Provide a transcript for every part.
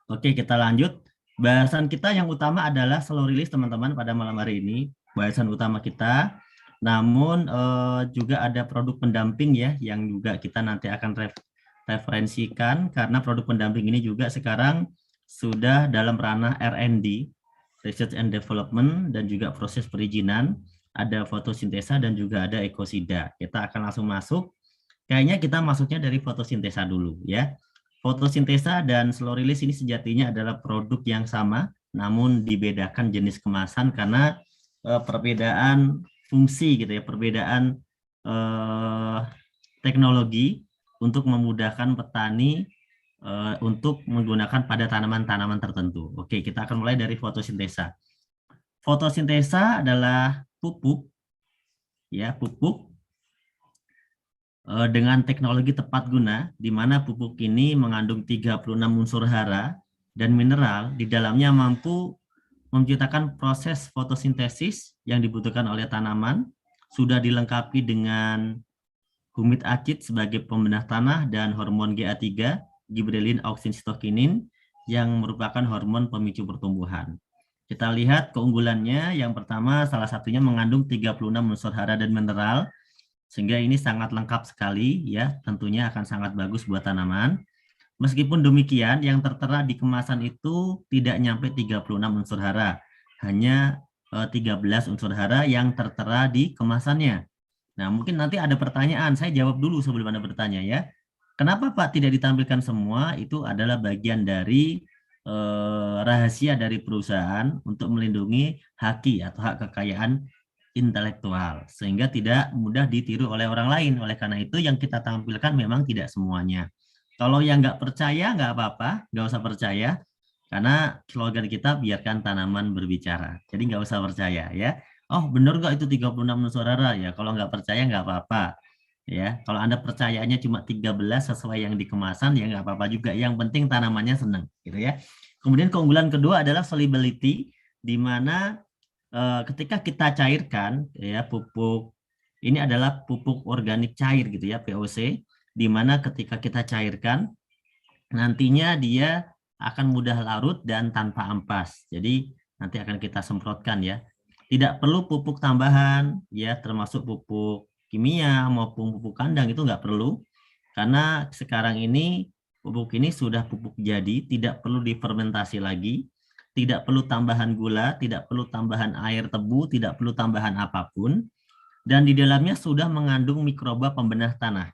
Oke, kita lanjut. Bahasan kita yang utama adalah slow release teman-teman pada malam hari ini. Bahasan utama kita. Namun juga ada produk pendamping ya yang juga kita nanti akan referensikan karena produk pendamping ini juga sekarang sudah dalam ranah R&D, Research and Development, dan juga proses perizinan. Ada fotosintesa dan juga ada ekosida. Kita akan langsung masuk. Kayaknya kita masuknya dari fotosintesa dulu ya. Fotosintesa dan slow release ini sejatinya adalah produk yang sama, namun dibedakan jenis kemasan karena perbedaan fungsi gitu ya, perbedaan eh, teknologi untuk memudahkan petani untuk menggunakan pada tanaman-tanaman tertentu. Oke, kita akan mulai dari fotosintesa. Fotosintesa adalah pupuk ya, pupuk dengan teknologi tepat guna, di mana pupuk ini mengandung 36 unsur hara dan mineral di dalamnya mampu menciptakan proses fotosintesis yang dibutuhkan oleh tanaman, sudah dilengkapi dengan humid acid sebagai pembenah tanah dan hormon GA3, gibberellin auxin-cytokinin, yang merupakan hormon pemicu pertumbuhan. Kita lihat keunggulannya, yang pertama salah satunya mengandung 36 unsur hara dan mineral, sehingga ini sangat lengkap sekali ya, tentunya akan sangat bagus buat tanaman. Meskipun demikian, yang tertera di kemasan itu tidak nyampe 36 unsur hara, hanya 13 unsur hara yang tertera di kemasannya. Nah, mungkin nanti ada pertanyaan, saya jawab dulu sebelum Anda bertanya ya. Kenapa Pak tidak ditampilkan semua? Itu adalah bagian dari rahasia dari perusahaan untuk melindungi haki atau hak kekayaan intelektual, sehingga tidak mudah ditiru oleh orang lain. Oleh karena itu yang kita tampilkan memang tidak semuanya. Kalau yang nggak percaya nggak apa-apa, nggak usah percaya, karena slogan kita biarkan tanaman berbicara. Jadi nggak usah percaya ya. Oh benar nggak itu 36 nusantara ya? Kalau nggak percaya nggak apa-apa. Ya, kalau Anda percayanya cuma 13 sesuai yang di kemasan ya nggak apa-apa juga. Yang penting tanamannya senang, gitu ya. Kemudian keunggulan kedua adalah solubility, di mana ketika kita cairkan ya pupuk ini adalah pupuk organik cair gitu ya POC, di mana ketika kita cairkan nantinya dia akan mudah larut dan tanpa ampas. Jadi nanti akan kita semprotkan ya. Tidak perlu pupuk tambahan ya, termasuk pupuk kimia maupun pupuk kandang itu nggak perlu, karena sekarang ini pupuk ini sudah pupuk jadi, tidak perlu difermentasi lagi, tidak perlu tambahan gula, tidak perlu tambahan air tebu, tidak perlu tambahan apapun, dan di dalamnya sudah mengandung mikroba pembenah tanah.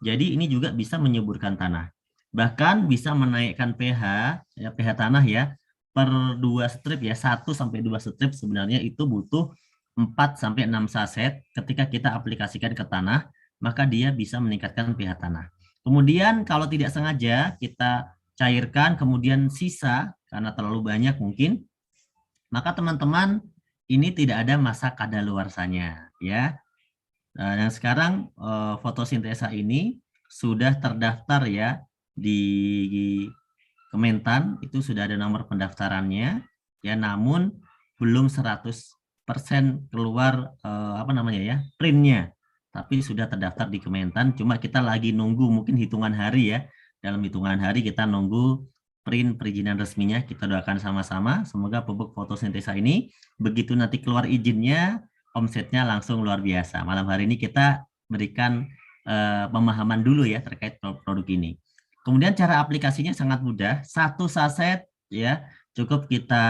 Jadi ini juga bisa menyuburkan tanah. Bahkan bisa menaikkan pH, ya, pH tanah ya, per 2 strip ya, 1 sampai 2 strip sebenarnya itu butuh 4 sampai 6 saset. Ketika kita aplikasikan ke tanah, maka dia bisa meningkatkan pH tanah. Kemudian kalau tidak sengaja kita cairkan, kemudian sisa, karena terlalu banyak mungkin, maka teman-teman ini tidak ada masa kadaluarsanya ya. Nah, yang sekarang fotosintesa ini sudah terdaftar ya di Kementan, itu sudah ada nomor pendaftarannya ya, namun belum 100% keluar apa namanya ya, printnya. Tapi sudah terdaftar di Kementan, cuma kita lagi nunggu mungkin hitungan hari ya. Dalam hitungan hari kita nunggu print perizinan resminya, kita doakan sama-sama semoga pupuk fotosintesa ini begitu nanti keluar izinnya, omsetnya langsung luar biasa. Malam hari ini kita berikan pemahaman dulu ya terkait produk ini. Kemudian cara aplikasinya sangat mudah. 1 saset ya cukup kita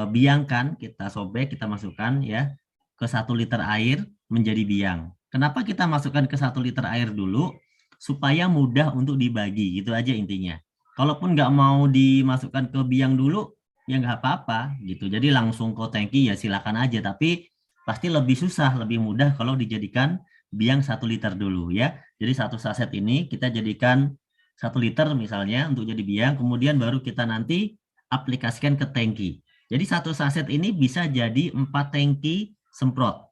biangkan, kita sobek, kita masukkan ya ke 1 liter air menjadi biang. Kenapa kita masukkan ke 1 liter air dulu? Supaya mudah untuk dibagi, gitu aja intinya. Kalaupun nggak mau dimasukkan ke biang dulu, ya nggak apa-apa gitu. Jadi langsung ke tangki ya silakan aja. Tapi pasti lebih susah, lebih mudah kalau dijadikan biang 1 liter dulu ya. Jadi 1 saset ini kita jadikan 1 liter misalnya untuk jadi biang, kemudian baru kita nanti aplikasikan ke tangki. Jadi 1 saset ini bisa jadi 4 tangki semprot.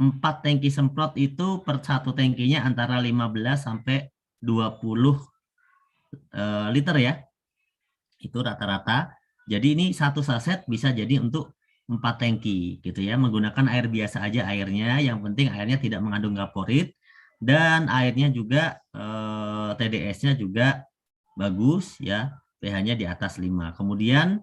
4 tangki semprot itu per 1 tangkinya antara 15 sampai 20 liter ya. Itu rata-rata. Jadi ini 1 saset bisa jadi untuk 4 tangki gitu ya. Menggunakan air biasa aja airnya. Yang penting airnya tidak mengandung kaporit. Dan airnya juga TDS-nya juga bagus ya. pH-nya di atas 5. Kemudian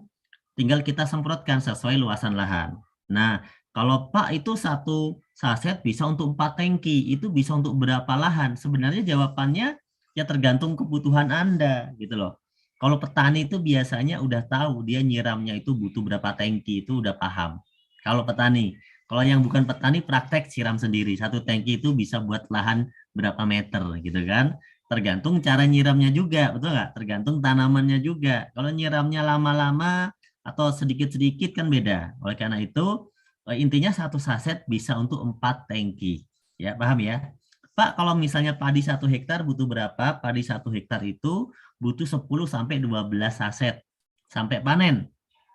tinggal kita semprotkan sesuai luasan lahan. Nah, kalau Pak itu satu saset bisa untuk 4 tangki, itu bisa untuk berapa lahan? Sebenarnya jawabannya ya tergantung kebutuhan Anda gitu loh. Kalau petani itu biasanya udah tahu dia nyiramnya itu butuh berapa tangki, itu udah paham. Kalau petani, kalau yang bukan petani praktek siram sendiri. Satu tangki itu bisa buat lahan berapa meter gitu kan. Tergantung cara nyiramnya juga, betul nggak? Tergantung tanamannya juga. Kalau nyiramnya lama-lama atau sedikit-sedikit kan beda. Oleh karena itu, intinya satu saset bisa untuk 4 tangki. Ya, paham ya? Pak, kalau misalnya padi 1 hektar butuh berapa? Padi 1 hektar itu butuh 10 sampai 12 saset sampai panen.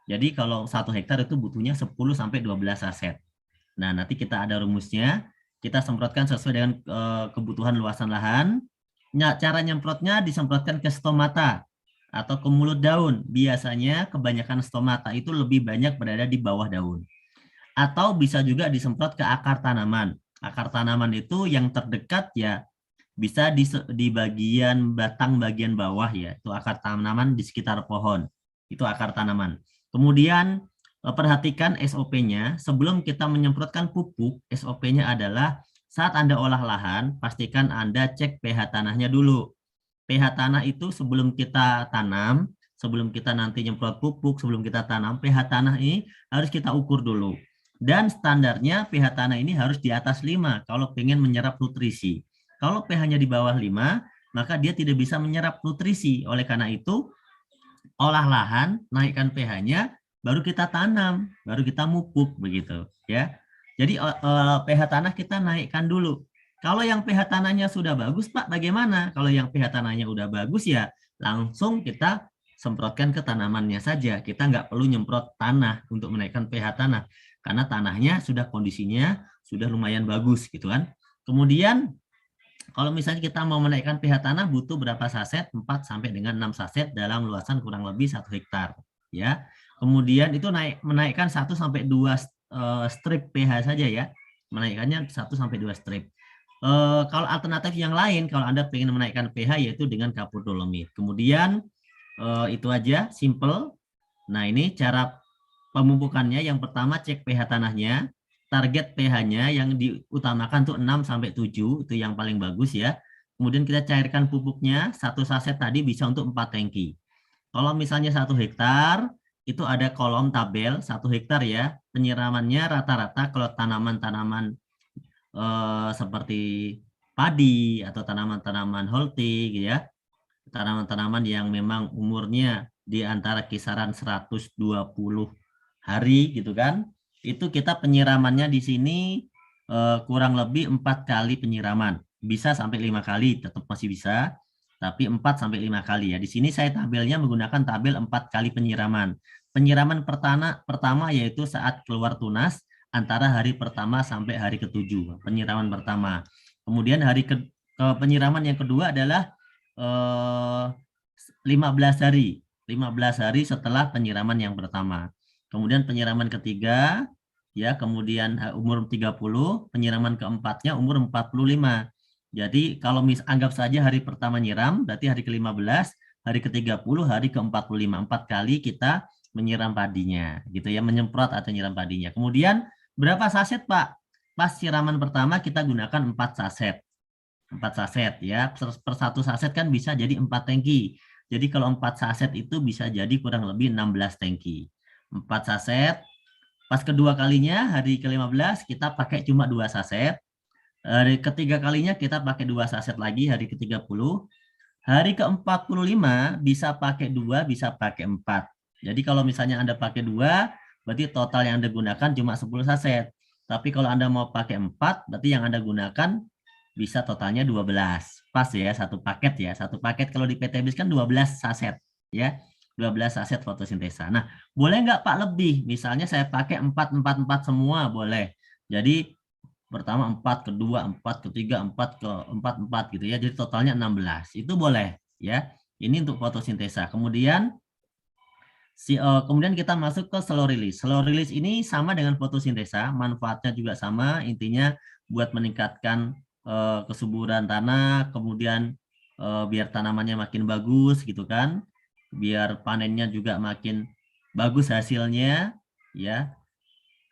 Jadi kalau 1 hektar itu butuhnya 10 sampai 12 saset. Nah, nanti kita ada rumusnya. Kita semprotkan sesuai dengan kebutuhan luasan lahan. Nah, cara nyemprotnya disemprotkan ke stomata atau ke mulut daun. Biasanya kebanyakan stomata itu lebih banyak berada di bawah daun. Atau bisa juga disemprot ke akar tanaman. Akar tanaman itu yang terdekat ya bisa di bagian batang bagian bawah ya. Itu akar tanaman di sekitar pohon. Itu akar tanaman. Kemudian perhatikan SOP-nya. Sebelum kita menyemprotkan pupuk, SOP-nya adalah saat Anda olah lahan, pastikan Anda cek pH tanahnya dulu. pH tanah itu sebelum kita tanam, sebelum kita nanti nyemprot pupuk, sebelum kita tanam, pH tanah ini harus kita ukur dulu. Dan standarnya pH tanah ini harus di atas 5 kalau pengen menyerap nutrisi. Kalau pH-nya di bawah 5, maka dia tidak bisa menyerap nutrisi. Oleh karena itu, olah lahan, naikkan pH-nya, baru kita tanam, baru kita mupuk begitu, ya. Jadi pH tanah kita naikkan dulu. Kalau yang pH tanahnya sudah bagus, Pak, bagaimana? Kalau yang pH tanahnya udah bagus ya, langsung kita semprotkan ke tanamannya saja. Kita nggak perlu nyemprot tanah untuk menaikkan pH tanah, karena tanahnya sudah kondisinya sudah lumayan bagus, gitu kan. Kemudian kalau misalnya kita mau menaikkan pH tanah butuh berapa saset? 4 sampai dengan 6 saset dalam luasan kurang lebih 1 hektar, ya. Kemudian itu menaikkan 1 sampai 2 strip pH saja ya. Menaikkannya 1 sampai 2 strip. Kalau alternatif yang lain kalau Anda ingin menaikkan pH yaitu dengan kapur dolomit. Kemudian itu aja simple. Nah, ini cara pemupukannya. Yang pertama cek pH tanahnya. Target pH-nya yang diutamakan tuh 6 sampai 7, itu yang paling bagus ya. Kemudian kita cairkan pupuknya, 1 saset tadi bisa untuk 4 tangki. Kalau misalnya 1 hektar, itu ada kolom tabel 1 hektar ya. Penyiramannya rata-rata kalau tanaman-tanaman seperti padi atau tanaman-tanaman holti gitu ya. Tanaman-tanaman yang memang umurnya di antara kisaran 120 hari gitu kan. Itu kita penyiramannya di sini kurang lebih 4 kali penyiraman. Bisa sampai 5 kali, tetap masih bisa. Tapi 4 sampai 5 kali ya. Di sini saya tabelnya menggunakan tabel 4 kali penyiraman. Penyiraman pertama yaitu saat keluar tunas antara hari pertama sampai hari ke-7. Penyiraman pertama. Kemudian penyiraman yang kedua adalah 15 hari. 15 hari setelah penyiraman yang pertama. Kemudian penyiraman ketiga ya, kemudian umur 30, penyiraman keempatnya umur 45. Jadi kalau anggap saja hari pertama nyiram, berarti hari ke-15, hari ke-30, hari ke-45. 4 kali kita menyiram padinya, gitu ya, menyemprot atau nyiram padinya. Kemudian berapa saset, Pak? Pas siraman pertama kita gunakan 4 saset. 4 saset ya, per 1 saset kan bisa jadi 4 tangki. Jadi kalau 4 saset itu bisa jadi kurang lebih 16 tangki. 4 saset. Pas kedua kalinya, hari ke-15 kita pakai cuma 2 saset. Hari ketiga kalinya kita pakai 2 saset lagi, hari ke-30. Hari ke-45 bisa pakai 2, bisa pakai 4. Jadi kalau misalnya Anda pakai 2, berarti total yang Anda gunakan cuma 10 saset. Tapi kalau Anda mau pakai 4, berarti yang Anda gunakan bisa totalnya 12. Pas ya, satu paket ya. Satu paket kalau di PT BIS kan 12 saset ya. 12 saset fotosintesa. Nah, boleh nggak Pak lebih? Misalnya saya pakai 4, 4, 4 semua, boleh. Jadi pertama 4, kedua 4, ketiga 4, keempat 4 gitu ya. Jadi totalnya 16. Itu boleh ya. Ini untuk fotosintesa. Kemudian kemudian kita masuk ke slow release. Slow release ini sama dengan fotosintesa, manfaatnya juga sama, intinya buat meningkatkan kesuburan tanah, kemudian biar tanamannya makin bagus gitu kan. biar panennya juga makin bagus hasilnya, ya,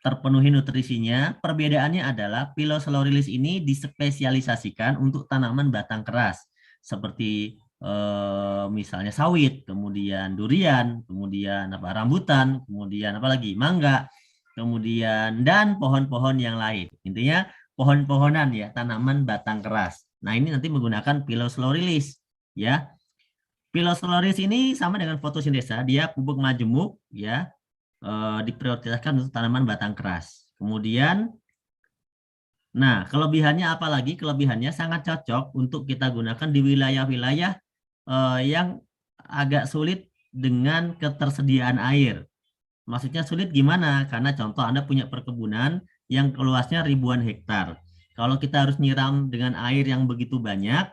terpenuhi nutrisinya. Perbedaannya adalah Pilosalurilis ini dispesialisasikan untuk tanaman batang keras seperti misalnya sawit, kemudian durian, kemudian apa rambutan, kemudian apa lagi mangga, kemudian dan pohon-pohon yang lain. Intinya pohon-pohonan ya, tanaman batang keras. Nah, ini nanti menggunakan Pilosalurilis ya. Pilosalurilis ini sama dengan fotosintesa, dia pupuk majemuk ya, diprioritaskan untuk tanaman batang keras. Kemudian, nah kelebihannya apa lagi? Kelebihannya sangat cocok untuk kita gunakan di wilayah-wilayah yang agak sulit dengan ketersediaan air. Maksudnya sulit gimana? Karena contoh Anda punya perkebunan yang luasnya ribuan hektar. Kalau kita harus nyiram dengan air yang begitu banyak,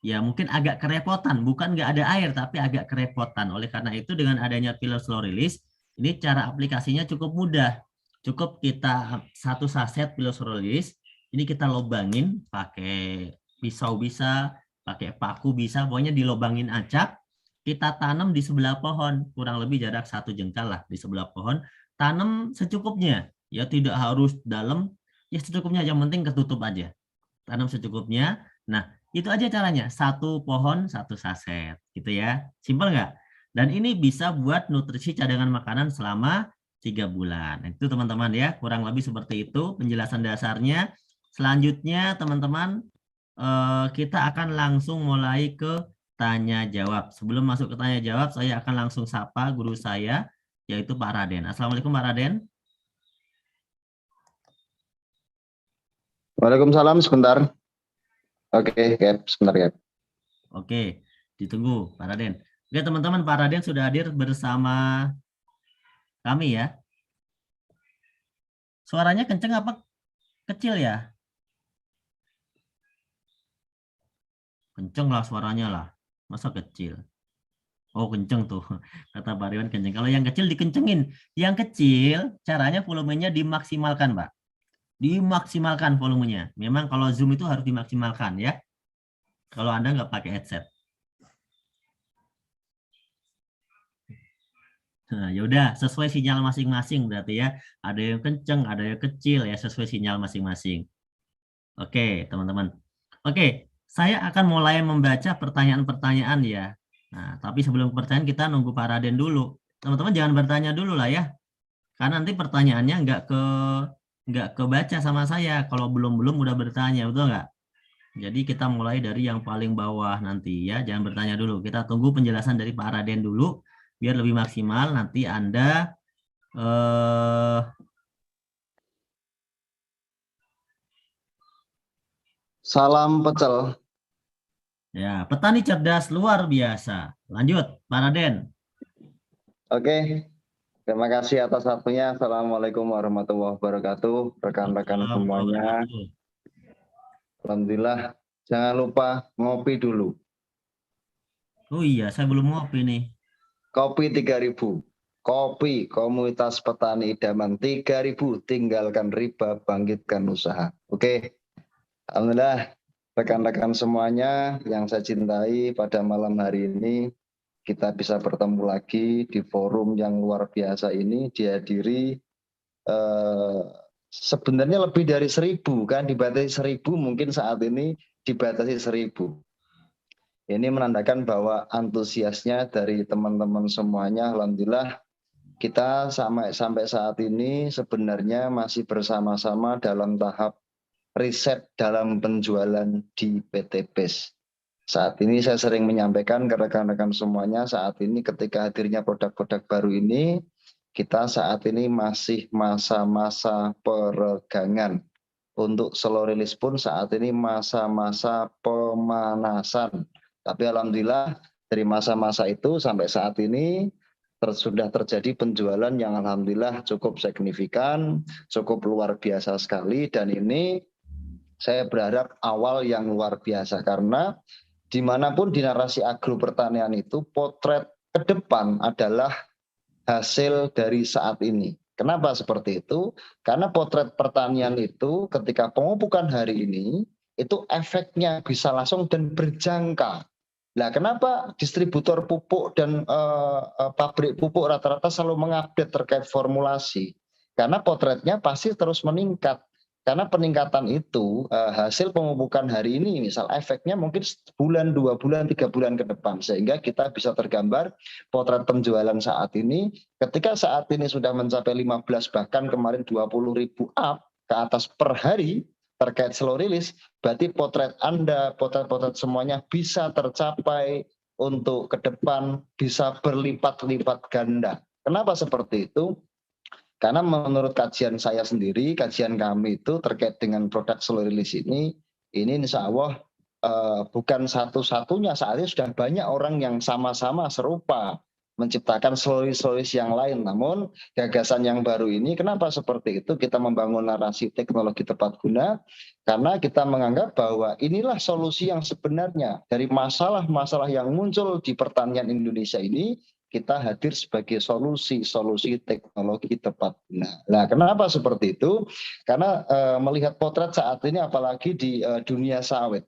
ya mungkin agak kerepotan. Bukan nggak ada air, tapi agak kerepotan. Oleh karena itu dengan adanya Pilosalurilis, ini cara aplikasinya cukup mudah. Cukup kita satu saset Pilosalurilis, ini kita lobangin pakai pisau bisa, pakai paku bisa, pokoknya dilobangin acak, kita tanam di sebelah pohon, kurang lebih jarak 1 jengkal lah di sebelah pohon, tanam secukupnya, ya tidak harus dalam, ya secukupnya, yang penting ketutup aja, tanam secukupnya. Nah, itu aja caranya, satu pohon satu saset, gitu ya, simpel nggak? Dan ini bisa buat nutrisi cadangan makanan selama 3 bulan. Itu teman-teman ya, kurang lebih seperti itu penjelasan dasarnya. Selanjutnya teman-teman, kita akan langsung mulai ke tanya jawab. Sebelum masuk ke tanya jawab, saya akan langsung sapa guru saya, yaitu Pak Raden. Assalamualaikum Pak Raden. Waalaikumsalam, sebentar. Oke, Gap, sebentar, Gap. Oke, ditunggu Pak Raden. Oke teman-teman, Pak Raden sudah hadir bersama kami ya. Suaranya kenceng apa kecil ya? Kenceng lah suaranya lah. Masa kecil? Oh kenceng tuh, kata Pak Riwan kenceng. Kalau yang kecil dikencengin. Yang kecil caranya volumenya dimaksimalkan Pak. Dimaksimalkan volumenya. Memang kalau Zoom itu harus dimaksimalkan ya. Kalau Anda nggak pakai headset. Nah, yaudah sesuai sinyal masing-masing berarti ya. Ada yang kenceng, ada yang kecil ya, sesuai sinyal masing-masing. Oke, teman-teman. Oke, saya akan mulai membaca pertanyaan-pertanyaan ya. Nah, tapi sebelum pertanyaan kita nunggu Pak Raden dulu. Teman-teman jangan bertanya dulu lah ya. Karena nanti pertanyaannya nggak kebaca sama saya kalau belum udah bertanya, betul nggak? Jadi kita mulai dari yang paling bawah nanti ya. Jangan bertanya dulu. Kita tunggu penjelasan dari Pak Raden dulu biar lebih maksimal. Nanti Anda Salam pecel. ya, petani cerdas luar biasa. Lanjut, Pak Raden. Oke, terima kasih atas waktunya. Assalamualaikum warahmatullahi wabarakatuh. Rekan-rekan semuanya. Alhamdulillah. Jangan lupa ngopi dulu. Oh iya, saya belum ngopi nih. Kopi 3.000. Kopi komunitas petani idaman 3.000. Tinggalkan riba, bangkitkan usaha. Oke. Alhamdulillah. Rekan-rekan semuanya yang saya cintai, pada malam hari ini kita bisa bertemu lagi di forum yang luar biasa ini, dihadiri sebenarnya lebih dari 1.000 kan, dibatasi 1.000, mungkin saat ini dibatasi 1.000. Ini menandakan bahwa antusiasnya dari teman-teman semuanya. Alhamdulillah kita sampai saat ini sebenarnya masih bersama-sama dalam tahap riset dalam penjualan di PT BES. Saat ini saya sering menyampaikan ke rekan-rekan semuanya, saat ini ketika hadirnya produk-produk baru ini, kita saat ini masih masa-masa peregangan. Untuk slow release pun saat ini masa-masa pemanasan. Tapi alhamdulillah dari masa-masa itu sampai saat ini sudah terjadi penjualan yang alhamdulillah cukup signifikan, cukup luar biasa sekali, dan ini saya berharap awal yang luar biasa karena dimanapun di narasi agropertanian itu potret ke depan adalah hasil dari saat ini. Kenapa seperti itu? Karena potret pertanian itu ketika pemupukan hari ini itu efeknya bisa langsung dan berjangka. Lah kenapa distributor pupuk dan pabrik pupuk rata-rata selalu mengupdate terkait formulasi? Karena potretnya pasti terus meningkat. Karena peningkatan itu hasil pemupukan hari ini, misal efeknya mungkin sebulan, 2 bulan, 3 bulan ke depan. Sehingga kita bisa tergambar potret penjualan saat ini. Ketika saat ini sudah mencapai 15 bahkan kemarin 20.000 up ke atas per hari terkait slow release, berarti potret Anda, potret-potret semuanya bisa tercapai untuk ke depan bisa berlipat-lipat ganda. Kenapa seperti itu? Karena menurut kajian saya sendiri, kajian kami itu terkait dengan produk slow release ini insya Allah bukan satu-satunya, saat ini sudah banyak orang yang sama-sama serupa menciptakan slow release yang lain. Namun gagasan yang baru ini, kenapa seperti itu? Kita membangun narasi teknologi tepat guna, karena kita menganggap bahwa inilah solusi yang sebenarnya dari masalah-masalah yang muncul di pertanian Indonesia ini, kita hadir sebagai solusi teknologi tepat guna. Nah, kenapa seperti itu? Karena melihat potret saat ini, apalagi di dunia sawit,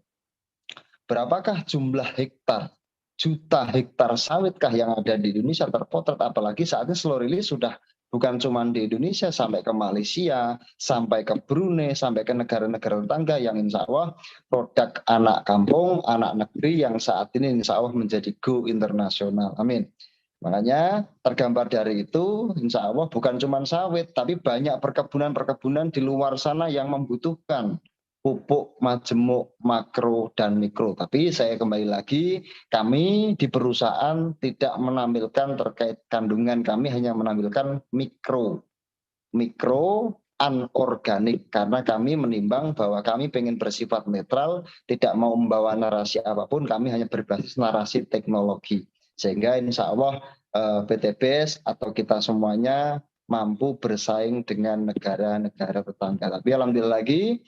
berapakah jumlah hektar, juta hektar sawitkah yang ada di Indonesia terpotret? Apalagi saat ini slow release sudah bukan cuma di Indonesia, sampai ke Malaysia, sampai ke Brunei, sampai ke negara-negara tetangga yang insya Allah produk anak kampung, anak negeri yang saat ini insya Allah menjadi go internasional. Amin. Makanya tergambar dari itu, insya Allah bukan cuma sawit, tapi banyak perkebunan-perkebunan di luar sana yang membutuhkan pupuk, majemuk, makro, dan mikro. Tapi saya kembali lagi, kami di perusahaan tidak menampilkan terkait kandungan, kami hanya menampilkan mikro anorganik, karena kami menimbang bahwa kami pengen bersifat netral, tidak mau membawa narasi apapun, kami hanya berbasis narasi teknologi. Sehingga insya Allah PTBS atau kita semuanya mampu bersaing dengan negara-negara tetangga. Tapi alhamdulillah lagi,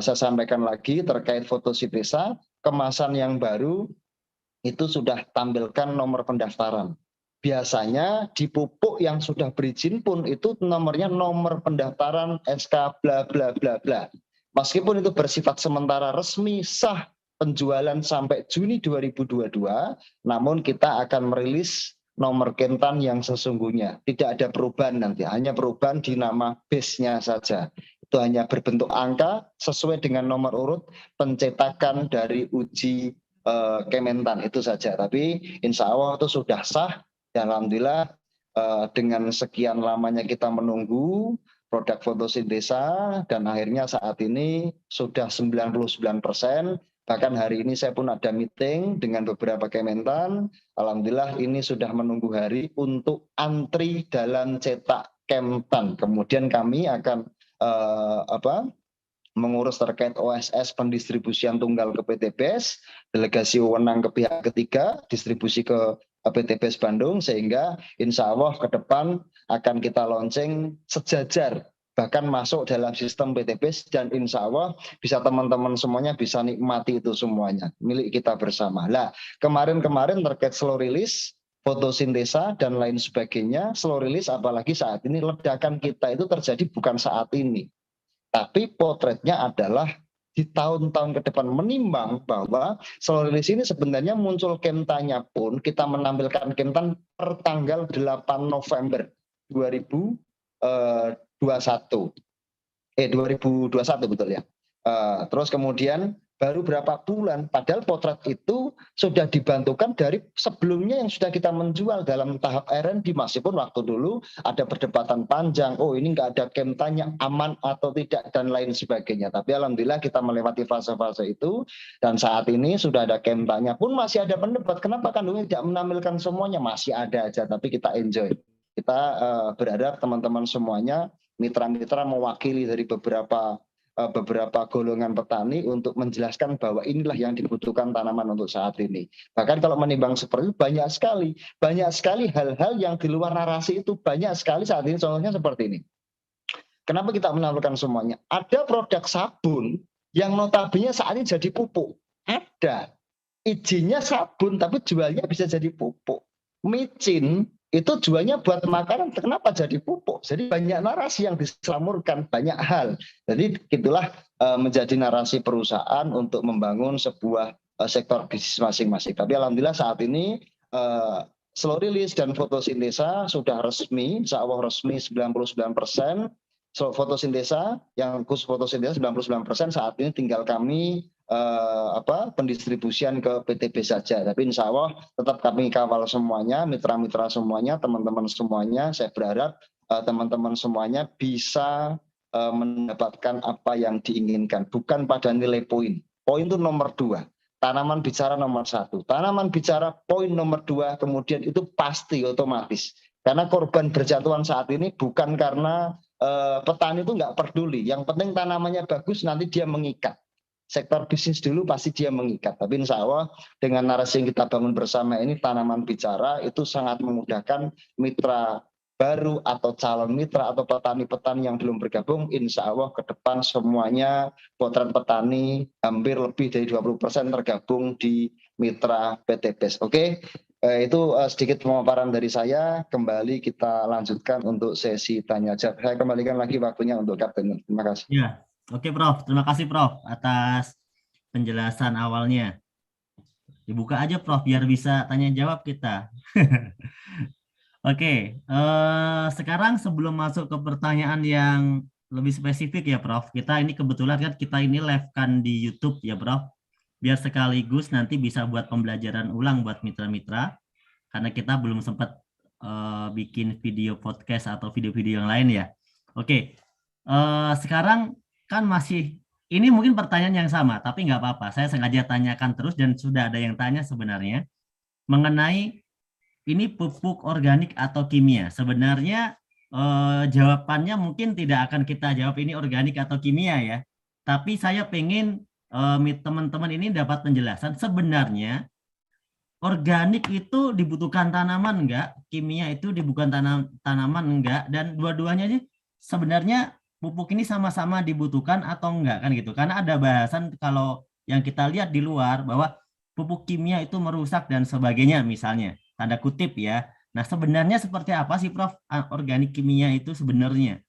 saya sampaikan lagi terkait fotosintesa, kemasan yang baru itu sudah tampilkan nomor pendaftaran. Biasanya di pupuk yang sudah berizin pun itu nomornya nomor pendaftaran SK bla bla bla bla. Meskipun itu bersifat sementara, resmi sah penjualan sampai Juni 2022, namun kita akan merilis nomor kentan yang sesungguhnya. Tidak ada perubahan nanti, hanya perubahan di nama base-nya saja. Itu hanya berbentuk angka sesuai dengan nomor urut pencetakan dari uji Kementan, itu saja. Tapi insya Allah itu sudah sah, dan alhamdulillah dengan sekian lamanya kita menunggu produk fotosintesa, dan akhirnya saat ini sudah 99%. Bahkan hari ini saya pun ada meeting dengan beberapa Kementan. Alhamdulillah ini sudah menunggu hari untuk antri dalam cetak Kementan. Kemudian kami akan mengurus terkait OSS pendistribusian tunggal ke PTBS, delegasi wewenang ke pihak ketiga, distribusi ke PTBS Bandung, sehingga insya Allah ke depan akan kita launching sejajar, bahkan masuk dalam sistem PTBS, dan insya Allah bisa teman-teman semuanya bisa nikmati itu semuanya, milik kita bersama. Lah, kemarin-kemarin terkait slow release, fotosintesa dan lain sebagainya, slow release apalagi saat ini ledakan kita itu terjadi bukan saat ini. Tapi potretnya adalah di tahun-tahun ke depan, menimbang bahwa slow release ini sebenarnya muncul kemtanya pun kita menampilkan kemtan per tanggal 8 November 2021 betul ya. Terus kemudian baru berapa bulan, padahal potret itu sudah dibantukan dari sebelumnya yang sudah kita menjual dalam tahap R&D, meskipun waktu dulu ada perdebatan panjang, oh ini nggak ada kemtanya, aman atau tidak, dan lain sebagainya. Tapi alhamdulillah kita melewati fase-fase itu, dan saat ini sudah ada kemtanya pun masih ada pendebat, kenapa kandungnya tidak menampilkan semuanya, masih ada aja, tapi kita enjoy. Kita berharap teman-teman semuanya, mitra-mitra mewakili dari beberapa golongan petani untuk menjelaskan bahwa inilah yang dibutuhkan tanaman untuk saat ini. Bahkan kalau menimbang seperti itu banyak sekali hal-hal yang di luar narasi itu, banyak sekali saat ini. Contohnya seperti ini. Kenapa kita menampilkan semuanya? Ada produk sabun yang notabene saat ini jadi pupuk. Ada izinnya sabun tapi jualnya bisa jadi pupuk. Micin itu jualnya buat makanan, kenapa jadi pupuk? Jadi banyak narasi yang diselamurkan, banyak hal. Jadi itulah menjadi narasi perusahaan untuk membangun sebuah sektor bisnis masing-masing. Tapi alhamdulillah saat ini slow release dan fotosintesa sudah resmi, insya Allah resmi 99%. So, fotosintesa yang khusus fotosintesa 99%, saat ini tinggal kami pendistribusian ke PTB saja. Tapi insya Allah tetap kami kawal semuanya, mitra-mitra semuanya, teman-teman semuanya. Saya berharap teman-teman semuanya bisa mendapatkan apa yang diinginkan, bukan pada nilai poin. Poin itu nomor 2. Tanaman bicara nomor 1. Tanaman bicara poin nomor 2, kemudian itu pasti otomatis. Karena korban berjatuhan saat ini bukan karena petani itu nggak peduli. Yang penting tanamannya bagus, nanti dia mengikat. Sektor bisnis dulu pasti dia mengikat. Tapi insya Allah dengan narasi yang kita bangun bersama ini, tanaman bicara itu sangat memudahkan mitra baru atau calon mitra atau petani-petani yang belum bergabung. Insya Allah ke depan semuanya potret petani hampir lebih dari 20% tergabung di mitra PTBes. Oke, itu sedikit pemaparan dari saya. Kembali kita lanjutkan untuk sesi tanya jawab. Saya kembalikan lagi waktunya untuk Kapten. Terima kasih. Ya, oke Prof. Terima kasih Prof atas penjelasan awalnya. Dibuka aja Prof biar bisa tanya jawab kita. Oke, sekarang sebelum masuk ke pertanyaan yang lebih spesifik ya Prof, kita ini kebetulan kan kita ini live kan di YouTube ya Prof, biar sekaligus nanti bisa buat pembelajaran ulang buat mitra-mitra, karena kita belum sempat bikin video podcast atau video-video yang lain ya. Oke, sekarang kan masih, ini mungkin pertanyaan yang sama, tapi nggak apa-apa, saya sengaja tanyakan terus dan sudah ada yang tanya sebenarnya, mengenai ini pupuk organik atau kimia. Sebenarnya jawabannya mungkin tidak akan kita jawab ini organik atau kimia ya. Tapi saya pengen teman-teman ini dapat penjelasan sebenarnya organik itu dibutuhkan tanaman enggak, kimia itu dibutuhkan tanaman enggak, dan dua-duanya ini sebenarnya pupuk ini sama-sama dibutuhkan atau enggak kan gitu. Karena ada bahasan kalau yang kita lihat di luar bahwa pupuk kimia itu merusak dan sebagainya misalnya. Tanda kutip ya. Nah sebenarnya seperti apa sih Prof organik kimia itu sebenarnya?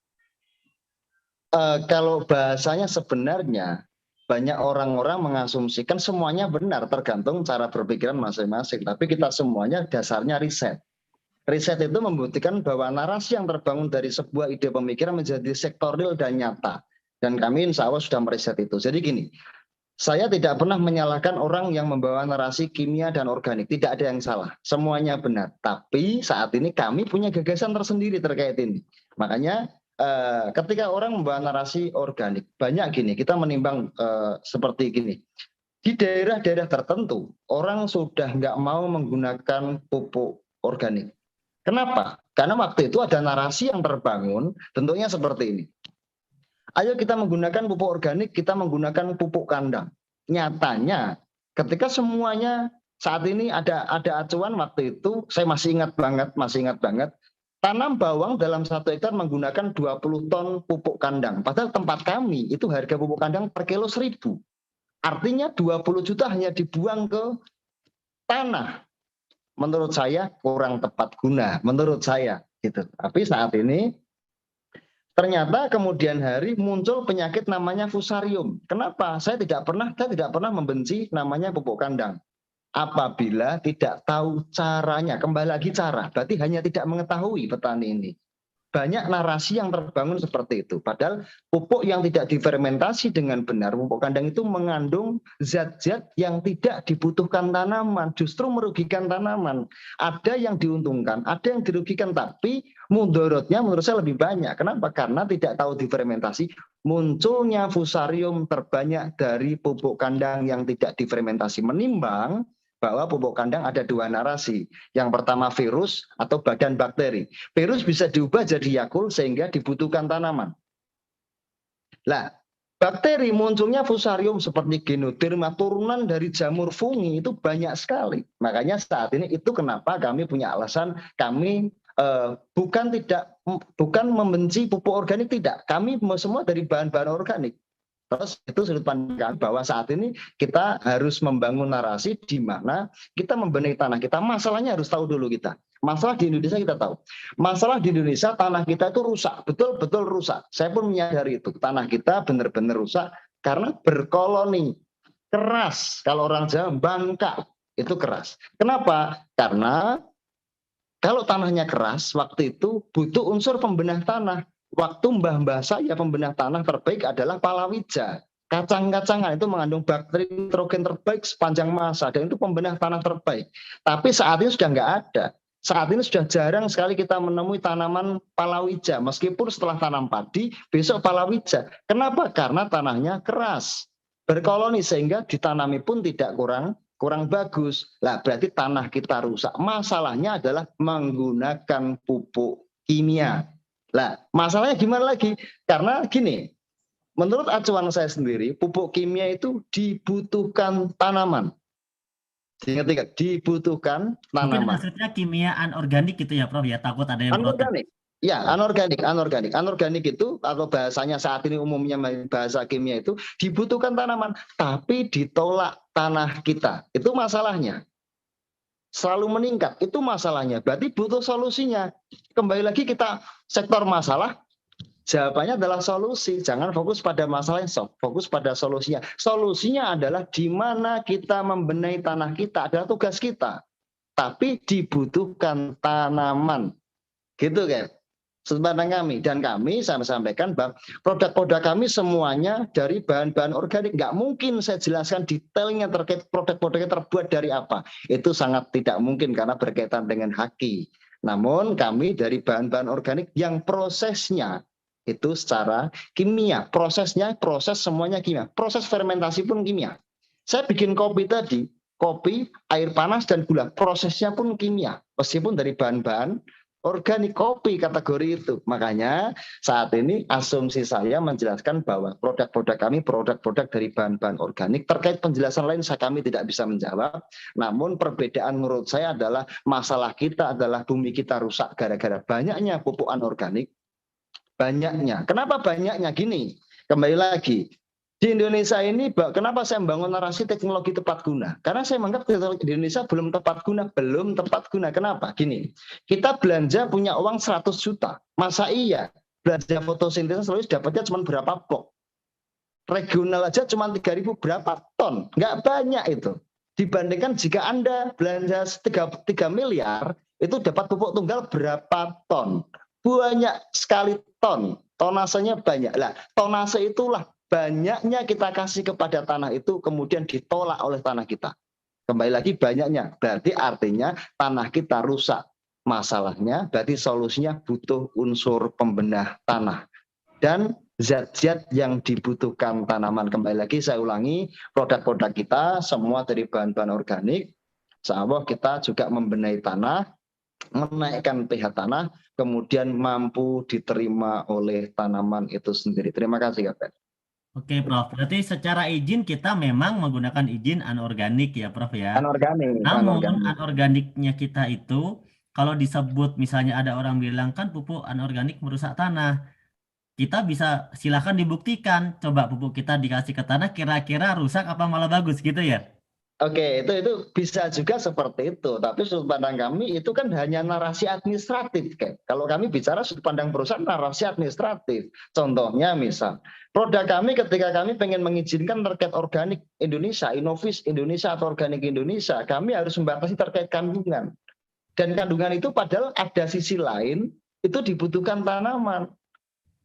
Kalau bahasanya sebenarnya banyak orang-orang mengasumsikan semuanya benar, tergantung cara berpikiran masing-masing. Tapi kita semuanya dasarnya riset. Riset itu membuktikan bahwa narasi yang terbangun dari sebuah ide pemikiran menjadi sektorial dan nyata. Dan kami insya Allah sudah meriset itu. Jadi gini, saya tidak pernah menyalahkan orang yang membawa narasi kimia dan organik. Tidak ada yang salah. Semuanya benar. Tapi saat ini kami punya gagasan tersendiri terkait ini. Makanya ketika orang membawa narasi organik, banyak gini, kita menimbang seperti gini. Di daerah-daerah tertentu, orang sudah nggak mau menggunakan pupuk organik. Kenapa? Karena waktu itu ada narasi yang terbangun, bentuknya seperti ini. Ayo kita menggunakan pupuk organik, kita menggunakan pupuk kandang. Nyatanya ketika semuanya saat ini ada acuan waktu itu, saya masih ingat banget, tanam bawang dalam 1 hektar menggunakan 20 ton pupuk kandang. Padahal tempat kami itu harga pupuk kandang per kilo 1.000. Artinya 20 juta hanya dibuang ke tanah. Menurut saya kurang tepat guna, menurut saya gitu. Tapi saat ini ternyata kemudian hari muncul penyakit namanya fusarium. Kenapa? Saya tidak pernah membenci namanya pupuk kandang. Apabila tidak tahu caranya, kembali lagi cara, berarti hanya tidak mengetahui petani ini. Banyak narasi yang terbangun seperti itu. Padahal pupuk yang tidak difermentasi dengan benar, pupuk kandang itu mengandung zat-zat yang tidak dibutuhkan tanaman, justru merugikan tanaman. Ada yang diuntungkan, ada yang dirugikan, tapi mudorotnya menurut saya lebih banyak. Kenapa? Karena tidak tahu difermentasi, munculnya fusarium terbanyak dari pupuk kandang yang tidak difermentasi, menimbang bahwa pupuk kandang ada 2 narasi. Yang pertama virus atau badan bakteri. Virus bisa diubah jadi Yakult sehingga dibutuhkan tanaman. Lah, bakteri munculnya fusarium seperti Ganoderma, turunan dari jamur fungi itu banyak sekali. Makanya saat ini itu kenapa kami punya alasan kami bukan membenci pupuk organik, tidak. Kami semua dari bahan-bahan organik. Terus itu sudut pandang bahwa saat ini kita harus membangun narasi di mana kita membenahi tanah kita. Masalahnya harus tahu dulu kita. Masalah di Indonesia kita tahu. Masalah di Indonesia tanah kita itu rusak, betul-betul rusak. Saya pun menyadari itu. Tanah kita benar-benar rusak karena berkoloni. keras. Kalau orang Jawa bangka, itu keras. Kenapa? Karena kalau tanahnya keras, waktu itu butuh unsur pembenah tanah. Waktu mbah-mbah saya pembenah tanah terbaik adalah palawija. Kacang-kacangan itu mengandung bakteri nitrogen terbaik sepanjang masa, dan itu pembenah tanah terbaik. Tapi saat ini sudah nggak ada. Saat ini sudah jarang sekali kita menemui tanaman palawija, meskipun setelah tanam padi, besok palawija. Kenapa? Karena tanahnya keras, berkoloni, sehingga ditanami pun tidak kurang bagus. Lah berarti tanah kita rusak. Masalahnya adalah menggunakan pupuk kimia. Lah masalahnya gimana lagi? Karena gini, menurut acuan saya sendiri, pupuk kimia itu dibutuhkan tanaman. Ingat, dibutuhkan Mungkin tanaman. maksudnya kimia anorganik gitu ya, Prof ya. Takut ada yang protes. Anorganik. Ya, anorganik. Anorganik itu atau bahasanya saat ini umumnya bahasa kimia itu dibutuhkan tanaman, tapi ditolak tanah kita. Itu masalahnya. Selalu meningkat, itu masalahnya. Berarti butuh solusinya. Kembali lagi kita sektor masalah, jawabannya adalah solusi. Jangan fokus pada masalah yang fokus pada solusinya. Solusinya adalah di mana kita membenahi tanah kita adalah tugas kita. Tapi dibutuhkan tanaman. Gitu kan? Sudut kami, dan kami saya sampaikan bahwa produk-produk kami semuanya dari bahan-bahan organik. Nggak mungkin saya jelaskan detailnya terkait produk-produknya terbuat dari apa. Itu sangat tidak mungkin karena berkaitan dengan haki. Namun kami dari bahan-bahan organik yang prosesnya itu secara kimia. Proses semuanya kimia. Proses fermentasi pun kimia. Saya bikin kopi tadi, kopi, air panas, dan gula. Prosesnya pun kimia. Meskipun dari bahan-bahan organik, kopi kategori itu. Makanya saat ini asumsi saya menjelaskan bahwa produk-produk kami produk-produk dari bahan-bahan organik. Terkait penjelasan lain kami tidak bisa menjawab. Namun perbedaan menurut saya adalah masalah kita adalah bumi kita rusak gara-gara banyaknya pupuk anorganik. Banyaknya. Kenapa banyaknya? Gini, kembali lagi. Di Indonesia ini, kenapa saya membangun narasi teknologi tepat guna? Karena saya menganggap teknologi di Indonesia belum tepat guna. Kenapa? Gini, kita belanja punya uang 100 juta. Masa iya belanja fotosintesis selalu dapatnya cuma berapa blok? Regional aja cuma 3.000 berapa ton? Nggak banyak itu. Dibandingkan jika Anda belanja 3 miliar, itu dapat pupuk tunggal berapa ton? Banyak sekali ton. Tonasenya banyak. Lah, tonase itulah banyaknya kita kasih kepada tanah itu kemudian ditolak oleh tanah kita. Kembali lagi banyaknya, berarti artinya tanah kita rusak. Masalahnya berarti solusinya butuh unsur pembenah tanah dan zat-zat yang dibutuhkan tanaman. Kembali lagi saya ulangi, produk-produk kita semua dari bahan-bahan organik. Insya Allah kita juga membenahi tanah, menaikkan pH tanah, kemudian mampu diterima oleh tanaman itu sendiri. Terima kasih, Kapten. Oke, Prof. Berarti secara izin kita memang menggunakan izin anorganik ya, Prof ya. Namun Anorganik. anorganiknya kita itu kalau disebut misalnya ada orang bilang kan pupuk anorganik merusak tanah. Kita bisa silakan dibuktikan. Coba pupuk kita dikasih ke tanah kira-kira rusak apa malah bagus gitu ya. Oke, itu bisa juga seperti itu. Tapi sudut pandang kami itu kan hanya narasi administratif. Kalau kami bicara sudut pandang perusahaan, narasi administratif. Contohnya misal, produk kami ketika kami pengen mengizinkan terkait organik Indonesia, Innovis Indonesia atau organik Indonesia, kami harus membatasi terkait kandungan. Dan kandungan itu padahal ada sisi lain, itu dibutuhkan tanaman.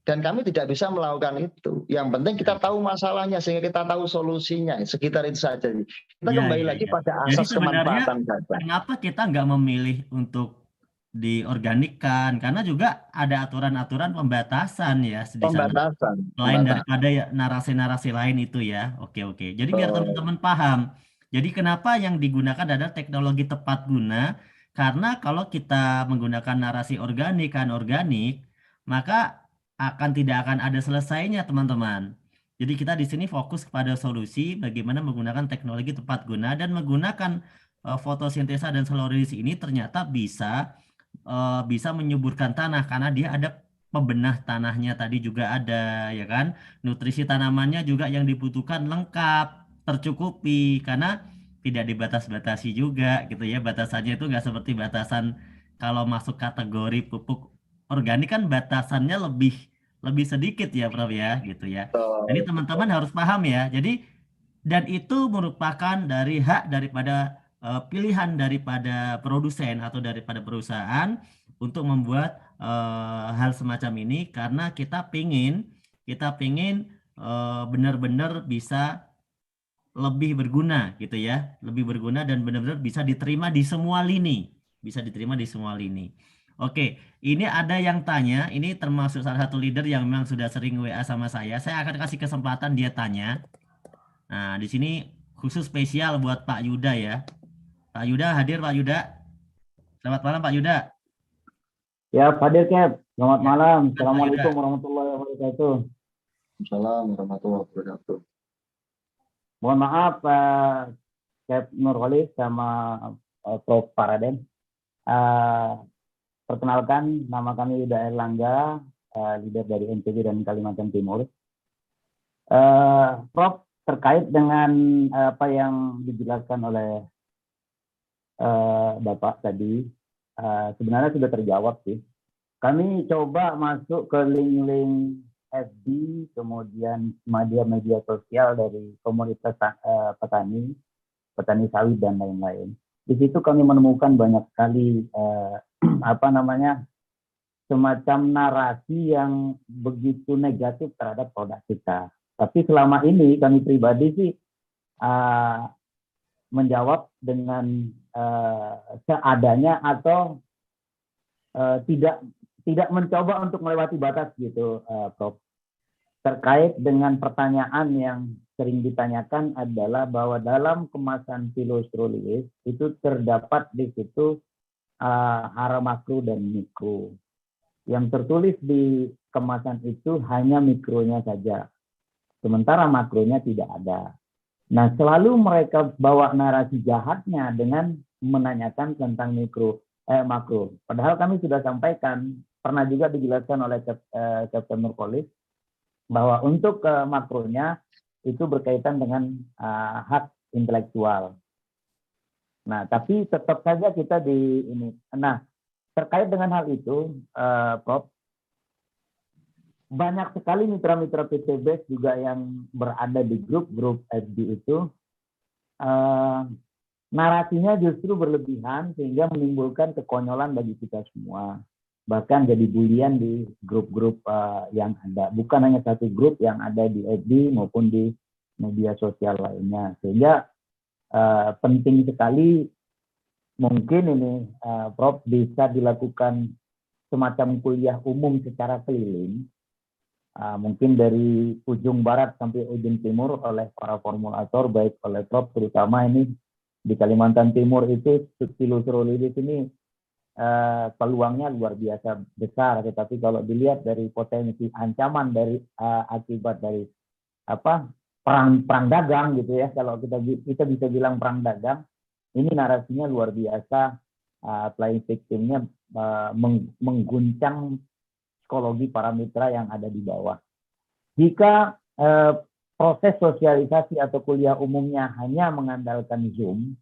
Dan kami tidak bisa melakukan itu. Yang penting kita tahu masalahnya sehingga kita tahu solusinya. Sekitar itu saja. Kita kembali lagi pada Jadi asas sebenarnya kemanfaatan data. kenapa kita nggak memilih untuk diorganikkan? Karena juga ada aturan-aturan pembatasan ya di sana. Selain daripada ya narasi-narasi lain itu ya. Oke, oke. Jadi biar teman-teman paham. Jadi kenapa yang digunakan adalah teknologi tepat guna? Karena kalau kita menggunakan narasi organik, anorganik, maka tidak akan ada selesainya, teman-teman. Jadi kita di sini fokus kepada solusi bagaimana menggunakan teknologi tepat guna dan menggunakan fotosintesa dan selorisi ini ternyata bisa menyuburkan tanah karena dia ada pembenah tanahnya tadi juga ada ya kan. Nutrisi tanamannya juga yang dibutuhkan lengkap, tercukupi karena tidak dibatas-batasi juga gitu ya. Batasannya itu nggak seperti batasan kalau masuk kategori pupuk organik kan batasannya lebih lebih sedikit ya Prof ya gitu ya. Jadi teman-teman harus paham ya. Jadi dan itu merupakan dari hak daripada pilihan daripada produsen atau daripada perusahaan untuk membuat hal semacam ini karena kita pingin benar-benar bisa lebih berguna gitu ya, lebih berguna dan benar-benar bisa diterima di semua lini, bisa diterima di semua lini. Oke, ini ada yang tanya, ini termasuk salah satu leader yang memang sudah sering WA sama saya. Saya akan kasih kesempatan dia tanya. Nah, di sini khusus spesial buat Pak Yuda ya. Pak Yuda hadir Pak Yuda. Selamat malam Pak Yuda. Ya, Pak Dirkep, selamat Ya, malam. Pak Yuda. Assalamualaikum warahmatullahi wabarakatuh. Assalamualaikum warahmatullahi wabarakatuh. Mohon maaf, Chef Nurholis sama Prof. Paraden. Perkenalkan, nama kami Yuda Erlangga, leader dari NTB dan Kalimantan Timur. Prof, terkait dengan apa yang dijelaskan oleh Bapak tadi, sebenarnya sudah terjawab sih. Kami coba masuk ke link-link FB, kemudian media-media sosial dari komunitas petani sawit dan lain-lain. Di situ kami menemukan banyak sekali semacam narasi yang begitu negatif terhadap produk kita. Tapi selama ini kami pribadi sih menjawab dengan seadanya atau tidak mencoba untuk melewati batas gitu, Prof. Terkait dengan pertanyaan yang sering ditanyakan adalah bahwa dalam kemasan pilostrulis itu terdapat di situ hara makro dan mikro. Yang tertulis di kemasan itu hanya mikronya saja, sementara makronya tidak ada. Nah, selalu mereka bawa narasi jahatnya dengan menanyakan tentang makro. Padahal kami sudah sampaikan, pernah juga dijelaskan oleh Captain Nurholis, bahwa untuk makronya itu berkaitan dengan hak intelektual. Nah, tapi tetap saja kita di ini. Nah, terkait dengan hal itu, Prof, banyak sekali mitra-mitra PTBS juga yang berada di grup-grup FB itu, narasinya justru berlebihan sehingga menimbulkan kekonyolan bagi kita semua. Bahkan jadi bulian di grup-grup yang ada. Bukan hanya satu grup yang ada di FB maupun di media sosial lainnya. Sehingga penting sekali mungkin ini, Prof, bisa dilakukan semacam kuliah umum secara keliling. Mungkin dari ujung barat sampai ujung timur oleh para formulator, baik oleh Prof, terutama ini di Kalimantan Timur itu pilostrulis ini peluangnya luar biasa besar, tetapi kalau dilihat dari potensi ancaman dari akibat dari perang dagang gitu ya, kalau kita bisa bilang perang dagang, ini narasinya luar biasa, playing victimnya mengguncang psikologi para mitra yang ada di bawah. Jika proses sosialisasi atau kuliah umumnya hanya mengandalkan Zoom,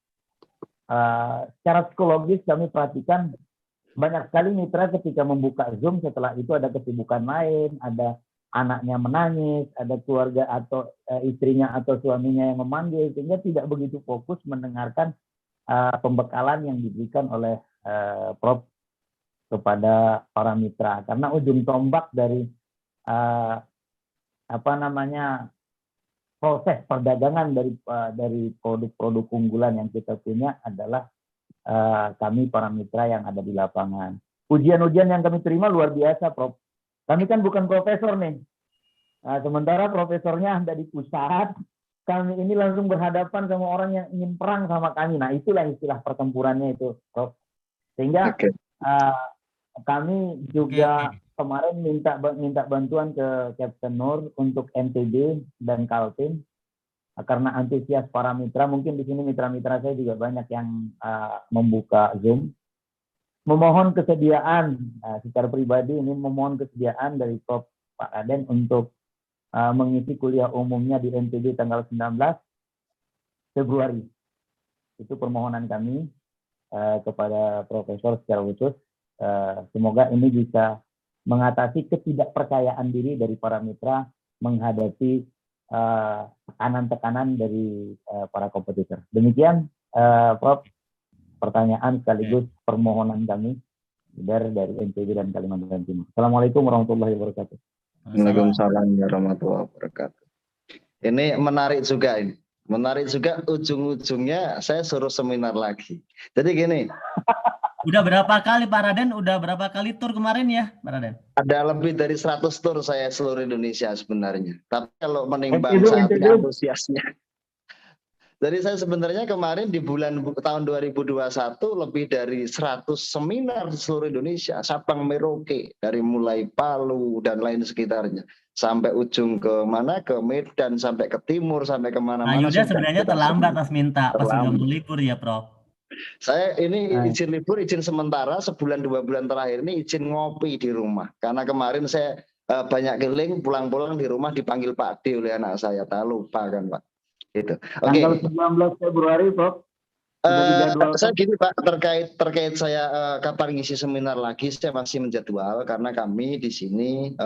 secara psikologis kami perhatikan banyak sekali mitra ketika membuka Zoom, setelah itu ada kesibukan lain, ada anaknya menangis, ada keluarga atau istrinya atau suaminya yang memanggil, sehingga tidak begitu fokus mendengarkan pembekalan yang diberikan oleh Prof kepada para mitra. Karena ujung tombak dari proses perdagangan dari produk-produk unggulan yang kita punya adalah kami para mitra yang ada di lapangan. Ujian-ujian yang kami terima luar biasa, Prof. Kami kan bukan profesor nih. Sementara profesornya ada di pusat, kami ini langsung berhadapan sama orang yang ingin perang sama kami. Nah, itulah istilah pertempurannya itu, Prof. Sehingga kami juga kemarin minta bantuan ke Captain Nur untuk NTB dan Kaltim, karena antusias para mitra. Mungkin di sini mitra-mitra saya juga banyak yang membuka Zoom. Memohon kesediaan secara pribadi, ini memohon kesediaan dari Prof Pak Raden untuk mengisi kuliah umumnya di NTB tanggal 19 Februari. Itu permohonan kami kepada Profesor secara khusus. Semoga ini bisa mengatasi ketidakpercayaan diri dari para mitra menghadapi tekanan-tekanan dari para kompetitor. Demikian, Prof, pertanyaan sekaligus permohonan kami dari NTB dan Kalimantan Timur. Assalamualaikum warahmatullahi wabarakatuh. Waalaikumsalam warahmatullahi wabarakatuh. Ini menarik juga ini. Menarik juga, ujung-ujungnya saya suruh seminar lagi. Jadi gini. Udah berapa kali Pak Raden? Udah berapa kali tur kemarin ya Pak Raden? Ada lebih dari 100 tur saya seluruh Indonesia sebenarnya. Tapi kalau menimbang saat ini antusiasnya. Jadi saya sebenarnya kemarin di tahun 2021 lebih dari 100 seminar di seluruh Indonesia, Sabang Merauke, dari mulai Palu dan lain sekitarnya, sampai ujung ke mana, ke Medan, sampai ke timur, sampai kemana-mana. Nah, Yuda sebenarnya terlambat pas minta, pas udah mau libur ya Prof. Saya ini izin libur, izin sementara, sebulan 2 bulan terakhir ini izin ngopi di rumah. Karena kemarin saya banyak keliling, pulang-pulang di rumah dipanggil Pak D oleh anak saya, tak lupa kan Pak. Gitu. Oke. Tanggal 19 Februari, Prof. Saya gini Pak, terkait saya kapan ngisi seminar lagi, saya masih menjadwal karena kami di sini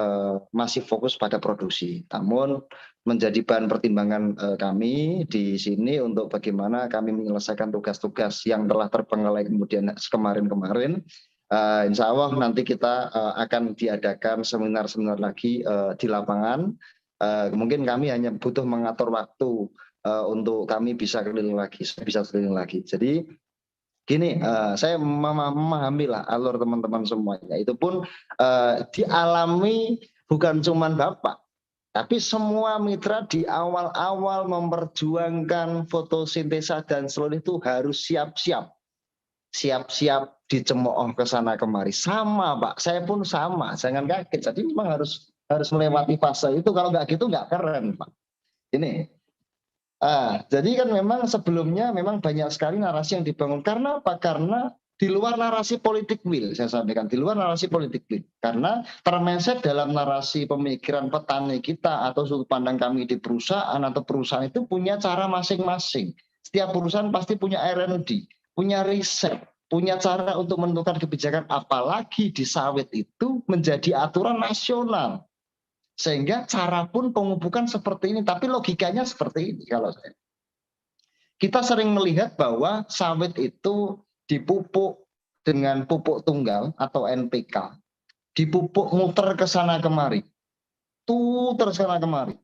masih fokus pada produksi. Namun menjadi bahan pertimbangan kami di sini untuk bagaimana kami menyelesaikan tugas-tugas yang telah terpenggalai kemudian kemarin-kemarin. Insya Allah nanti kita akan diadakan seminar-seminar lagi di lapangan. Mungkin kami hanya butuh mengatur waktu untuk kami bisa keliling lagi, Jadi gini, saya memahami lah alur teman-teman semuanya. Itu pun dialami bukan cuma Bapak, tapi semua mitra di awal-awal memperjuangkan fotosintesa dan seluruh itu harus siap-siap dicemooh ke sana kemari. Sama Pak, saya pun sama, jangan kaget. Jadi memang harus melewati fase itu. Kalau nggak gitu nggak keren Pak. Ini. Jadi kan memang sebelumnya memang banyak sekali narasi yang dibangun. Karena apa? Karena di luar narasi politik will, saya sampaikan, di luar narasi politik will. Karena termeset dalam narasi pemikiran petani kita atau sudut pandang kami di perusahaan atau perusahaan itu punya cara masing-masing. Setiap perusahaan pasti punya R&D, punya riset, punya cara untuk menentukan kebijakan, apalagi di sawit itu menjadi aturan nasional. Sehingga cara pun pengupukan seperti ini, tapi logikanya seperti ini kalau saya. Kita sering melihat bahwa sawit itu dipupuk dengan pupuk tunggal atau NPK, dipupuk muter ke sana kemari, tuter sana kemari,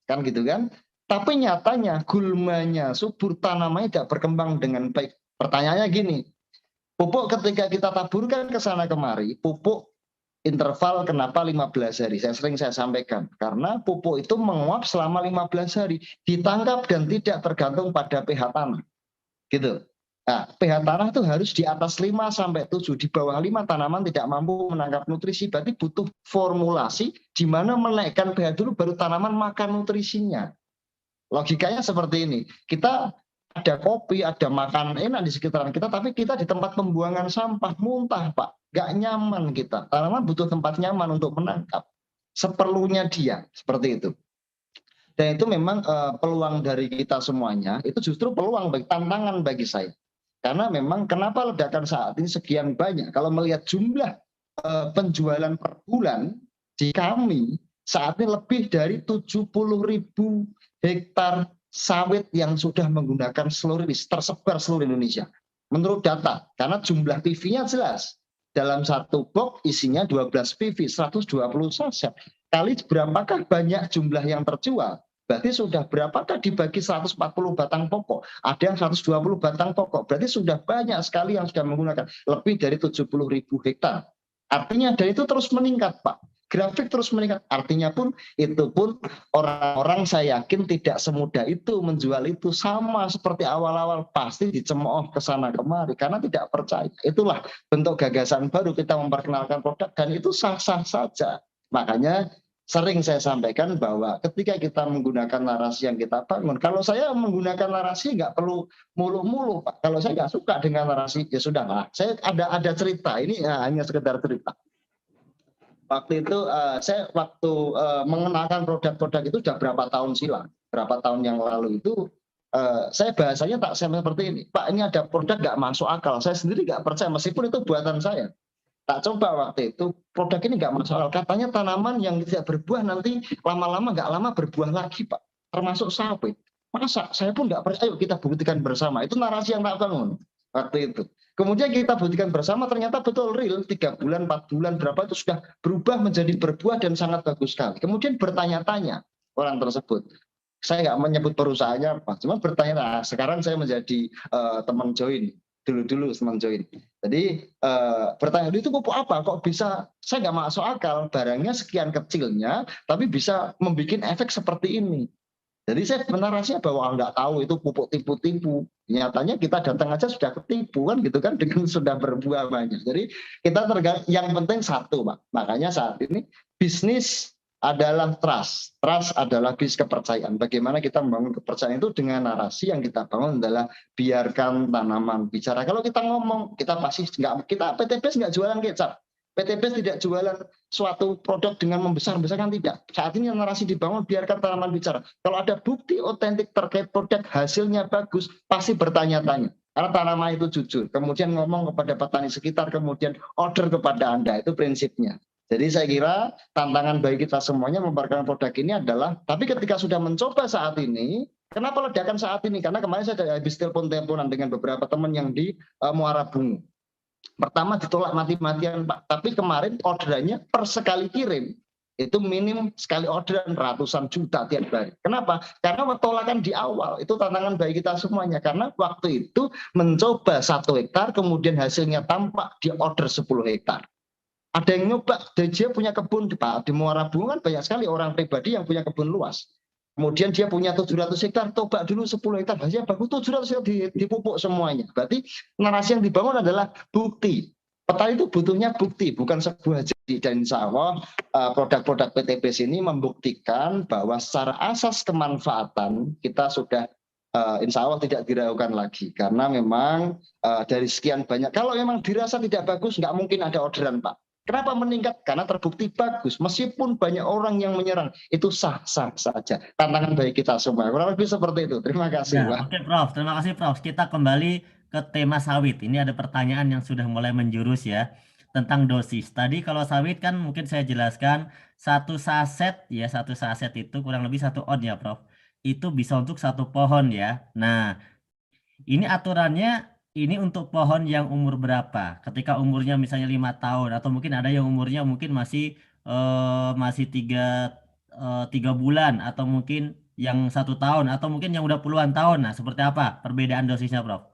kan gitu kan? Tapi nyatanya gulmanya, subur tanamannya tidak berkembang dengan baik. Pertanyaannya gini, pupuk ketika kita taburkan ke sana kemari, pupuk interval kenapa 15 hari? Sering saya sampaikan. Karena pupuk itu menguap selama 15 hari. Ditangkap dan tidak tergantung pada pH tanah. Gitu. Nah, pH tanah itu harus di atas 5-7. Di bawah 5 tanaman tidak mampu menangkap nutrisi. Berarti butuh formulasi di mana menaikkan pH dulu baru tanaman makan nutrisinya. Logikanya seperti ini. Kita ada kopi, ada makanan enak di sekitaran kita, tapi kita di tempat pembuangan sampah muntah Pak. Gak nyaman kita. Tanaman butuh tempat nyaman untuk menangkap. Seperlunya dia, seperti itu. Dan itu memang peluang dari kita semuanya, itu justru peluang, tantangan bagi saya. Karena memang kenapa ledakan saat ini sekian banyak. Kalau melihat jumlah penjualan per bulan di kami, saat ini lebih dari 70.000 hektar sawit yang sudah menggunakan slurry tersebar seluruh Indonesia. Menurut data, karena jumlah PV-nya jelas. Dalam satu box isinya 12 PV, 120 saset. Kali berapakah banyak jumlah yang terjual? Berarti sudah berapakah dibagi 140 batang pokok? Ada yang 120 batang pokok. Berarti sudah banyak sekali yang sudah menggunakan. Lebih dari 70.000 hektar. Artinya dan itu terus meningkat Pak. Grafik terus meningkat. Artinya pun itu pun orang-orang saya yakin tidak semudah itu menjual itu, sama seperti awal-awal pasti dicemooh ke sana kemari karena tidak percaya. Itulah bentuk gagasan baru kita memperkenalkan produk dan itu sah-sah saja. Makanya sering saya sampaikan bahwa ketika kita menggunakan narasi yang kita bangun, kalau saya menggunakan narasi nggak perlu mulu-mulu Pak. Kalau saya nggak suka dengan narasi ya sudahlah. Saya ada cerita ini hanya sekedar cerita. Waktu itu saya mengenalkan produk-produk itu sudah berapa tahun silam, berapa tahun yang lalu itu saya bahasanya tak seperti ini, Pak ini ada produk nggak masuk akal, saya sendiri nggak percaya meskipun itu buatan saya. Tak coba waktu itu produk ini nggak masuk akal, katanya tanaman yang tidak berbuah nanti lama-lama nggak lama berbuah lagi Pak. termasuk sawit. Masa saya pun nggak percaya, ayo kita buktikan bersama. Itu narasi yang tak bangun waktu itu. Kemudian kita buktikan bersama, ternyata betul real, 3 bulan, 4 bulan, berapa itu sudah berubah menjadi berbuah dan sangat bagus sekali. Kemudian bertanya-tanya orang tersebut. Saya nggak menyebut perusahaannya apa, cuma bertanya, nah, sekarang saya menjadi teman join. Dulu teman join. Jadi bertanya, itu pupuk apa? Kok bisa, saya nggak masuk akal, barangnya sekian kecilnya, tapi bisa membuat efek seperti ini. Jadi saya narasinya bahwa nggak tahu itu pupuk tipu-tipu. Nyatanya kita datang aja sudah ketipu kan gitu kan, dengan sudah berbuah banyak. Jadi kita yang penting satu, Pak. Makanya saat ini bisnis adalah trust. Trust adalah bisnis kepercayaan. Bagaimana kita membangun kepercayaan itu dengan narasi yang kita bangun adalah biarkan tanaman bicara. Kalau kita ngomong, kita pasti nggak, kita PTBS nggak jualan kecap. PTBS tidak jualan suatu produk dengan membesar-besarkan, tidak. Saat ini narasi dibangun, biarkan tanaman bicara. Kalau ada bukti otentik terkait produk, hasilnya bagus, pasti bertanya-tanya. Karena tanaman itu jujur. Kemudian ngomong kepada petani sekitar, kemudian order kepada Anda. Itu prinsipnya. Jadi saya kira tantangan bagi kita semuanya memperkenalkan produk ini adalah, tapi ketika sudah mencoba saat ini, kenapa ledakan saat ini? Karena kemarin saya habis telepon-teleponan dengan beberapa teman yang di Muara Bungu. Pertama ditolak mati-matian, Pak. Tapi kemarin orderannya per sekali kirim itu minim sekali orderan ratusan juta tiap hari. Kenapa? Karena tolakan di awal itu tantangan bagi kita semuanya. Karena waktu itu mencoba 1 hektar, kemudian hasilnya tampak di order 10 hektar. Ada yang nyoba, dia punya kebun Pak, di Muara Bungu kan banyak sekali orang pribadi yang punya kebun luas. Kemudian dia punya 700 hektar, coba dulu 10 hektar, hasilnya bagus, 700 hektar dipupuk semuanya. Berarti narasi yang dibangun adalah bukti. Petani itu butuhnya bukti, bukan sebuah janji. Dan insya Allah produk-produk PTBS ini membuktikan bahwa secara asas kemanfaatan kita sudah insya Allah tidak diragukan lagi. Karena memang dari sekian banyak, kalau memang dirasa tidak bagus, nggak mungkin ada orderan, Pak. Kenapa meningkat? Karena terbukti bagus. Meskipun banyak orang yang menyerang, itu sah-sah saja. Tantangan bagi kita semua. Kurang lebih seperti itu. Terima kasih, Ya, Pak. oke Prof. Terima kasih Prof. Kita kembali ke tema sawit. Ini ada pertanyaan yang sudah mulai menjurus ya tentang dosis. Tadi kalau sawit kan mungkin saya jelaskan satu saset ya, satu saset itu kurang lebih 1 on ya Prof. Itu bisa untuk 1 pohon ya. Nah, ini aturannya ini untuk pohon yang umur berapa? Ketika umurnya misalnya 5 tahun atau mungkin ada yang umurnya mungkin masih 3 bulan atau mungkin yang 1 tahun atau mungkin yang udah puluhan tahun. Nah, seperti apa perbedaan dosisnya, Prof?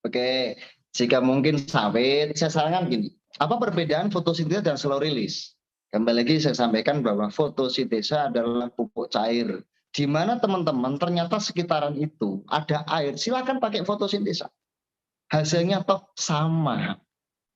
Oke, jika mungkin sawit, saya sarankan gini. Apa perbedaan fotosintesa dan slow release? Kembali lagi saya sampaikan bahwa fotosintesa adalah pupuk cair. Di mana teman-teman ternyata sekitaran itu ada air, silakan pakai fotosintesa. Hasilnya toh sama.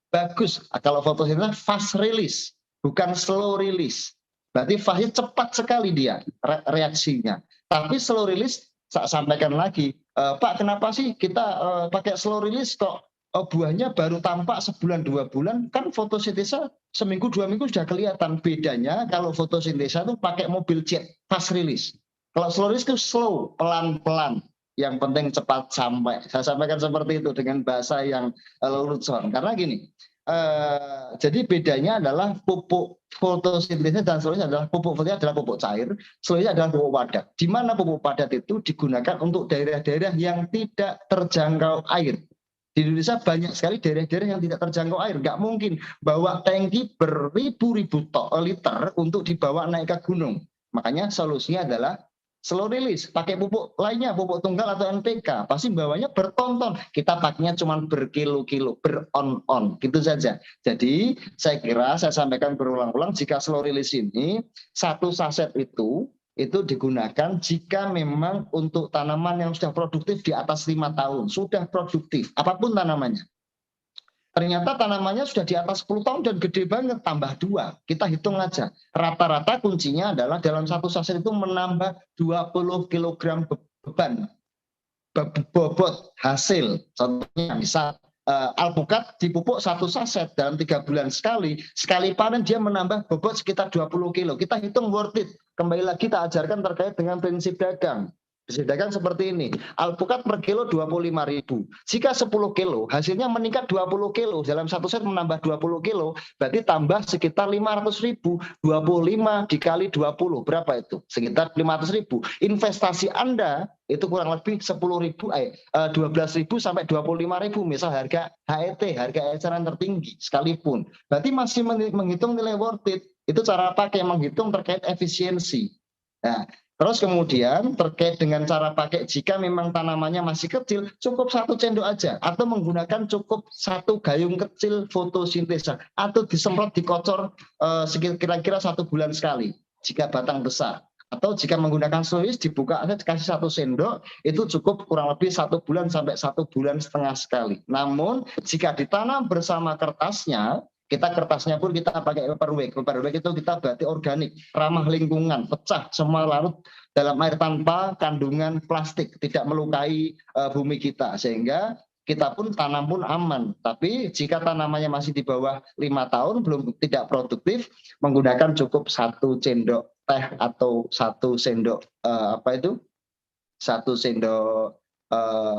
Bagus. Kalau fotosintesa fast release, bukan slow release. Berarti fase cepat sekali dia reaksinya. Tapi slow release, saya sampaikan lagi, Pak, kenapa sih kita pakai slow release kok buahnya baru tampak sebulan 2 bulan? Kan fotosintesa seminggu 2 minggu sudah kelihatan. Bedanya kalau fotosintesa itu pakai mobil jet, fast release. Kalau slow release itu slow, pelan-pelan. Yang penting cepat sampai. Saya sampaikan seperti itu dengan bahasa yang lelucon. Karena gini, jadi bedanya adalah pupuk fotosintesis dan seluruhnya adalah pupuk fotosintesis adalah pupuk cair, seluruhnya adalah pupuk padat. Di mana pupuk padat itu digunakan untuk daerah-daerah yang tidak terjangkau air. Di Indonesia banyak sekali daerah-daerah yang tidak terjangkau air. Nggak mungkin bawa tangki beribu-ribu liter untuk dibawa naik ke gunung. Makanya solusinya adalah slow release, pakai pupuk lainnya, pupuk tunggal atau NPK, pasti bawahnya bertonton. Kita pakainya cuma berkilo-kilo, beron-on, gitu saja. Jadi saya kira saya sampaikan berulang-ulang, jika slow release ini 1 saset itu digunakan jika memang untuk tanaman yang sudah produktif di atas 5 tahun, sudah produktif, apapun tanamannya. Ternyata tanamannya sudah di atas 10 tahun dan gede banget, tambah 2. Kita hitung aja. Rata-rata kuncinya adalah dalam 1 saset itu menambah 20 kg beban. Bobot hasil. Contohnya bisa alpukat dipupuk 1 saset dalam 3 bulan sekali. Sekali panen dia menambah bobot sekitar 20 kilo. Kita hitung worth it. Kembali lagi kita ajarkan terkait dengan prinsip dagang. Disediakan seperti ini. Alpukat per kilo 25.000. Jika 10 kilo, hasilnya meningkat 20 kilo. Dalam satu set menambah 20 kilo, berarti tambah sekitar 500.000. 25 dikali 20, berapa itu? Sekitar 500.000. Investasi Anda itu kurang lebih 12.000 sampai 25.000. Misal harga HET, harga eceran tertinggi sekalipun. Berarti masih menghitung nilai worth it. Itu cara pakai menghitung terkait efisiensi. Nah, terus kemudian terkait dengan cara pakai, jika memang tanamannya masih kecil, cukup 1 cendok aja, atau menggunakan cukup 1 gayung kecil fotosintesa, atau disemprot, dikocor kira-kira 1 bulan sekali jika batang besar. Atau jika menggunakan soluis, dibuka aja dikasih 1 sendok, itu cukup kurang lebih 1 bulan sampai 1,5 bulan sekali. Namun jika ditanam bersama kertasnya, kertasnya pun kita pakai paperweight. Paperweight itu kita berarti organik, ramah lingkungan, pecah semua larut dalam air tanpa kandungan plastik, tidak melukai bumi kita, sehingga kita pun tanam pun aman. Tapi jika tanamannya masih di bawah 5 tahun, belum tidak produktif, menggunakan cukup 1 sendok teh atau 1 sendok 1 sendok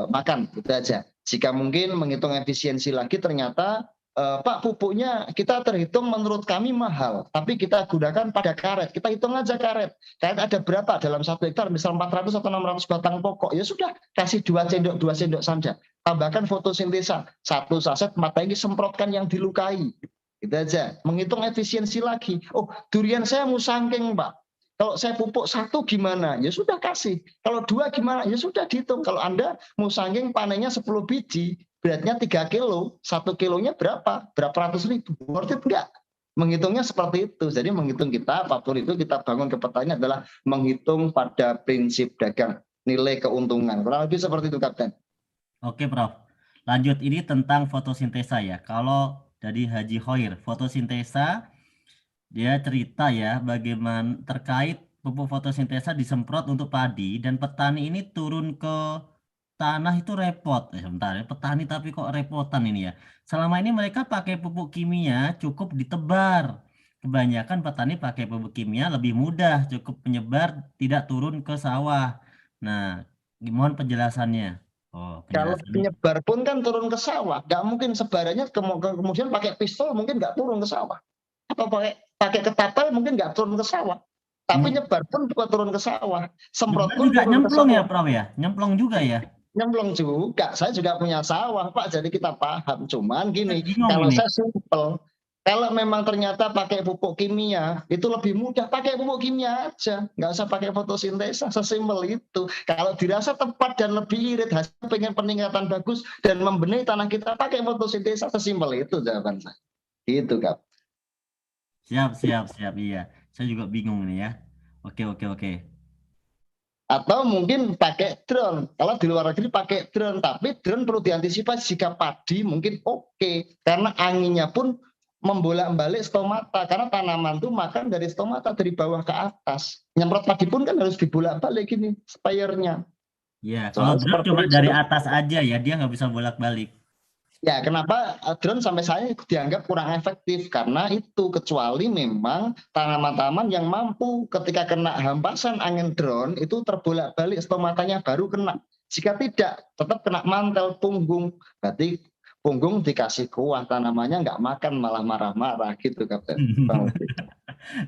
makan, itu aja. Jika mungkin menghitung efisiensi lagi, ternyata Pak, pupuknya kita terhitung menurut kami mahal, tapi kita gunakan pada karet. Kita hitung aja karet. Karet ada berapa dalam 1 hektar, misal 400 atau 600 batang pokok. Ya sudah, kasih 2 sendok saja. Tambahkan fotosintesa, 1 saset mata ini semprotkan yang dilukai. Itu aja. Menghitung efisiensi lagi. Oh, durian saya musangking, Pak. Kalau saya pupuk 1 gimana? Ya sudah kasih. Kalau 2 gimana? Ya sudah dihitung. Kalau Anda musangking panennya 10 biji, beratnya 3 kilo, 1 kilonya berapa? Berapa ratus ribu? Worth it enggak? Menghitungnya seperti itu. Jadi menghitung kita, apapun itu kita bangun ke petani adalah menghitung pada prinsip dagang, nilai keuntungan. Kurang lebih seperti itu, Kapten. Oke, Prof. Lanjut, ini tentang fotosintesa ya. Kalau dari Haji Khoir, fotosintesa, dia cerita ya bagaimana terkait pupuk fotosintesa disemprot untuk padi dan petani ini turun ke tanah itu repot. Sebentar ya, petani tapi kok repotan ini ya. Selama ini mereka pakai pupuk kimia cukup ditebar. Kebanyakan petani pakai pupuk kimia lebih mudah, cukup penyebar, tidak turun ke sawah. Nah, gimana penjelasannya? Oh, Kalau penjelasannya. penyebar pun kan turun ke sawah. Nggak mungkin sebarannya kemudian pakai pistol mungkin nggak turun ke sawah. Atau pakai ketapel mungkin nggak turun ke sawah. Tapi nyebar pun bukan turun ke sawah. Semprot Nyebar pun juga turun ke nyemplung ya, sawah. Prof ya? Nyemplung juga ya? Nyemplung juga. Saya juga punya sawah, Pak. Jadi kita paham. Cuman gini, Bingung kalau ini. saya simpel, kalau memang ternyata pakai pupuk kimia, itu lebih mudah pakai pupuk kimia aja. Nggak usah pakai fotosintesa, sesimpel itu. Kalau dirasa tepat dan lebih irit, hasil pengen peningkatan bagus dan membenahi tanah kita, pakai fotosintesa, sesimpel itu jawaban saya. Gitu, Kak. Siap. Iya. Saya juga bingung nih ya. Oke. Atau mungkin pakai drone. Kalau di luar negeri pakai drone, tapi drone perlu diantisipasi jika padi mungkin oke, karena anginnya pun membolak-balik stomata, karena tanaman tuh makan dari stomata dari bawah ke atas. Nyemprot padi pun kan harus dibolak-balik gini spire-nya. Ya, kalau Soal drone seperti cuma dari itu. atas aja ya, dia nggak bisa bolak-balik. Ya, kenapa drone sampai saya dianggap kurang efektif? Karena itu, kecuali memang tanaman-tanaman yang mampu ketika kena hempasan angin drone, itu terbolak-balik stomatanya baru kena. Jika tidak, tetap kena mantel punggung. Berarti punggung dikasih kuah, tanamannya nggak makan, malah marah-marah gitu, Kapten.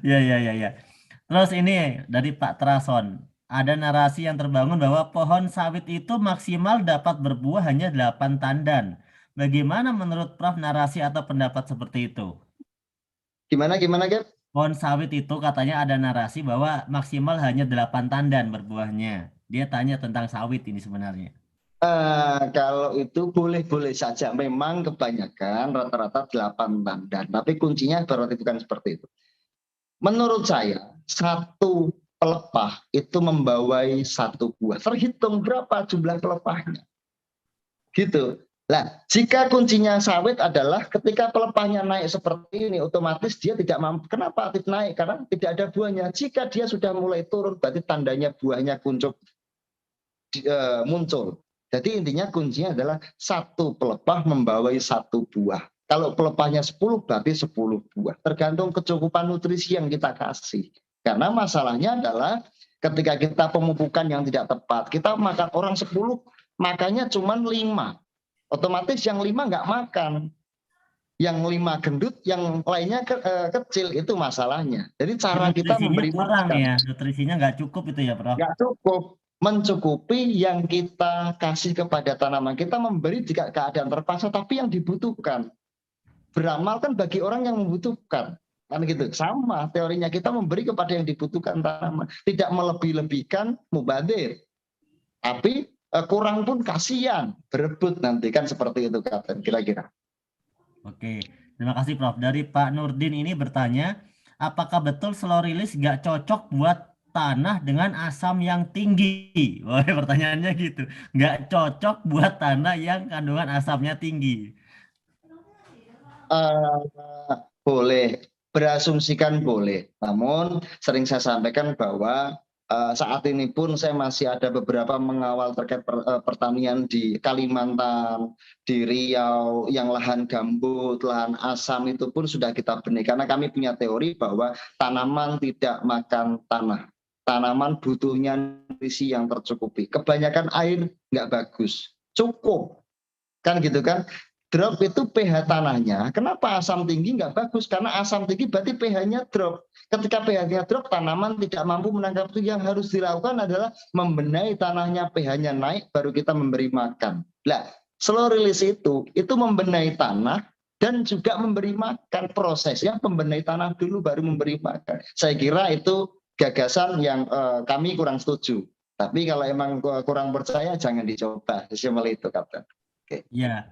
Ya. Terus ini dari Pak Trason, ada narasi yang terbangun bahwa pohon sawit itu maksimal dapat berbuah hanya 8 tandan. Bagaimana menurut Prof narasi atau pendapat seperti itu? Gimana, Gap? Pohon sawit itu katanya ada narasi bahwa maksimal hanya 8 tandan berbuahnya. Dia tanya tentang sawit ini sebenarnya. Kalau itu boleh-boleh saja. Memang kebanyakan rata-rata 8 tandan. Tapi kuncinya berarti bukan seperti itu. Menurut saya, 1 pelepah itu membawai 1 buah. Terhitung berapa jumlah pelepahnya. Gitu. Nah, jika kuncinya sawit adalah ketika pelepahnya naik seperti ini, otomatis dia tidak mampu. Kenapa aktif naik? Karena tidak ada buahnya. Jika dia sudah mulai turun, berarti tandanya buahnya muncul. Jadi intinya kuncinya adalah 1 pelepah membawai 1 buah. Kalau pelepahnya 10, berarti 10 buah. Tergantung kecukupan nutrisi yang kita kasih. Karena masalahnya adalah ketika kita pemupukan yang tidak tepat, kita makan orang 10, makannya cuma 5. Otomatis yang 5 nggak makan. Yang 5 gendut, yang lainnya kecil, itu masalahnya. Jadi cara kita memberi kurang makan. ya, nutrisinya nggak cukup itu ya, Prof? Nggak cukup. Mencukupi yang kita kasih kepada tanaman. Kita memberi jika keadaan terpaksa, tapi yang dibutuhkan. Beramal kan bagi orang yang membutuhkan. Kan gitu. Sama teorinya, kita memberi kepada yang dibutuhkan tanaman. Tidak melebih-lebihkan, mubazir. Tapi kurang pun kasihan, berebut nanti, kan seperti itu Kapten, kira-kira. Oke, terima kasih Prof. Dari Pak Nurdin ini bertanya, apakah betul slow release nggak cocok buat tanah dengan asam yang tinggi? Wah, pertanyaannya gitu. Nggak cocok buat tanah yang kandungan asamnya tinggi. Boleh, berasumsikan boleh. Namun sering saya sampaikan bahwa saat ini pun saya masih ada beberapa mengawal terkait pertanian di Kalimantan, di Riau, yang lahan gambut, lahan asam itu pun sudah kita benih. Karena kami punya teori bahwa tanaman tidak makan tanah. Tanaman butuhnya nutrisi yang tercukupi. Kebanyakan air nggak bagus. Cukup. Kan gitu kan? Drop itu pH tanahnya. Kenapa asam tinggi nggak bagus? Karena asam tinggi berarti pH-nya drop. Ketika pH-nya drop, tanaman tidak mampu menangkap itu. Yang harus dilakukan adalah membenahi tanahnya, pH-nya naik, baru kita memberi makan. Nah, slow release itu membenahi tanah dan juga memberi makan. Prosesnya membenahi tanah dulu, baru memberi makan. Saya kira itu gagasan yang kami kurang setuju. Tapi kalau emang kurang percaya, jangan dicoba. Seperti itu, Kapten. Oke. Ya.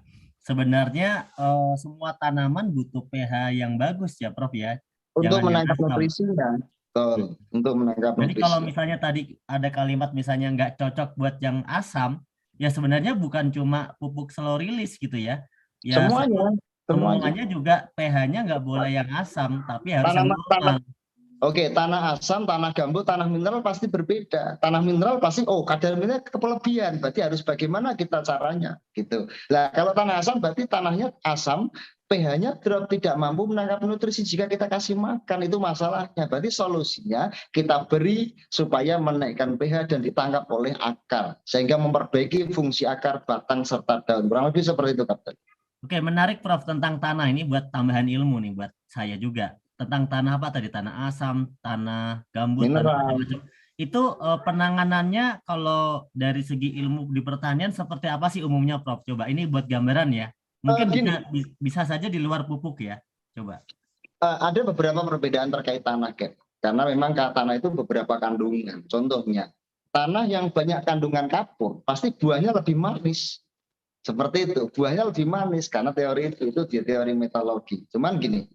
Sebenarnya semua tanaman butuh pH yang bagus ya, Prof ya. Untuk menangkap nutrisinya. Betul. Untuk menangkap nutrisi. Jadi kalau misalnya tadi ada kalimat misalnya nggak cocok buat yang asam, ya sebenarnya bukan cuma pupuk slow release gitu ya. Ya semuanya juga pH-nya nggak boleh yang asam, tapi harus yang normal. Oke, tanah asam, tanah gambut, tanah mineral pasti berbeda. Tanah mineral pasti, kadar mineral kelebihan, berarti harus bagaimana kita caranya, gitu. Nah, kalau tanah asam berarti tanahnya asam, pH-nya drop, tidak mampu menangkap nutrisi jika kita kasih makan, itu masalahnya. Berarti solusinya kita beri supaya menaikkan pH dan ditangkap oleh akar, sehingga memperbaiki fungsi akar, batang, serta daun. Kurang lebih seperti itu, Kapten. Oke, menarik Prof tentang tanah ini buat tambahan ilmu nih buat saya juga. Tentang tanah apa tadi? Tanah asam, tanah gambut, tanah macam-macam. Itu penanganannya kalau dari segi ilmu di pertanian seperti apa sih umumnya Prof? Coba ini buat gambaran ya. Mungkin bisa saja di luar pupuk ya. Coba. Ada beberapa perbedaan terkait tanah, Kak. Karena memang tanah itu beberapa kandungan. Contohnya, tanah yang banyak kandungan kapur, pasti buahnya lebih manis. Seperti itu, buahnya lebih manis karena teori itu teori metodologi. Cuman gini,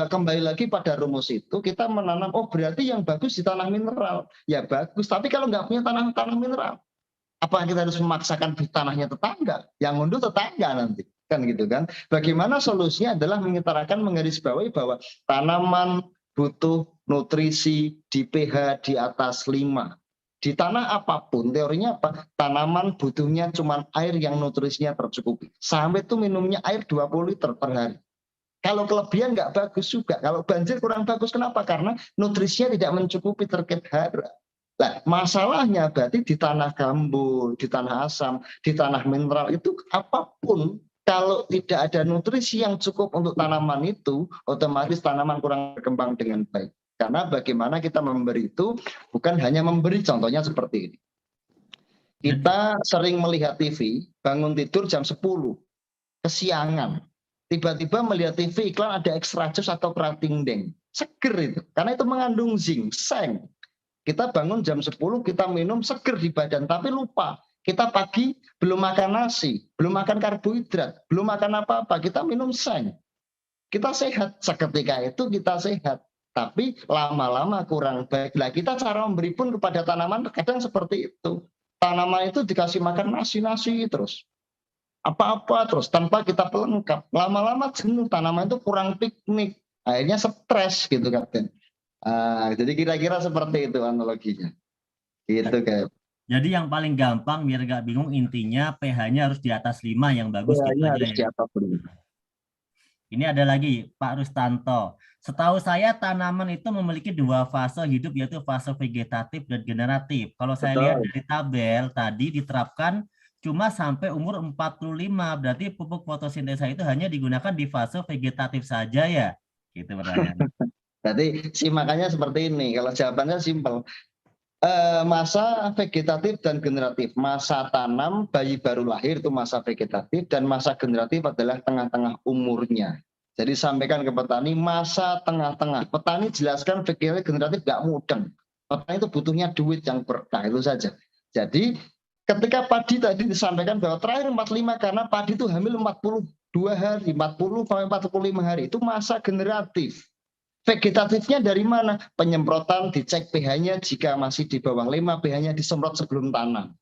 kembali lagi pada rumus itu, kita menanam, berarti yang bagus di tanah mineral. Ya bagus, tapi kalau nggak punya tanah mineral, apa kita harus memaksakan tanahnya tetangga? Yang ngunduh tetangga nanti. Kan gitu kan. Bagaimana solusinya adalah menggarisbawahi bahwa tanaman butuh nutrisi di pH di atas 5. Di tanah apapun, teorinya apa? Tanaman butuhnya cuma air yang nutrisinya tercukupi. Sampai itu minumnya air 20 liter per hari. Kalau kelebihan nggak bagus juga. Kalau banjir kurang bagus, kenapa? Karena nutrisinya tidak mencukupi terkait hara. Nah, masalahnya berarti di tanah gambut, di tanah asam, di tanah mineral itu apapun, kalau tidak ada nutrisi yang cukup untuk tanaman itu, otomatis tanaman kurang berkembang dengan baik. Karena bagaimana kita memberi itu bukan hanya memberi, contohnya seperti ini. Kita sering melihat TV, bangun tidur jam 10, kesiangan. Tiba-tiba melihat TV iklan ada extra jus atau kerating deng. Seger itu, karena itu mengandung zinc, seng. Kita bangun jam 10, kita minum seger di badan, tapi lupa. Kita pagi belum makan nasi, belum makan karbohidrat, belum makan apa-apa, kita minum seng. Kita sehat, seketika itu kita sehat. Tapi lama-lama kurang baik. Nah, kita cara memberi pun kepada tanaman kadang seperti itu. Tanaman itu dikasih makan nasi-nasi terus. Apa-apa terus, tanpa kita pelengkap. Lama-lama jenuh, tanaman itu kurang piknik. Akhirnya stres gitu, Kapten. Jadi kira-kira seperti itu analoginya. Gitu, kayak. Jadi yang paling gampang biar gak bingung, intinya pH-nya harus di atas 5 yang bagus gitu aja ya. Di atas 5. Ini ada lagi Pak Rustanto. Setahu saya tanaman itu memiliki 2 fase hidup, yaitu fase vegetatif dan generatif. Kalau saya lihat Betul. dari tabel tadi diterapkan cuma sampai umur 45. Berarti pupuk fotosintesa itu hanya digunakan di fase vegetatif saja ya? Gitu pertanyaan. Berarti simakannya seperti ini. Kalau jawabannya simpel. Masa vegetatif dan generatif. Masa tanam bayi baru lahir itu masa vegetatif, dan masa generatif adalah tengah-tengah umurnya. Jadi sampaikan ke petani masa tengah-tengah. Petani jelaskan vegetatif generatif nggak mudeng. Petani itu butuhnya duit yang berkah, itu saja. Jadi ketika padi tadi disampaikan bahwa terakhir 45 karena padi itu hamil 42 hari, 40 sampai 45 hari, itu masa generatif. Vegetatifnya dari mana? Penyemprotan, dicek pH-nya, jika masih di bawah 5, pH-nya disemprot sebelum tanam.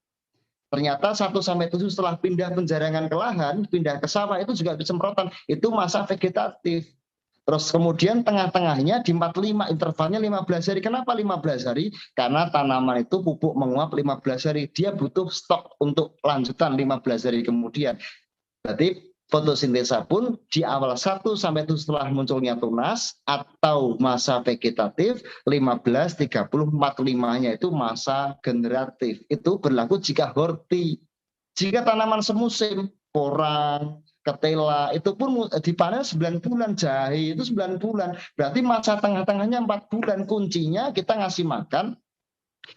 Ternyata 1-7 setelah pindah penjarangan ke lahan, pindah ke sawah, itu juga disemprotan. Itu masa vegetatif. Terus kemudian tengah-tengahnya di 45, intervalnya 15 hari. Kenapa 15 hari? Karena tanaman itu pupuk menguap 15 hari. Dia butuh stok untuk lanjutan 15 hari kemudian. Berarti fotosintesa pun di awal 1-7 setelah munculnya tunas atau masa vegetatif, 15, 30, 45-nya itu masa generatif. Itu berlaku jika horti. Jika tanaman semusim, porang, ketela, itu pun dipanen 9 bulan, jahe itu 9 bulan. Berarti masa tengah-tengahnya 4 bulan. Kuncinya kita ngasih makan.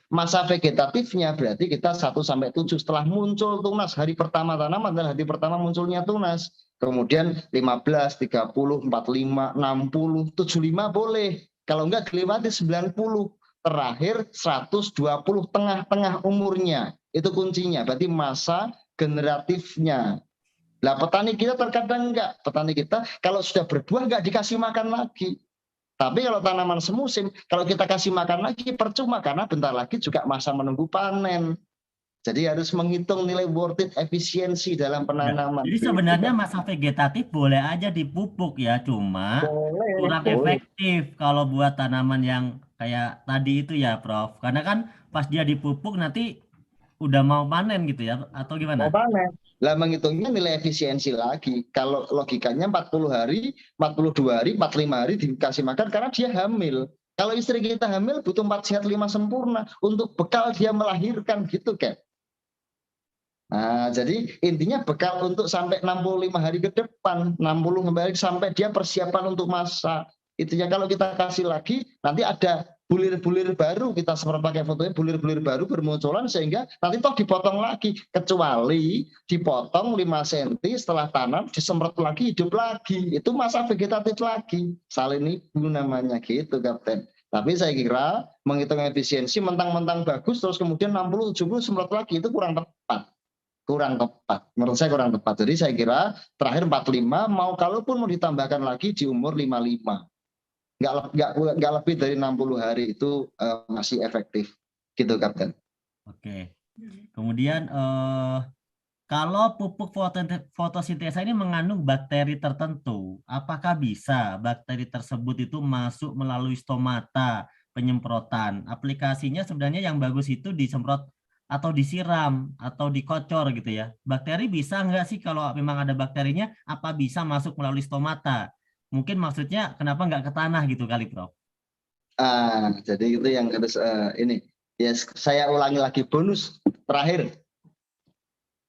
Masa vegetatifnya berarti kita 1-7 setelah muncul tunas. Hari pertama tanaman adalah hari pertama munculnya tunas. Kemudian 15, 30, 45, 60, 75 boleh. Kalau enggak dilewati 90. Terakhir 120 tengah-tengah umurnya. Itu kuncinya. Berarti masa generatifnya. Nah, petani kita terkadang enggak. Petani kita kalau sudah berbuah enggak dikasih makan lagi. Tapi kalau tanaman semusim, kalau kita kasih makan lagi percuma, karena bentar lagi juga masa menunggu panen. Jadi harus menghitung nilai worth it, efisiensi dalam penanaman. Jadi sebenarnya masa vegetatif boleh aja dipupuk ya, cuma kurang Boleh. efektif kalau buat tanaman yang kayak tadi itu ya, Prof. Karena kan pas dia dipupuk nanti udah mau panen gitu ya, atau Mau gimana? panen. Lah menghitungnya nilai efisiensi lagi. Kalau logikanya 40 hari, 42 hari, 45 hari dikasih makan karena dia hamil. Kalau istri kita hamil butuh 4 sehat 5 sempurna untuk bekal dia melahirkan gitu kan. Nah, jadi intinya bekal untuk sampai 65 hari ke depan, 60 hari sampai dia persiapan untuk masa. Intinya kalau kita kasih lagi, nanti ada bulir-bulir baru, kita semprot pakai fotonya, bulir-bulir baru bermunculan sehingga nanti toh dipotong lagi. Kecuali dipotong 5 cm setelah tanam, disemprot lagi, hidup lagi. Itu masa vegetatif lagi. Salin ibu namanya gitu, Kapten. Tapi saya kira menghitung efisiensi mentang-mentang bagus, terus kemudian 60-70 semprot lagi, itu kurang tepat. Menurut saya kurang tepat. Jadi saya kira terakhir 45, kalaupun mau ditambahkan lagi di umur 55, nggak lebih dari 60 hari itu masih efektif gitu, Kapten. Oke. Kemudian kalau pupuk fotosintesa ini mengandung bakteri tertentu, apakah bisa bakteri tersebut itu masuk melalui stomata penyemprotan? Aplikasinya sebenarnya yang bagus itu disemprot atau disiram atau dikocor gitu ya. Bakteri bisa nggak sih kalau memang ada bakterinya, apa bisa masuk melalui stomata? Mungkin maksudnya kenapa nggak ke tanah gitu kali, Prof? Jadi itu yang harus ini. Yes, saya ulangi lagi bonus terakhir.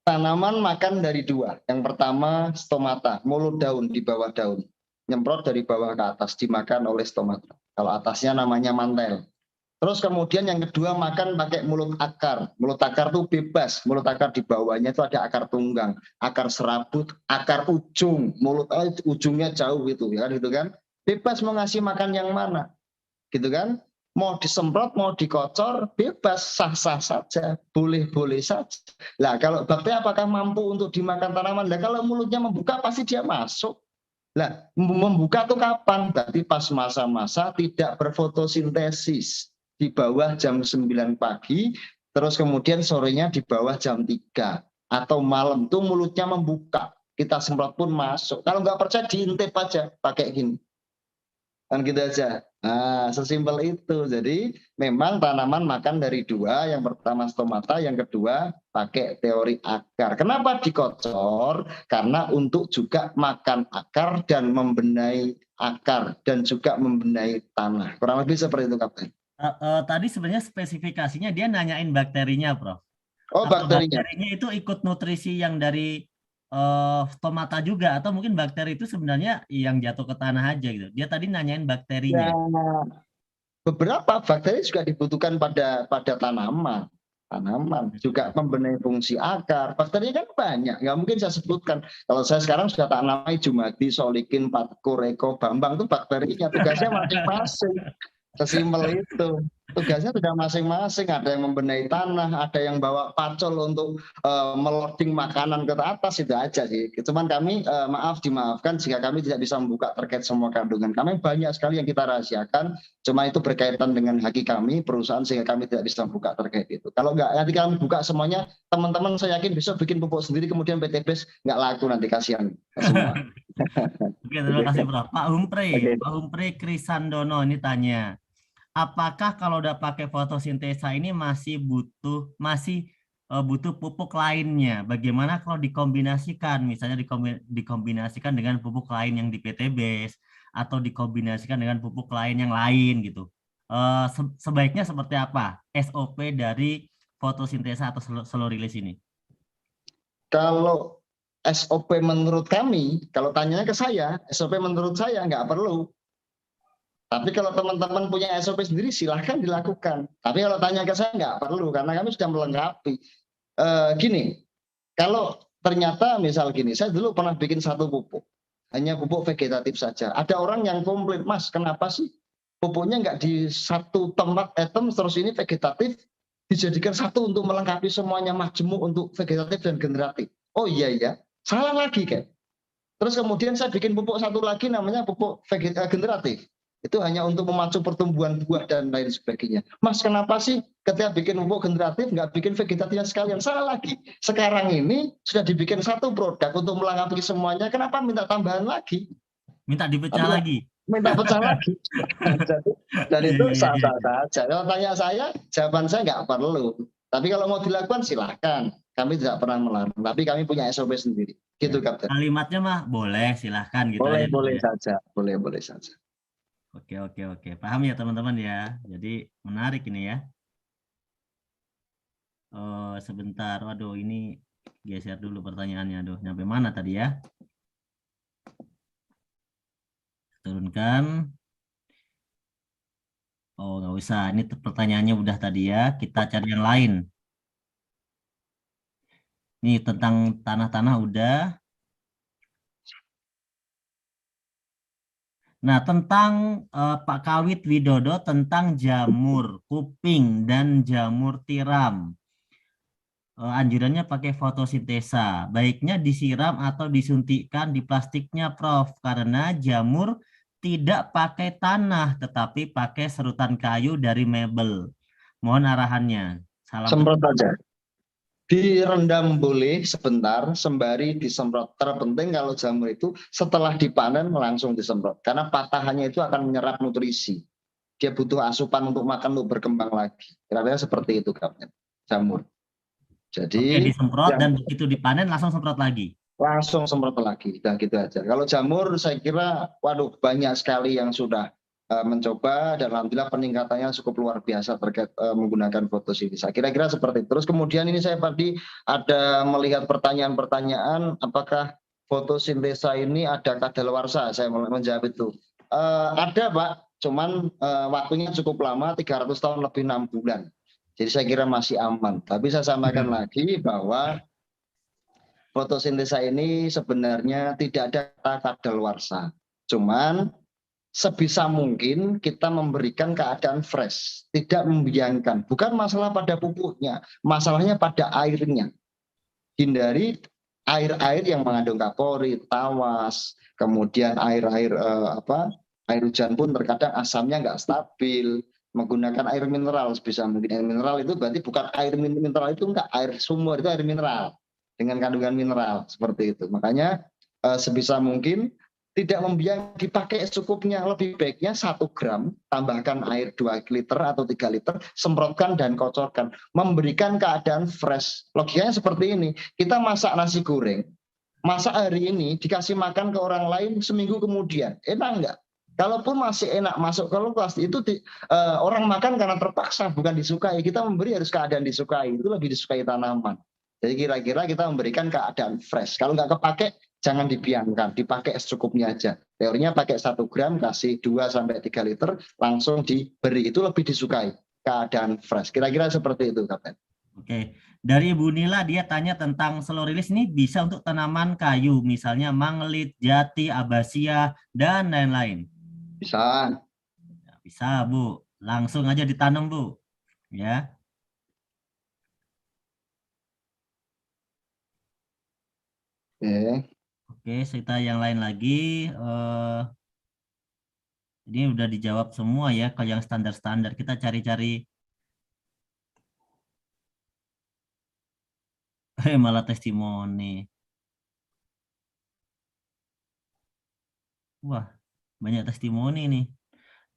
Tanaman makan dari 2. Yang pertama stomata, mulut daun di bawah daun. Nyemprot dari bawah ke atas, dimakan oleh stomata. Kalau atasnya namanya mantel. Terus kemudian yang kedua makan pakai mulut akar. Mulut akar itu bebas. Mulut akar di bawahnya itu ada akar tunggang, akar serabut, akar ujung. Mulut ujungnya jauh gitu ya, gitu kan. Bebas mau ngasih makan yang mana, gitu kan. Mau disemprot, mau dikocor, bebas, sah-sah saja, boleh-boleh saja. Lah kalau bakteri apakah mampu untuk dimakan tanaman? Lah kalau mulutnya membuka pasti dia masuk. Lah membuka tuh kapan? Berarti pas masa-masa tidak berfotosintesis. Di bawah jam 9 pagi, terus kemudian sorenya di bawah jam 3. Atau malam tuh mulutnya membuka. Kita semprot pun masuk. Kalau nggak percaya diintip aja, pakai gini. Kan gitu aja. Nah, sesimpel itu. Jadi memang tanaman makan dari dua, yang pertama stomata, yang kedua pakai teori akar. Kenapa dikocor? Karena untuk juga makan akar dan membenahi akar dan juga membenahi tanah. Kurang lebih seperti itu, Kapten. Tadi sebenarnya spesifikasinya dia nanyain bakterinya, Prof. Oh, Apa bakterinya. bakterinya itu ikut nutrisi yang dari stomata juga, atau mungkin bakteri itu sebenarnya yang jatuh ke tanah aja gitu. Dia tadi nanyain bakterinya. Ya, beberapa bakteri juga dibutuhkan pada tanaman. Tanaman juga membenahi fungsi akar. Bakteri kan banyak, nggak mungkin saya sebutkan. Kalau saya sekarang sudah tak namai Jumadi, Solikin, Patkur, Eko, Bambang, itu bakterinya, tugasnya masing-masing. Sesimpel itu. Tugasnya sudah masing-masing. Ada yang membenahi tanah, ada yang bawa pacul untuk meloading makanan ke atas, itu aja sih. Cuman kami dimaafkan jika kami tidak bisa membuka terkait semua kandungan. Kami banyak sekali yang kita rahasiakan, cuma itu berkaitan dengan haki kami, perusahaan, sehingga kami tidak bisa membuka terkait itu. Kalau nggak, nanti kami buka semuanya, teman-teman saya yakin bisa bikin pupuk sendiri, kemudian PTBS nggak laku nanti, kasihan semua. Oke, terima kasih, Prof. Pak Oke. Humphrey Krisandono ini tanya, apakah kalau udah pakai fotosintesa ini masih butuh pupuk lainnya? Bagaimana kalau dikombinasikan, misalnya dikombinasikan dengan pupuk lain yang di PTBS atau dikombinasikan dengan pupuk lain yang lain gitu? Sebaiknya seperti apa SOP dari fotosintesa atau slow release ini? Kalau SOP menurut kami, kalau tanyanya ke saya, SOP menurut saya nggak perlu. Tapi kalau teman-teman punya SOP sendiri, silahkan dilakukan. Tapi kalau tanya ke saya, nggak perlu, karena kami sudah melengkapi. Gini, kalau ternyata misal gini, saya dulu pernah bikin satu pupuk, hanya pupuk vegetatif saja. Ada orang yang komplain, Mas, kenapa sih pupuknya nggak di satu tempat terus ini vegetatif, dijadikan satu untuk melengkapi semuanya, majemuk untuk vegetatif dan generatif. Oh iya, salah lagi kan. Terus kemudian saya bikin pupuk satu lagi namanya pupuk generatif. Itu hanya untuk memacu pertumbuhan buah dan lain sebagainya. Mas, kenapa sih ketika bikin pupuk generatif nggak bikin vegetatifnya sekalian? Salah lagi. Sekarang ini sudah dibikin satu produk untuk melengkapi semuanya. Kenapa minta tambahan lagi? Minta dipecah lagi? Minta pecah lagi. Dan itu sah-sah saja. Kalau tanya saya, jawaban saya nggak perlu. Tapi kalau mau dilakukan silahkan. Kami tidak pernah melarang. Tapi kami punya SOP sendiri. Gitu, Kapten. Kalimatnya mah boleh, silahkan gitu aja. Boleh saja. Boleh saja. Oke. Paham ya teman-teman ya. Jadi menarik ini ya. Sebentar. Waduh, ini geser dulu pertanyaannya. Aduh, nyampe mana tadi ya? Turunkan. Oh, nggak usah. Ini pertanyaannya udah tadi ya. Kita cari yang lain. Ini tentang tanah-tanah udah. Nah, tentang Pak Kawit Widodo tentang jamur kuping dan jamur tiram. Anjurannya pakai fotosintesa. Baiknya disiram atau disuntikkan di plastiknya, Prof. Karena jamur tidak pakai tanah, tetapi pakai serutan kayu dari mebel. Mohon arahannya. Salam. Semprot aja. Direndam boleh sebentar, sembari disemprot. Terpenting kalau jamur itu setelah dipanen langsung disemprot. Karena patahannya itu akan menyerap nutrisi. Dia butuh asupan untuk makan, untuk berkembang lagi. Kira-kira seperti itu, Kapten. Jamur. Jadi oke, disemprot dan begitu dipanen langsung semprot lagi. Langsung semprot lagi. Udah gitu aja. Kalau jamur saya kira, waduh, banyak sekali yang sudah mencoba dan alhamdulillah peningkatannya cukup luar biasa terkait menggunakan fotosintesa. Kira-kira seperti itu. Terus kemudian ini saya tadi ada melihat pertanyaan-pertanyaan apakah fotosintesa ini ada kadaluarsa. Saya menjawab itu. Ada, Pak. Cuman waktunya cukup lama, 300 tahun lebih 6 bulan. Jadi saya kira masih aman. Tapi saya sampaikan lagi bahwa fotosintesa ini sebenarnya tidak ada kata kadaluarsa. Cuman sebisa mungkin kita memberikan keadaan fresh, tidak membiangkan. Bukan masalah pada pupuknya, masalahnya pada airnya. Hindari air-air yang mengandung kapori, tawas, kemudian air hujan pun terkadang asamnya nggak stabil. Menggunakan air mineral sebisa mungkin. Air mineral itu berarti bukan air mineral, itu enggak, air sumur itu air mineral dengan kandungan mineral seperti itu. Makanya sebisa mungkin tidak membiang, dipakai secukupnya. Lebih baiknya 1 gram, tambahkan air 2 liter atau 3 liter, semprotkan dan kocorkan. Memberikan keadaan fresh. Logikanya seperti ini, kita masak nasi goreng, masak hari ini, dikasih makan ke orang lain seminggu kemudian. Enak enggak? Kalaupun masih enak masuk ke kulkas, itu orang makan karena terpaksa, bukan disukai. Kita memberi harus keadaan disukai, itu lebih disukai tanaman. Jadi kira-kira kita memberikan keadaan fresh. Kalau nggak kepake, jangan dibiarkan, dipakai secukupnya aja. Teorinya pakai 1 gram, kasih 2-3 liter, langsung diberi. Itu lebih disukai, keadaan fresh. Kira-kira seperti itu, Kapten. Oke, dari Ibu Nila dia tanya tentang slow release ini bisa untuk tanaman kayu, misalnya manglit, jati, abasia, dan lain-lain. Bisa. Bisa, Bu. Langsung aja ditanam, Bu. Ya. Oke, cerita yang lain lagi. Ini udah dijawab semua ya. Kalau yang standar-standar kita cari-cari. Malah testimoni. Wah, banyak testimoni nih.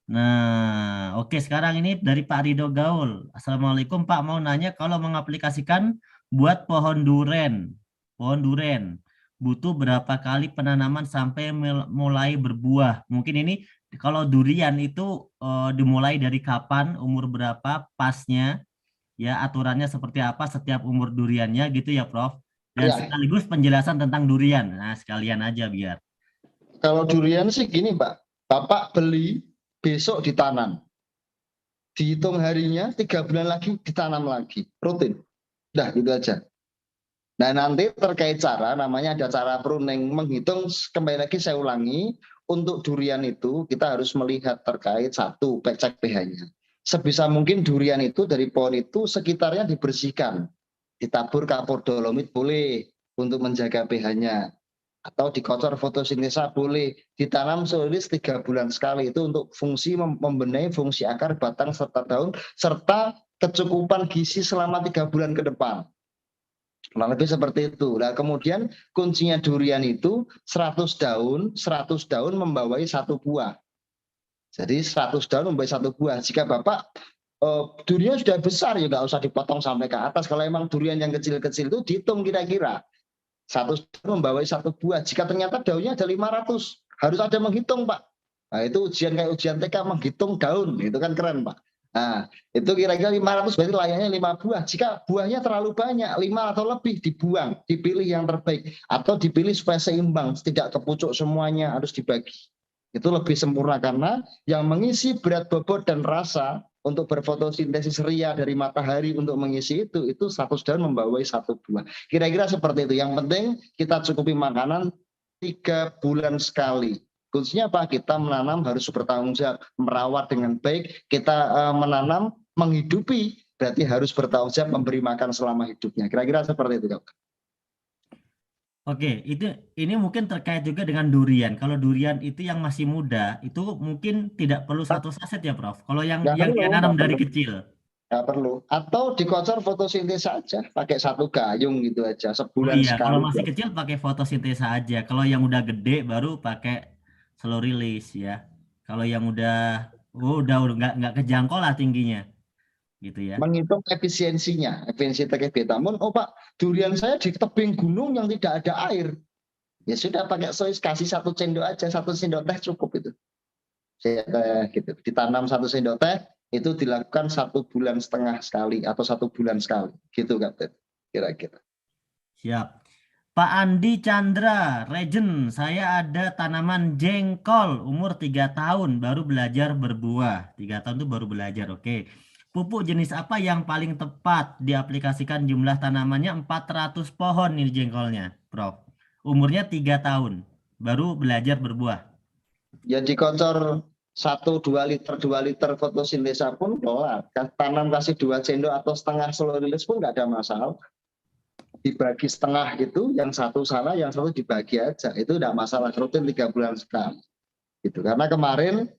Nah, oke, sekarang ini dari Pak Rido Gaul. Assalamualaikum Pak, mau nanya kalau mengaplikasikan buat pohon duren. Pohon duren butuh berapa kali penanaman sampai mulai berbuah? Mungkin ini kalau durian itu dimulai dari kapan, umur berapa, pasnya, ya aturannya seperti apa setiap umur duriannya gitu ya Prof. Dan sekaligus penjelasan tentang durian. Nah, sekalian aja biar. Kalau durian sih gini Pak, Bapak beli, besok ditanam. Dihitung harinya, 3 bulan lagi ditanam lagi, rutin. Udah gitu aja. Nah nanti terkait cara, namanya ada cara pruning, menghitung, kembali lagi saya ulangi, untuk durian itu kita harus melihat terkait satu, cek pH-nya. Sebisa mungkin durian itu dari pohon itu sekitarnya dibersihkan. Ditabur kapur dolomit boleh untuk menjaga pH-nya. Atau dikocor fotosintesa boleh, ditanam seulis 3 bulan sekali, itu untuk fungsi membenahi fungsi akar, batang, serta daun, serta kecukupan gizi selama 3 bulan ke depan. Nah, lebih seperti itu. Nah, kemudian kuncinya durian itu 100 daun membawai 1 buah. Jadi 100 daun membawai 1 buah. Jika Bapak durian sudah besar ya nggak usah dipotong sampai ke atas. Kalau emang durian yang kecil-kecil itu dihitung kira-kira. 1 daun membawai 1 buah. Jika ternyata daunnya ada 500, harus ada menghitung, Pak. Nah, itu ujian kayak ujian TK menghitung daun, itu kan keren, Pak. Nah, itu kira-kira 500 berarti layaknya 5 buah. Jika buahnya terlalu banyak, 5 atau lebih dibuang, dipilih yang terbaik atau dipilih supaya seimbang, tidak kepucuk semuanya, harus dibagi. Itu lebih sempurna karena yang mengisi berat bobot dan rasa untuk berfotosintesis ria dari matahari untuk mengisi itu 100 daun membawai 1 buah. Kira-kira seperti itu. Yang penting kita cukupi makanan 3 bulan sekali. Kuncinya apa? Kita menanam harus bertanggung jawab, merawat dengan baik. Kita menanam, menghidupi, berarti harus bertanggung jawab memberi makan selama hidupnya. Kira-kira seperti itu, Kak. Oke, ini mungkin terkait juga dengan durian. Kalau durian itu yang masih muda, itu mungkin tidak perlu 1 saset ya, Prof. Kalau yang dia nanam dari kecil. Nggak perlu. Atau dikocor fotosintesa aja, pakai 1 gayung gitu aja, sebulan iya, sekali. kalau masih kecil pakai fotosintesa aja. Kalau yang udah gede baru pakai slow release ya. Kalau yang udah nggak kejangkau lah tingginya. Gitu ya. Menghitung efisiensinya, efisiensi betamun. Oh Pak, durian saya di tebing gunung yang tidak ada air. Ya sudah pakai sois, kasih 1 sendok aja, 1 sendok teh cukup itu. Gitu. Ditanam 1 sendok teh, itu dilakukan 1,5 bulan sekali atau 1 bulan sekali. Gitu Kapten, kira-kira. Siap. Pak Andi Chandra, Regent, saya ada tanaman jengkol umur 3 tahun baru belajar berbuah. 3 tahun itu baru belajar, oke. Pupuk jenis apa yang paling tepat diaplikasikan? Jumlah tanamannya 400 pohon nih jengkolnya, Prof. Umurnya 3 tahun, baru belajar berbuah. Ya dikocor 1-2 liter fotosintesa pun kelar. Tanam kasih 2 sendok atau setengah slow release pun nggak ada masalah. Dibagi setengah gitu, yang 1 sana, yang 1 dibagi aja. Itu tidak masalah, rutin 3 bulan sekali. Gitu. Karena kemarin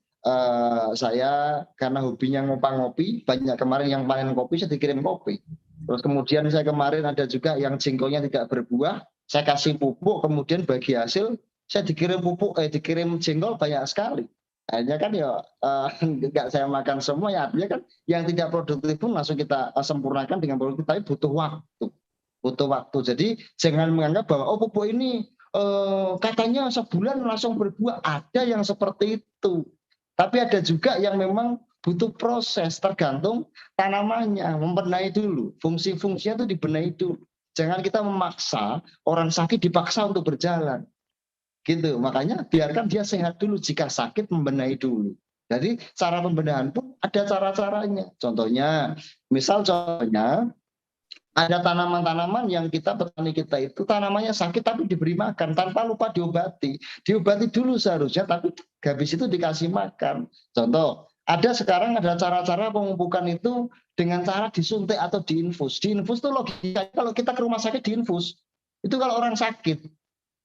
saya karena hobinya ngopi, banyak kemarin yang panen kopi, saya dikirim kopi. Terus kemudian saya kemarin ada juga yang jengkolnya tidak berbuah, saya kasih pupuk, kemudian bagi hasil saya dikirim pupuk, dikirim jengkol banyak sekali. Akhirnya kan ya nggak saya makan semua, ya artinya kan yang tidak produktif pun langsung kita sempurnakan dengan produktif, tapi butuh waktu. Butuh waktu. Jadi jangan menganggap bahwa oh pupuk ini katanya sebulan langsung berbuah. Ada yang seperti itu. Tapi ada juga yang memang butuh proses, tergantung tanamannya, membenahi dulu. Fungsi-fungsinya itu dibenahi dulu. Jangan kita memaksa, orang sakit dipaksa untuk berjalan. Gitu, makanya biarkan dia sehat dulu, jika sakit membenahi dulu. Jadi cara pembenahan pun ada cara-caranya. Contohnya ada tanaman-tanaman yang petani kita itu tanamannya sakit tapi diberi makan tanpa lupa diobati. Diobati dulu seharusnya, tapi habis itu dikasih makan. Contoh, sekarang ada cara-cara pemupukan itu dengan cara disuntik atau diinfus. Diinfus itu logikanya kalau kita ke rumah sakit diinfus. Itu kalau orang sakit.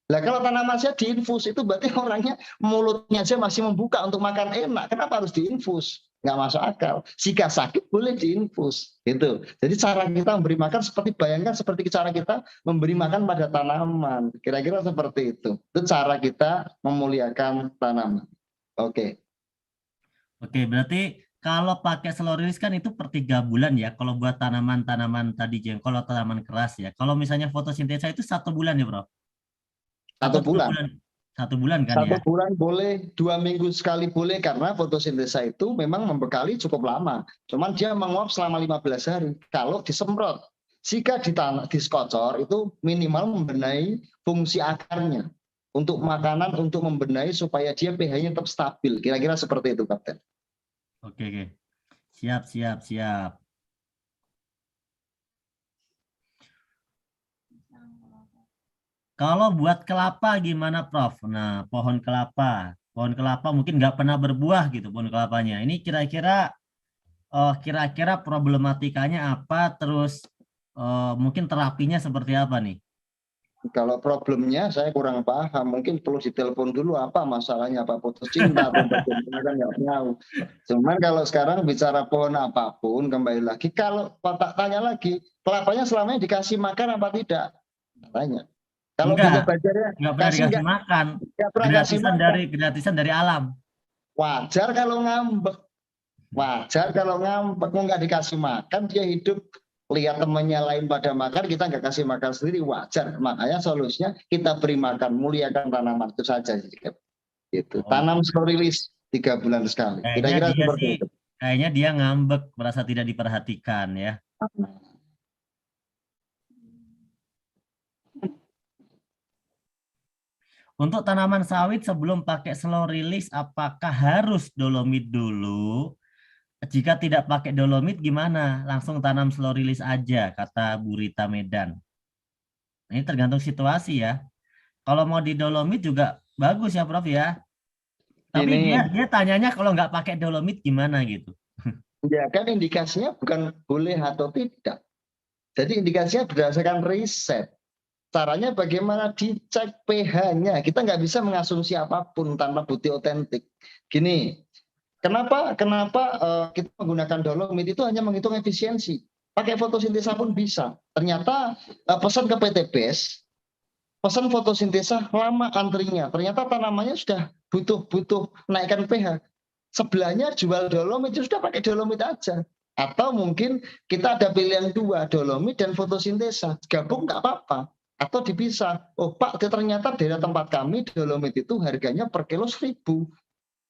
Nah kalau tanaman saya diinfus itu berarti orangnya mulutnya aja masih membuka untuk makan enak. Kenapa harus diinfus? Nggak masuk akal. Jika sakit boleh diinfus. Gitu. Jadi cara kita memberi makan bayangkan seperti cara kita memberi makan pada tanaman. Kira-kira seperti itu. Itu cara kita memuliakan tanaman. Oke. Oke, berarti kalau pakai slow release kan itu per 3 bulan ya. Kalau buat tanaman-tanaman tadi jengkol atau tanaman keras ya. Kalau misalnya fotosintesa itu 1 bulan ya, Bro? 1 bulan. 1 bulan kan 1 ya? 1 bulan boleh, 2 minggu sekali boleh, karena fotosintesa itu memang membekali cukup lama. Cuman dia menguap selama 15 hari. Kalau disemprot, jika diskocor itu minimal membenahi fungsi akarnya. Untuk makanan, untuk membenahi supaya dia pH-nya tetap stabil. Kira-kira seperti itu, Kapten. Oke. Siap. Kalau buat kelapa gimana, Prof? Nah, pohon kelapa mungkin nggak pernah berbuah gitu pohon kelapanya. Ini kira-kira problematikanya apa? Terus mungkin terapinya seperti apa nih? Kalau problemnya saya kurang paham, mungkin perlu ditelepon dulu apa masalahnya, apa putus cinta atau bagaimana, kan nggak tahu. Cuman kalau sekarang bicara pohon apapun, kembali lagi kalau tak tanya lagi, kelapanya selamanya dikasih makan apa tidak? Tanya. Kalau Enggak butuh belajarnya pernah dikasih makan. Gratisan dari alam. Wajar kalau ngambek. Mau nggak dikasih makan, dia hidup lihat temannya lain pada makan, kita nggak kasih makan sendiri, wajar. Makanya solusinya kita beri makan, muliakan tanaman, itu saja. Gitu. Tanam slow release 3 bulan sekali. Kira-kira seperti itu. Kayaknya dia ngambek, merasa tidak diperhatikan ya. Untuk tanaman sawit sebelum pakai slow release, apakah harus dolomit dulu? Jika tidak pakai dolomit gimana? Langsung tanam slow release aja, kata Bu Rita Medan. Ini tergantung situasi ya. Kalau mau di dolomit juga bagus ya, Prof ya. Tapi dia tanyanya kalau nggak pakai dolomit gimana gitu. Ya kan indikasinya bukan boleh atau tidak. Jadi indikasinya berdasarkan riset. Caranya bagaimana dicek pH-nya. Kita nggak bisa mengasumsi apapun tanpa bukti otentik. Gini, kenapa kita menggunakan dolomit itu hanya menghitung efisiensi. Pakai fotosintesa pun bisa. Ternyata pesan ke PTBS, pesan fotosintesa lama antrinya. Ternyata tanamannya sudah butuh naikkan pH. Sebelahnya jual dolomit, sudah pakai dolomit aja. Atau mungkin kita ada pilihan 2, dolomit dan fotosintesa. Gabung nggak apa-apa. Atau dipisah. Oh Pak, ternyata daerah tempat kami dolomit itu harganya per kilo 1.000.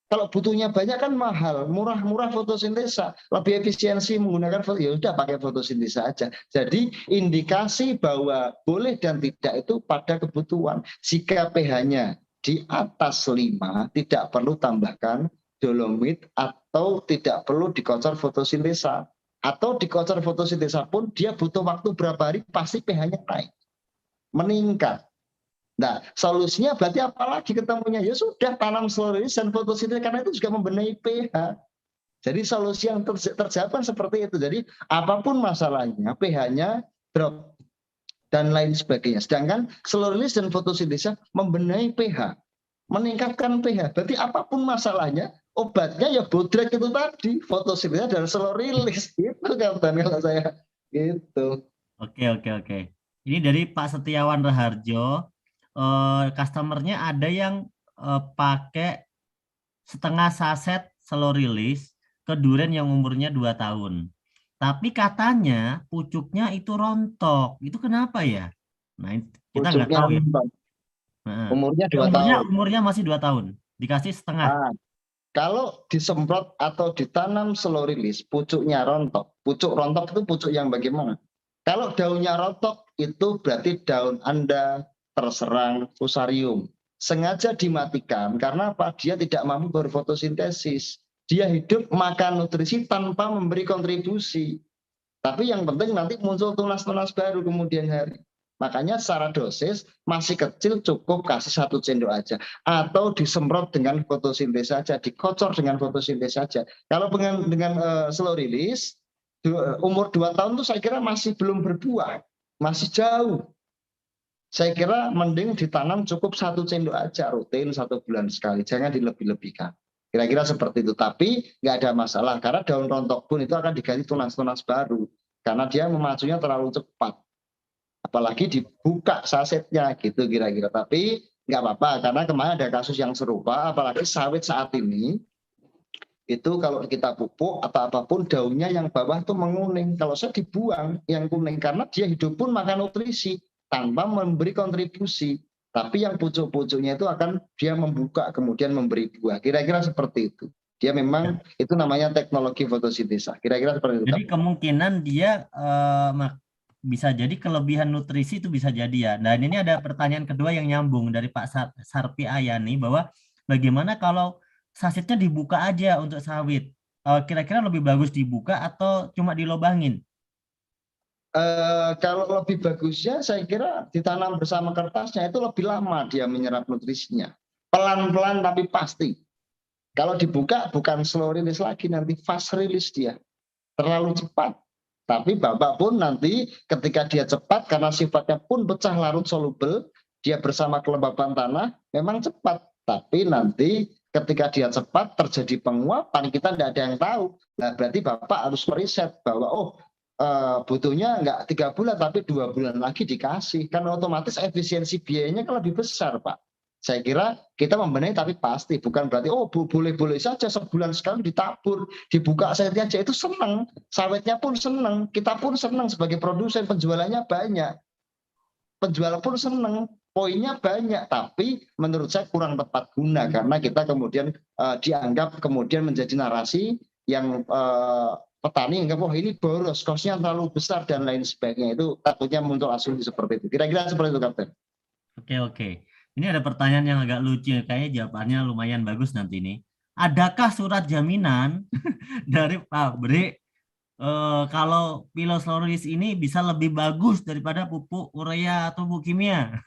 Kalau butuhnya banyak kan mahal, murah fotosintesa, lebih efisiensi menggunakan ya udah pakai fotosintesa aja. Jadi indikasi bahwa boleh dan tidak itu pada kebutuhan. Jika pH-nya di atas 5, tidak perlu tambahkan dolomit atau tidak perlu dikocor fotosintesa. Atau dikocor fotosintesa pun dia butuh waktu berapa hari pasti pH-nya naik. Meningkat. Nah, solusinya berarti apalagi ketemunya? Ya sudah, tanam slow release dan fotosintesa, karena itu juga membenahi pH. Jadi solusi yang terjawab kan seperti itu. Jadi apapun masalahnya, pH-nya drop dan lain sebagainya. Sedangkan slow release dan fotosintesa membenahi pH, meningkatkan pH. Berarti apapun masalahnya, obatnya ya bodrek itu tadi, fotosintesa dan slow release. Itu kan kalau saya gitu. Oke. Ini dari Pak Setiawan Raharjo. customernya ada yang pakai setengah saset slow release ke durian yang umurnya 2 tahun. Tapi katanya pucuknya itu rontok. Itu kenapa ya? Nah, kita nggak Pucuknya tahu ya. rontok. Nah, Umurnya 2 umurnya tahun. umurnya masih 2 tahun. Dikasih setengah. Nah, kalau disemprot atau ditanam slow release, pucuknya rontok. Pucuk rontok itu pucuk yang bagaimana? Kalau daunnya rontok, itu berarti daun Anda terserang fusarium. Sengaja dimatikan karena apa? Dia tidak mampu berfotosintesis. Dia hidup makan nutrisi tanpa memberi kontribusi. Tapi yang penting nanti muncul tunas-tunas baru kemudian hari. Makanya secara dosis masih kecil cukup kasih 1 sendok aja. Atau disemprot dengan fotosintesis saja, dikocor dengan fotosintesis saja. Kalau dengan slow release, umur 2 tahun itu saya kira masih belum berbuah. Masih jauh. Saya kira mending ditanam cukup 1 sendok aja, rutin 1 bulan sekali. Jangan dilebih-lebihkan. Kira-kira seperti itu. Tapi nggak ada masalah, karena daun rontok pun itu akan diganti tunas-tunas baru. Karena dia memacunya terlalu cepat. Apalagi dibuka sasetnya gitu kira-kira. Tapi nggak apa-apa, karena kemarin ada kasus yang serupa, apalagi sawit saat ini, itu kalau kita pupuk atau apapun daunnya yang bawah itu menguning. Kalau saya dibuang yang kuning, karena dia hidup pun makan nutrisi tanpa memberi kontribusi. Tapi yang pucuk-pucuknya itu akan dia membuka kemudian memberi buah. Kira-kira seperti itu. Dia memang itu namanya teknologi fotosintesa. Kira-kira seperti itu. Jadi kemungkinan dia bisa jadi kelebihan nutrisi itu bisa jadi ya. Dan ini ada pertanyaan kedua yang nyambung dari Pak Sarpi Ayani bahwa bagaimana kalau sasetnya dibuka aja untuk sawit? Kira-kira lebih bagus dibuka atau cuma dilobangin? Kalau lebih bagusnya saya kira ditanam bersama kertasnya itu lebih lama dia menyerap nutrisinya. Pelan-pelan tapi pasti. Kalau dibuka bukan slow release lagi, nanti fast release dia. Terlalu cepat. Tapi Bapak pun nanti ketika dia cepat karena sifatnya pun pecah larut soluble, dia bersama kelembapan tanah memang cepat. Tapi nanti ketika dia cepat terjadi penguapan, kita tidak ada yang tahu. Nah, berarti Bapak harus meriset bahwa butuhnya nggak 3 bulan tapi 2 bulan lagi dikasih. Kan otomatis efisiensi biayanya kan lebih besar, Pak. Saya kira kita membenahi tapi pasti, bukan berarti boleh-boleh saja sebulan sekali ditabur, dibuka saja itu senang, sawitnya pun senang, kita pun senang sebagai produsen, penjualannya banyak, penjual pun senang, poinnya banyak, tapi menurut saya kurang tepat guna karena kita kemudian dianggap kemudian menjadi narasi yang petani anggap ini boros, kosnya terlalu besar dan lain sebagainya. Itu takutnya muncul asumsi seperti itu. Kira-kira seperti itu, Kapten. Oke. Ini ada pertanyaan yang agak lucu, kayaknya jawabannya lumayan bagus nanti nih. Adakah surat jaminan dari pabrik kalau pilosoris ini bisa lebih bagus daripada pupuk urea atau pupuk kimia?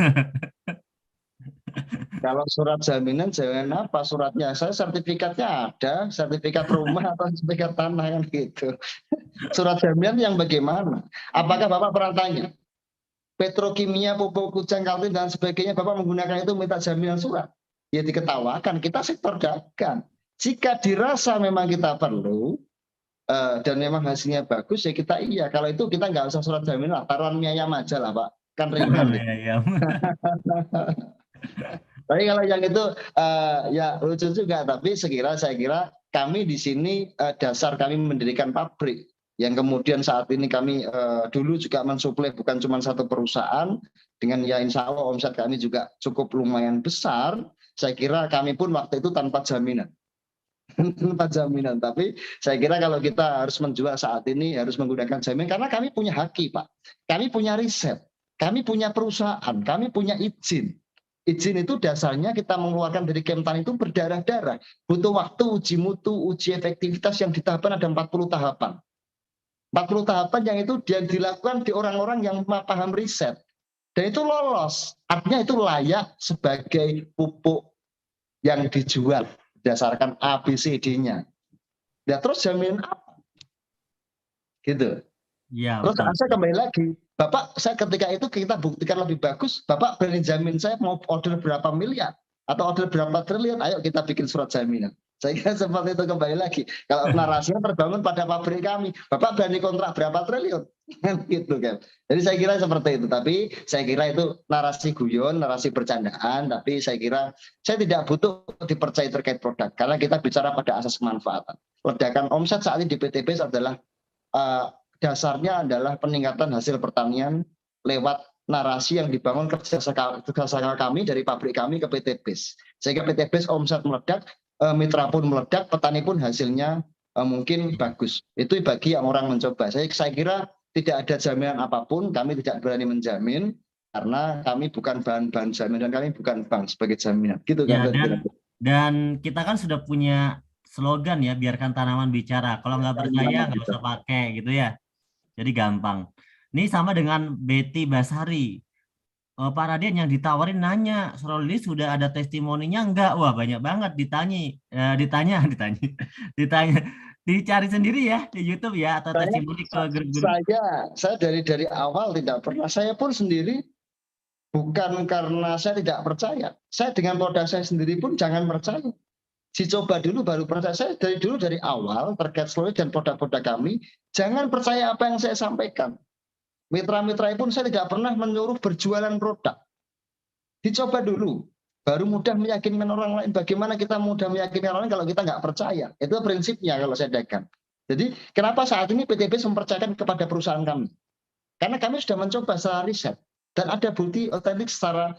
Kalau surat jaminan apa suratnya? Saya sertifikatnya ada, sertifikat rumah atau sertifikat tanah kan gitu. Surat jaminan yang bagaimana? Apakah Bapak pernah tanya? Petrokimia, pupuk kujang, kaltim dan sebagainya Bapak menggunakan itu minta jaminan surat. Ya diketawakan, kita sektor dagang. Jika dirasa memang kita perlu dan memang hasilnya bagus ya kita iya. Kalau itu kita nggak usah surat jaminan, taruhan mie ayam aja lah Pak. Kan ringan. Tapi kalau yang itu ya lucu juga. Tapi saya kira kami di sini dasar kami mendirikan pabrik yang kemudian saat ini kami dulu juga mensuplai bukan cuma satu perusahaan dengan ya insya Allah omset kami juga cukup lumayan besar. Saya kira kami pun waktu itu tanpa jaminan. Tanpa jaminan. Tapi saya kira kalau kita harus menjual saat ini harus menggunakan jaminan karena kami punya haki Pak. Kami punya riset. Kami punya perusahaan. Kami punya izin. Izin itu dasarnya kita mengeluarkan dari Kemtan itu berdarah-darah. Butuh waktu uji mutu, uji efektivitas yang ditahapkan ada 40 tahapan. 40 tahapan yang itu dia dilakukan di orang-orang yang paham riset. Dan itu lolos. Artinya itu layak sebagai pupuk yang dijual berdasarkan ABCD-nya. Ya terus jaminan apa? Gitu. Ya, terus saya kembali lagi. Bapak, saya ketika itu kita buktikan lebih bagus. Bapak berani jamin saya mau order berapa miliar atau order berapa triliun, ayo kita bikin surat jaminan. Saya kira seperti itu kembali lagi. Kalau narasinya terbangun pada pabrik kami, Bapak berani kontrak berapa triliun? Gitu kan. Jadi saya kira seperti itu. Tapi saya kira itu narasi guyon, narasi bercandaan. Tapi saya kira saya tidak butuh dipercaya terkait produk. Karena kita bicara pada asas kemanfaatan. Ledakan omset saat ini di PTBS adalah dasarnya adalah peningkatan hasil pertanian lewat narasi yang dibangun kerjasama kami dari pabrik kami ke PTBS. Sehingga PTBS omset meledak, mitra pun meledak, petani pun hasilnya mungkin bagus. Itu bagi yang orang mencoba. Saya kira tidak ada jaminan apapun, kami tidak berani menjamin karena kami bukan bahan-bahan jamin dan kami bukan bank sebagai jaminan. Gitu Ya, kan. dan kita kan sudah punya slogan ya, biarkan tanaman bicara. Kalau nggak percaya nggak usah pakai gitu ya. Jadi gampang. Ini sama dengan Betty Basari. Pak Raden yang ditawarin nanya, Srolis sudah ada testimoninya enggak? Wah, banyak banget ditanya, dicari sendiri ya di YouTube ya, atau testimoni ke grup-grup. Saya dari awal tidak pernah, saya pun sendiri bukan karena saya tidak percaya. Saya dengan produk saya sendiri pun jangan percaya. Dicoba dulu baru percaya. Saya dari awal terkait Srolis dan produk-produk kami, jangan percaya apa yang saya sampaikan. Mitra-mitra pun saya tidak pernah menyuruh berjualan produk. Dicoba dulu, baru mudah meyakinkan orang lain. Bagaimana kita mudah meyakinkan orang lain kalau kita nggak percaya? Itu prinsipnya kalau saya dagang. Jadi kenapa saat ini PTBS mempercayakan kepada perusahaan kami? Karena kami sudah mencoba secara riset dan ada bukti otentik secara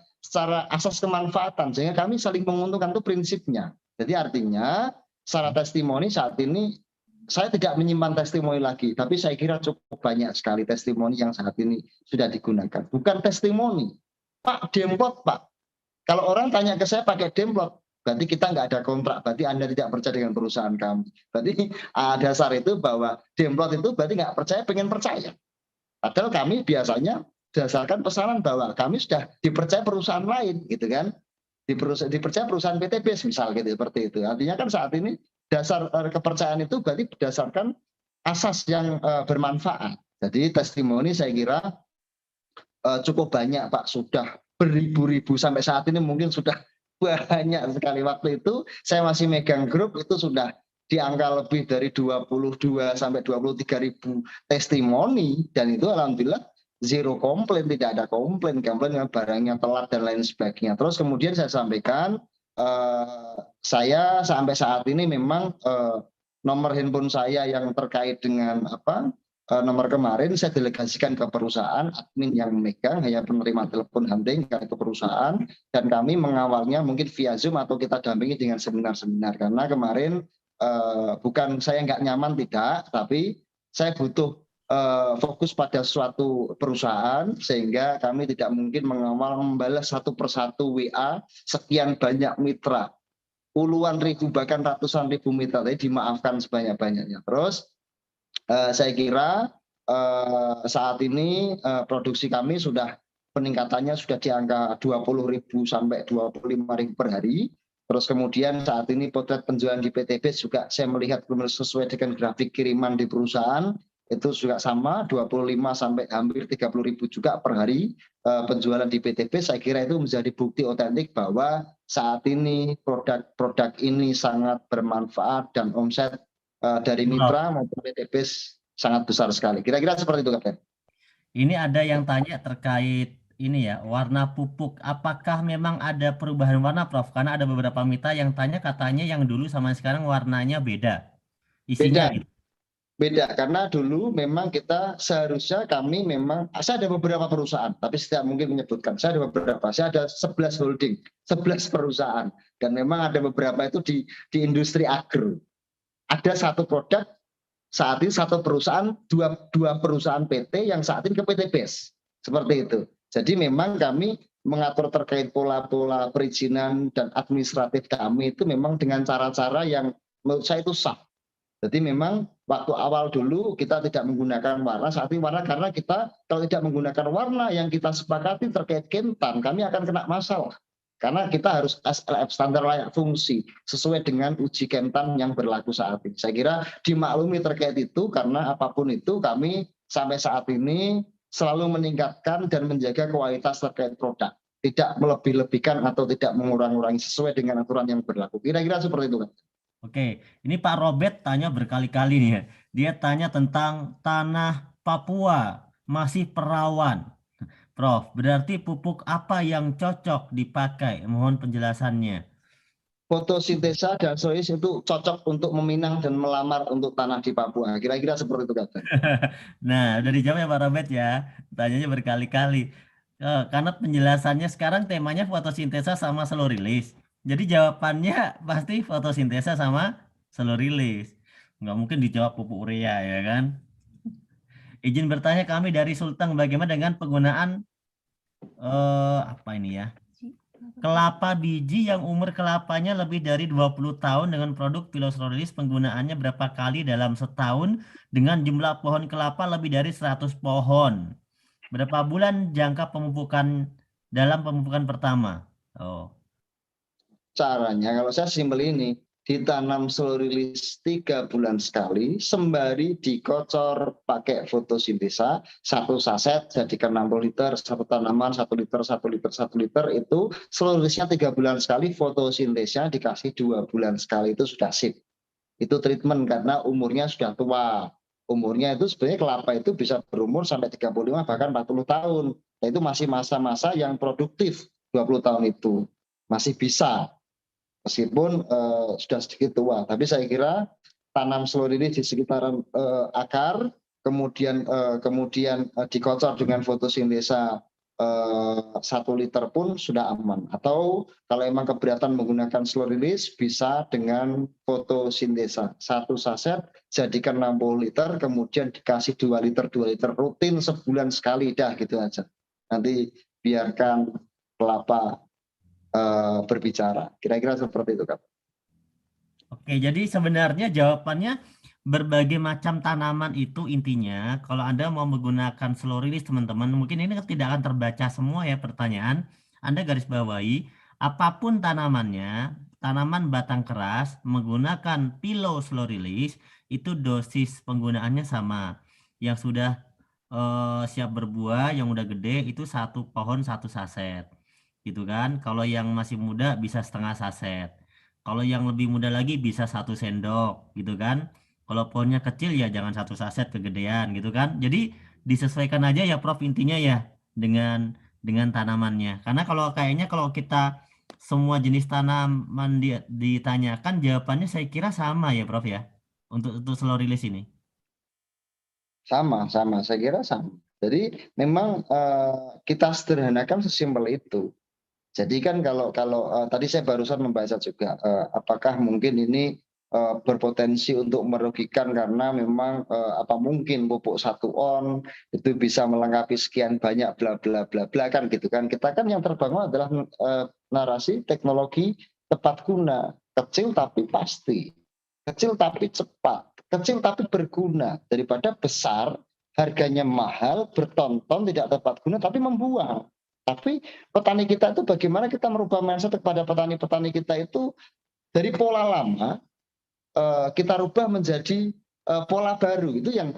asas kemanfaatan, sehingga kami saling menguntungkan, itu prinsipnya. Jadi artinya secara testimoni saat ini saya tidak menyimpan testimoni lagi, tapi saya kira cukup banyak sekali testimoni yang saat ini sudah digunakan. Bukan testimoni, Pak, demplot Pak. Kalau orang tanya ke saya pakai demplot, berarti kita nggak ada kontrak, berarti Anda tidak percaya dengan perusahaan kami. Berarti dasar itu bahwa demplot itu berarti nggak percaya, pengen percaya. Padahal kami biasanya berdasarkan pesanan bahwa kami sudah dipercaya perusahaan lain, gitu kan? Dipercaya perusahaan PTBS misal gitu, seperti itu. Artinya kan saat ini dasar kepercayaan itu berarti berdasarkan asas yang bermanfaat. Jadi testimoni saya kira cukup banyak Pak, sudah beribu-ribu sampai saat ini mungkin sudah banyak sekali. Waktu itu saya masih megang grup itu sudah di angka lebih dari 22 sampai 23 ribu testimoni, dan itu alhamdulillah zero komplain, tidak ada komplain dengan barangnya telat dan lain sebagainya. Terus kemudian saya sampaikan, saya sampai saat ini memang nomor handphone saya yang terkait dengan nomor kemarin saya delegasikan ke perusahaan, admin yang memegang hanya penerima telepon hunting ke perusahaan, dan kami mengawalnya mungkin via Zoom atau kita dampingi dengan seminar-seminar. Karena kemarin bukan saya nggak nyaman, tidak, tapi saya butuh fokus pada suatu perusahaan, sehingga kami tidak mungkin mengawal membalas satu persatu WA sekian banyak mitra, puluhan ribu bahkan ratusan ribu mitra, jadi dimaafkan sebanyak-banyaknya. Terus saya kira saat ini produksi kami sudah peningkatannya sudah di angka 20.000 sampai 25.000 per hari. Terus kemudian saat ini potret penjualan di PTBS juga saya melihat sesuai dengan grafik kiriman di perusahaan, itu juga sama 25 sampai hampir 30.000 juga per hari penjualan di PTBS. Saya kira itu menjadi bukti otentik bahwa saat ini produk ini sangat bermanfaat dan omset dari mitra maupun PTBS sangat besar sekali. Kira-kira seperti itu, Kapten. Ini ada yang tanya terkait ini ya, warna pupuk. Apakah memang ada perubahan warna, Prof? Karena ada beberapa mitra yang tanya, katanya yang dulu sama sekarang warnanya beda. Isinya beda. Beda, karena dulu memang kita seharusnya kami memang, saya ada beberapa perusahaan, tapi saya mungkin menyebutkan, saya ada 11 holding, 11 perusahaan, dan memang ada beberapa itu di industri agro. Ada satu produk, saat ini satu perusahaan, dua perusahaan PT yang saat ini ke PTBS, seperti itu. Jadi memang kami mengatur terkait pola-pola perizinan dan administratif kami itu memang dengan cara-cara yang menurut saya itu sah. Jadi memang waktu awal dulu kita tidak menggunakan warna, saat ini warna, karena kita kalau tidak menggunakan warna yang kita sepakati terkait Kemtan, kami akan kena masalah. Karena kita harus SLF, standar layak fungsi, sesuai dengan uji Kemtan yang berlaku saat ini. Saya kira dimaklumi terkait itu, karena apapun itu kami sampai saat ini selalu meningkatkan dan menjaga kualitas terkait produk. Tidak melebih-lebihkan atau tidak mengurang-urangi, sesuai dengan aturan yang berlaku. Kira-kira seperti itu, Pak. Oke, ini Pak Robert tanya berkali-kali nih ya. Dia tanya tentang tanah Papua masih perawan. Prof, berarti pupuk apa yang cocok dipakai? Mohon penjelasannya. Fotosintesa dan sois itu cocok untuk meminang dan melamar untuk tanah di Papua. Kira-kira seperti itu kata. Nah, udah dijawab ya Pak Robert ya. Tanyanya berkali-kali. Karena penjelasannya sekarang temanya fotosintesa sama slow release. Jadi jawabannya pasti fotosintesa sama slow release. Nggak mungkin dijawab pupuk urea ya kan? Izin bertanya kami dari Sulteng, bagaimana dengan penggunaan apa ini ya? Kelapa biji yang umur kelapanya lebih dari 20 tahun dengan produk Pilosrolilis, penggunaannya berapa kali dalam setahun dengan jumlah pohon kelapa lebih dari 100 pohon. Berapa bulan jangka pemupukan dalam pemupukan pertama? Oh. Caranya kalau saya simpel ini, ditanam slow release 3 bulan sekali, sembari dikocor pakai fotosintesa, 1 saset jadikan 60 liter, 1 tanaman 1 liter, 1 liter, 1 liter, itu slow release-nya 3 bulan sekali, fotosintesa dikasih 2 bulan sekali, itu sudah sip. Itu treatment karena umurnya sudah tua. Umurnya itu sebenarnya kelapa itu bisa berumur sampai 35 bahkan 40 tahun. Nah, itu masih masa-masa yang produktif 20 tahun itu. Masih bisa meskipun sudah sedikit tua. Tapi saya kira tanam slow ini di sekitaran akar, kemudian dikocor dengan fotosintesa 1 liter pun sudah aman. Atau kalau emang keberatan menggunakan slow release, bisa dengan fotosintesa 1 saset jadikan 60 liter, kemudian dikasih 2 liter rutin sebulan sekali, dah gitu aja. Nanti biarkan kelapa berbicara. Kira-kira seperti itu, Kak. Oke, jadi sebenarnya jawabannya berbagai macam tanaman itu intinya kalau Anda mau menggunakan slow release teman-teman, mungkin ini tidak akan terbaca semua ya pertanyaan. Anda garis bawahi apapun tanamannya, tanaman batang keras menggunakan pilo slow release itu dosis penggunaannya sama. Yang sudah siap berbuah, yang udah gede itu 1 pohon 1 saset. Gitu kan? Kalau yang masih muda bisa setengah saset. Kalau yang lebih muda lagi bisa 1 sendok gitu kan. Kalau pohonnya kecil ya jangan 1 saset kegedean gitu kan. Jadi disesuaikan aja ya Prof intinya ya dengan tanamannya. Karena kalau kayaknya kalau kita semua jenis tanaman ditanyakan jawabannya saya kira sama ya Prof ya. Untuk slow release ini. Sama. Saya kira sama. Jadi memang kita sederhanakan sesimpel itu. Jadi kan kalau tadi saya barusan membaca juga, apakah mungkin ini berpotensi untuk merugikan karena memang apa mungkin pupuk 1 on itu bisa melengkapi sekian banyak bla bla bla bla kan gitu kan. Kita kan yang terbangun adalah narasi teknologi tepat guna, kecil tapi pasti, kecil tapi cepat, kecil tapi berguna, daripada besar harganya mahal, bertonton tidak tepat guna tapi membuang. Tapi petani kita itu bagaimana kita merubah mindset kepada petani-petani kita itu dari pola lama kita rubah menjadi pola baru. Itu yang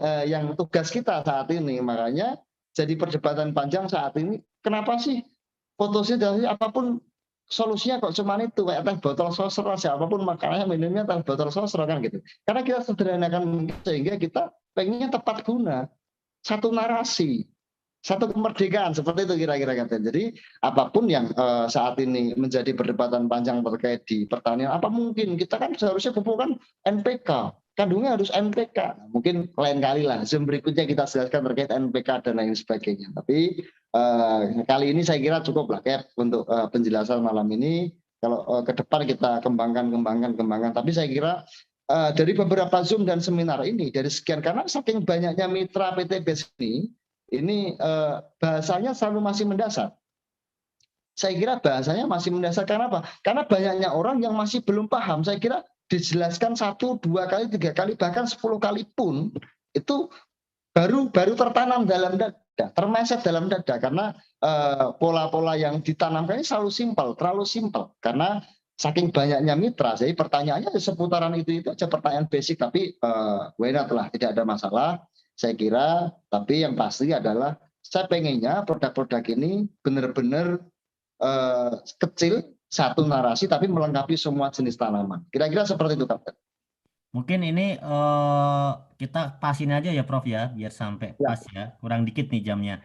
tugas kita saat ini. Makanya jadi perdebatan panjang saat ini. Kenapa sih fotosintesa apapun solusinya kok cuma itu, kayak teh botol sosro aja, apapun makanannya minumnya teh botol sosro kan gitu. Karena kita sederhanakan sehingga kita pengennya tepat guna, satu narasi, satu kemerdekaan, seperti itu kira-kira katanya. Jadi apapun yang saat ini menjadi perdebatan panjang terkait di pertanian, apa mungkin kita kan seharusnya pupuk kan NPK, kandungnya harus NPK. Mungkin lain kali lah Zoom berikutnya kita jelaskan terkait NPK dan lain sebagainya. Tapi kali ini saya kira cukup lah Cap untuk penjelasan malam ini. Kalau ke depan kita kembangkan. Tapi saya kira dari beberapa Zoom dan seminar ini, dari sekian, karena saking banyaknya mitra PTBS ini bahasanya selalu masih mendasar. Saya kira bahasanya masih mendasar karena apa? Karena banyaknya orang yang masih belum paham. Saya kira dijelaskan 1, 2 kali, 3 kali, bahkan 10 kali pun itu baru tertanam dalam dada, termeset dalam dada. Karena pola-pola yang ditanamkan ini terlalu simpel. Karena saking banyaknya mitra, jadi pertanyaannya seputaran itu aja, pertanyaan basic. Tapi why not lah, tidak ada masalah. Saya kira, tapi yang pasti adalah saya pengennya produk-produk ini benar-benar kecil, satu narasi tapi melengkapi semua jenis tanaman. Kira-kira seperti itu, Kapten. Mungkin ini kita pasin aja ya Prof ya, biar sampai Ya. pas ya. Kurang dikit nih jamnya.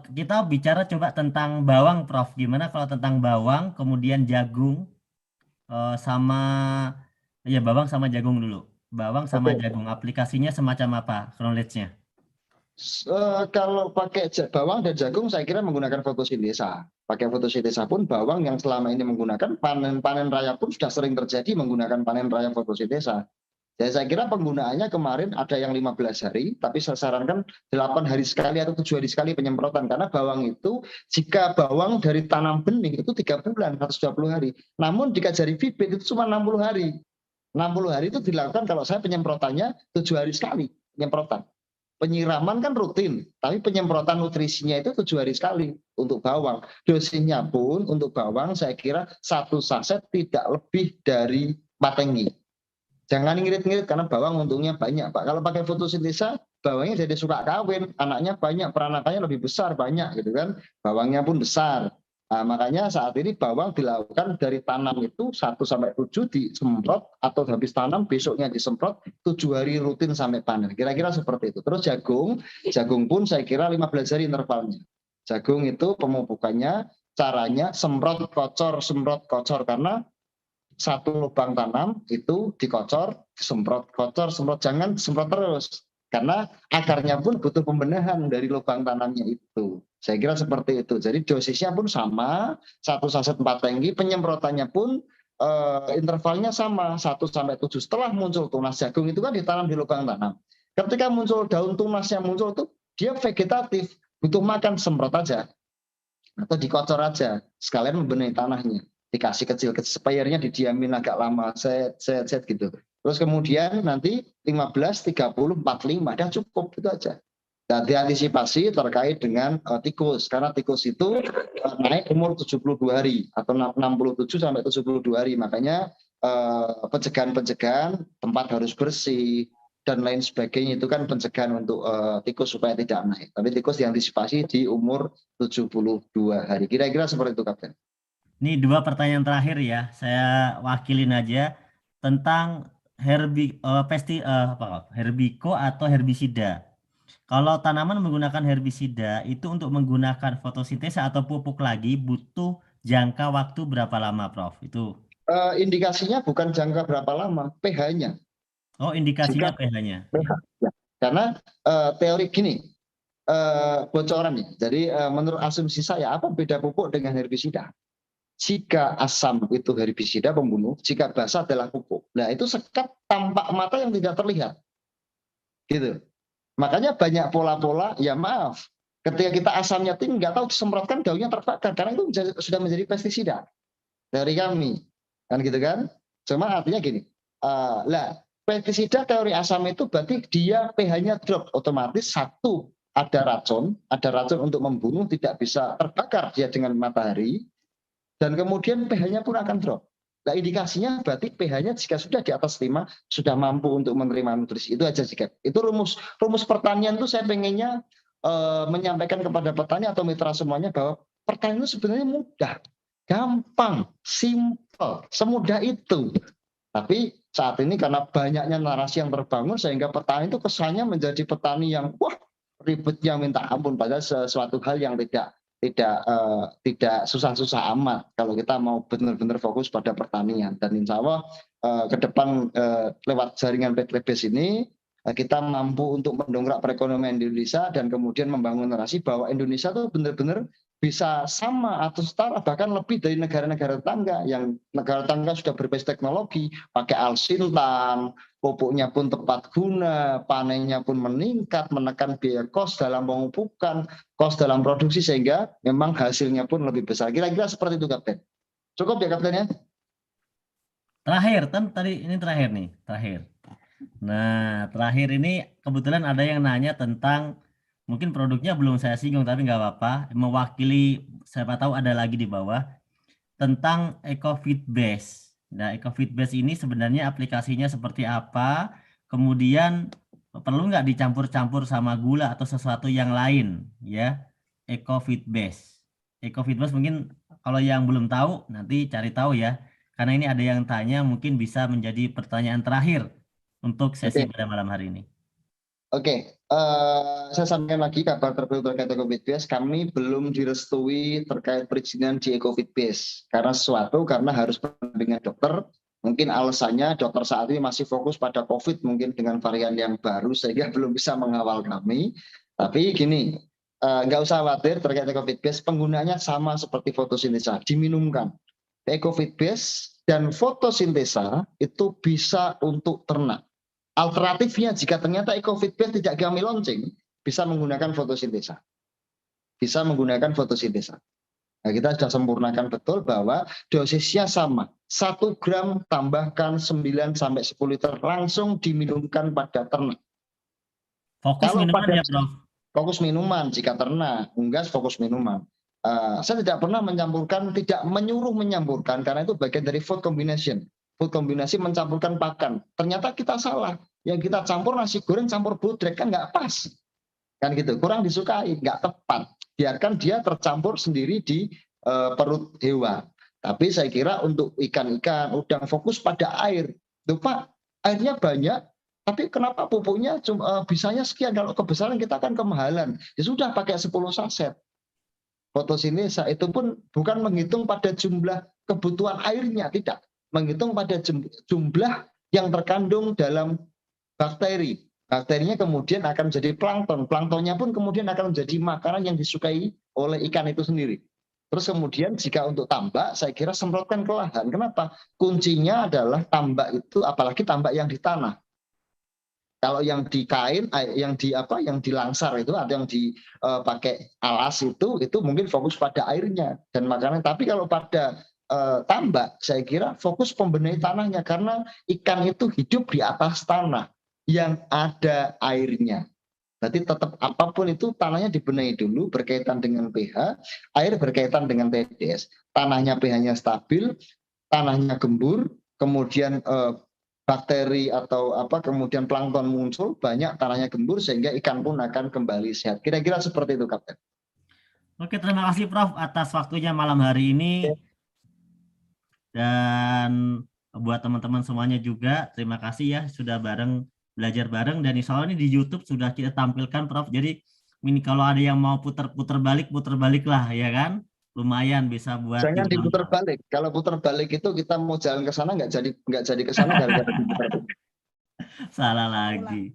Kita bicara coba tentang bawang Prof. Gimana kalau tentang bawang, kemudian jagung, sama ya bawang sama jagung dulu. Bawang sama Oke. jagung, aplikasinya semacam apa knowledge-nya? Kalau pakai bawang dan jagung saya kira menggunakan fotosintesa. Pakai fotosintesa pun bawang yang selama ini menggunakan panen raya pun sudah sering terjadi menggunakan panen raya fotosintesa. Jadi saya kira penggunaannya kemarin ada yang 15 hari, tapi saya sarankan 8 hari sekali atau 7 hari sekali penyemprotan. Karena bawang itu, jika bawang dari tanam benih itu 3 bulan, 120 hari. Namun jika dari bibit itu cuma 60 hari. 60 hari itu dilakukan kalau saya penyemprotannya 7 hari sekali penyemprotan. Penyiraman kan rutin, tapi penyemprotan nutrisinya itu 7 hari sekali untuk bawang. Dosisnya pun untuk bawang saya kira 1 saset tidak lebih dari 4 tangki. Jangan ngirit-ngirit karena bawang untungnya banyak, Pak. Kalau pakai fotosintesa, bawangnya jadi suka kawin, anaknya banyak, peranakannya lebih besar, banyak gitu kan. Bawangnya pun besar. Nah, makanya saat ini bawang dilakukan dari tanam itu 1-7 disemprot atau habis tanam besoknya disemprot 7 hari rutin sampai panen. Kira-kira seperti itu. Terus jagung pun saya kira 15 hari intervalnya. Jagung itu pemupukannya caranya semprot kocor karena satu lubang tanam itu dikocor, disemprot, kocor, semprot, jangan semprot terus. Karena akarnya pun butuh pembenahan dari lubang tanamnya itu. Saya kira seperti itu. Jadi dosisnya pun sama, 1 saset 4 tangki, penyemprotannya pun intervalnya sama, 1-7. Setelah muncul tunas jagung itu kan ditanam di lubang tanam. Ketika muncul daun tunasnya muncul itu, dia vegetatif, butuh makan, semprot aja. Atau dikocor aja, sekalian membenahi tanahnya. Dikasih kecil-kecil, spayernya didiamin agak lama, set gitu. Terus kemudian nanti 15, 30, 45, dah cukup, itu aja. Dan diantisipasi terkait dengan tikus, karena tikus itu naik umur 72 hari, atau 67-72 hari, makanya pencegahan tempat harus bersih, dan lain sebagainya itu kan pencegahan untuk tikus supaya tidak naik. Tapi tikus diantisipasi di umur 72 hari. Kira-kira seperti itu, Kapten. Ini 2 pertanyaan terakhir ya, saya wakilin aja tentang herbiko atau herbisida. Kalau tanaman menggunakan herbisida itu untuk menggunakan fotosintesa atau pupuk lagi butuh jangka waktu berapa lama, Prof? Itu. Indikasinya bukan jangka berapa lama, pH-nya. Oh, indikasinya pH-nya. pH. Ya. Karena teori gini, bocoran nih. Jadi menurut asumsi saya, apa beda pupuk dengan herbisida? Jika asam itu herbisida pembunuh, jika basa adalah pupuk. Nah, itu sekat tampak mata yang tidak terlihat. Gitu. Makanya banyak pola-pola, ya maaf, ketika kita asamnya tinggi, nggak tahu disemprotkan daunnya terbakar, karena itu sudah menjadi pestisida dari kami. Kan gitu kan? Cuma artinya gini, pestisida teori asam itu berarti dia pH-nya drop, otomatis satu, ada racun untuk membunuh, tidak bisa terbakar dia dengan matahari. Dan kemudian pH-nya pun akan drop. Nah, indikasinya berarti pH-nya jika sudah di atas 5 sudah mampu untuk menerima nutrisi. Itu aja jika. Itu rumus pertanian itu saya pengennya menyampaikan kepada petani atau mitra semuanya bahwa pertanian itu sebenarnya mudah, gampang, simple, semudah itu. Tapi saat ini karena banyaknya narasi yang terbangun sehingga petani itu kesannya menjadi petani yang wah ribetnya minta ampun, padahal sesuatu hal yang tidak susah-susah amat kalau kita mau benar-benar fokus pada pertanian. Dan insya Allah ke depan lewat jaringan PTLBS ini kita mampu untuk mendongkrak perekonomian Indonesia dan kemudian membangun narasi bahwa Indonesia itu benar-benar bisa sama atau setara bahkan lebih dari negara-negara tetangga, yang negara tetangga sudah berbasis teknologi, pakai alsintan, pupuknya pun tepat guna, panennya pun meningkat, menekan biaya kos dalam pemupukan, kos dalam produksi, sehingga memang hasilnya pun lebih besar. Kira-kira seperti itu, Kapten. Cukup ya, Kapten ya? Terakhir, kan tadi ini terakhir nih, terakhir. Nah, terakhir ini kebetulan ada yang nanya tentang, mungkin produknya belum saya singgung tapi nggak apa-apa, mewakili, siapa tahu ada lagi di bawah, tentang EcoFit Base. Nah, EcoFit Base ini sebenarnya aplikasinya seperti apa, kemudian perlu nggak dicampur-campur sama gula atau sesuatu yang lain, ya, EcoFit Base. EcoFit Base mungkin kalau yang belum tahu nanti cari tahu ya. Karena ini ada yang tanya mungkin bisa menjadi pertanyaan terakhir untuk sesi Oke. pada malam hari ini. Oke, saya sampaikan lagi kabar terbaru terkait EcoFitBase. Kami belum direstui terkait perizinan di EcoFitBase karena harus berdampingan dokter. Mungkin alasannya dokter saat ini masih fokus pada COVID, mungkin dengan varian yang baru sehingga belum bisa mengawal kami. Tapi gini, nggak usah khawatir terkait EcoFitBase, penggunaannya sama seperti fotosintesa, diminumkan. EcoFitBase dan fotosintesa itu bisa untuk ternak. Alternatifnya jika ternyata EcoFitBase tidak kami launching, bisa menggunakan fotosintesa. Bisa menggunakan fotosintesa. Nah, kita sudah sempurnakan betul bahwa dosisnya sama. 1 gram tambahkan 9 sampai 10 liter langsung diminumkan pada ternak. Fokus Kalau minuman pada ya, Prof. fokus minuman jika ternak, unggas fokus minuman. Saya tidak pernah mencampurkan, tidak menyuruh mencampurkan karena itu bagian dari food combination. Food kombinasi mencampurkan pakan. Ternyata kita salah. Yang kita campur nasi goreng campur bodrek kan nggak pas. Kan gitu, kurang disukai, nggak tepat. Biarkan dia tercampur sendiri di perut hewan. Tapi saya kira untuk ikan-ikan, udang fokus pada air. Tuh Pak, airnya banyak, tapi kenapa pupuknya bisanya sekian? Kalau kebesaran kita kan kemahalan. Ya sudah pakai 10 saset. Fotosintesa itu pun bukan menghitung pada jumlah kebutuhan airnya, tidak. Menghitung pada jumlah yang terkandung dalam bakteri. Bakterinya kemudian akan menjadi plankton. Planktonnya pun kemudian akan menjadi makanan yang disukai oleh ikan itu sendiri. Terus kemudian jika untuk tambak, saya kira semprotkan ke lahan. Kenapa? Kuncinya adalah tambak itu, apalagi tambak yang di tanah. Kalau yang di kain, yang di langsar itu, ada yang dipakai alas itu mungkin fokus pada airnya dan makanan. Tapi kalau pada tambak, saya kira fokus pembenahi tanahnya karena ikan itu hidup di atas tanah yang ada airnya. Berarti tetap apapun itu tanahnya dibenahi dulu berkaitan dengan pH, air berkaitan dengan TDS. Tanahnya pH-nya stabil, tanahnya gembur, kemudian bakteri atau kemudian plankton muncul banyak, tanahnya gembur sehingga ikan pun akan kembali sehat. Kira-kira seperti itu, Kapten. Oke, terima kasih Prof atas waktunya malam hari ini. Dan buat teman-teman semuanya juga terima kasih ya sudah belajar bareng, dan insya Allah ini di YouTube sudah kita tampilkan Prof. Jadi ini kalau ada yang mau putar balik lah ya kan. Lumayan bisa buat jangan diputar balik. Kalau putar balik itu kita mau jalan ke sana nggak jadi ke sana gara-gara diputar balik. Salah lagi.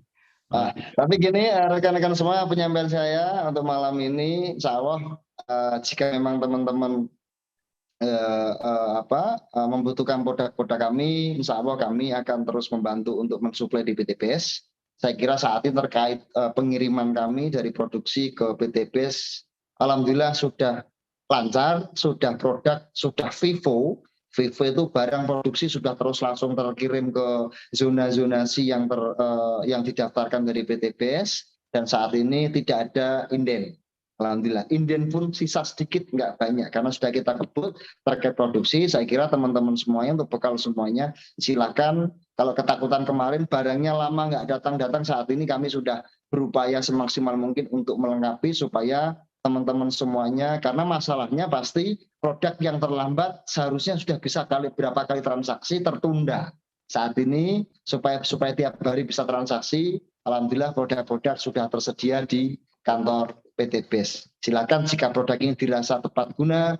Tapi gini rekan-rekan semua, penyampaian saya untuk malam ini, insya Allah jika memang teman-teman membutuhkan produk-produk kami, insya Allah kami akan terus membantu untuk mensuplai di PTBS. Saya kira saat ini terkait pengiriman kami dari produksi ke PTBS, alhamdulillah sudah lancar, sudah produk, sudah Vivo. Vivo itu barang produksi sudah terus langsung terkirim ke zona-zonasi yang didaftarkan dari PTBS, dan saat ini tidak ada inden. Alhamdulillah, inden pun sisa sedikit, nggak banyak, karena sudah kita kebut terkait produksi. Saya kira teman-teman semuanya, untuk bekal semuanya, silakan. Kalau ketakutan kemarin barangnya lama nggak datang-datang, saat ini kami sudah berupaya semaksimal mungkin untuk melengkapi supaya teman-teman semuanya, karena masalahnya pasti produk yang terlambat seharusnya sudah bisa berapa kali transaksi tertunda. Saat ini supaya tiap hari bisa transaksi, alhamdulillah produk-produk sudah tersedia di kantor PTBS. Silakan jika produk ini dirasa tepat guna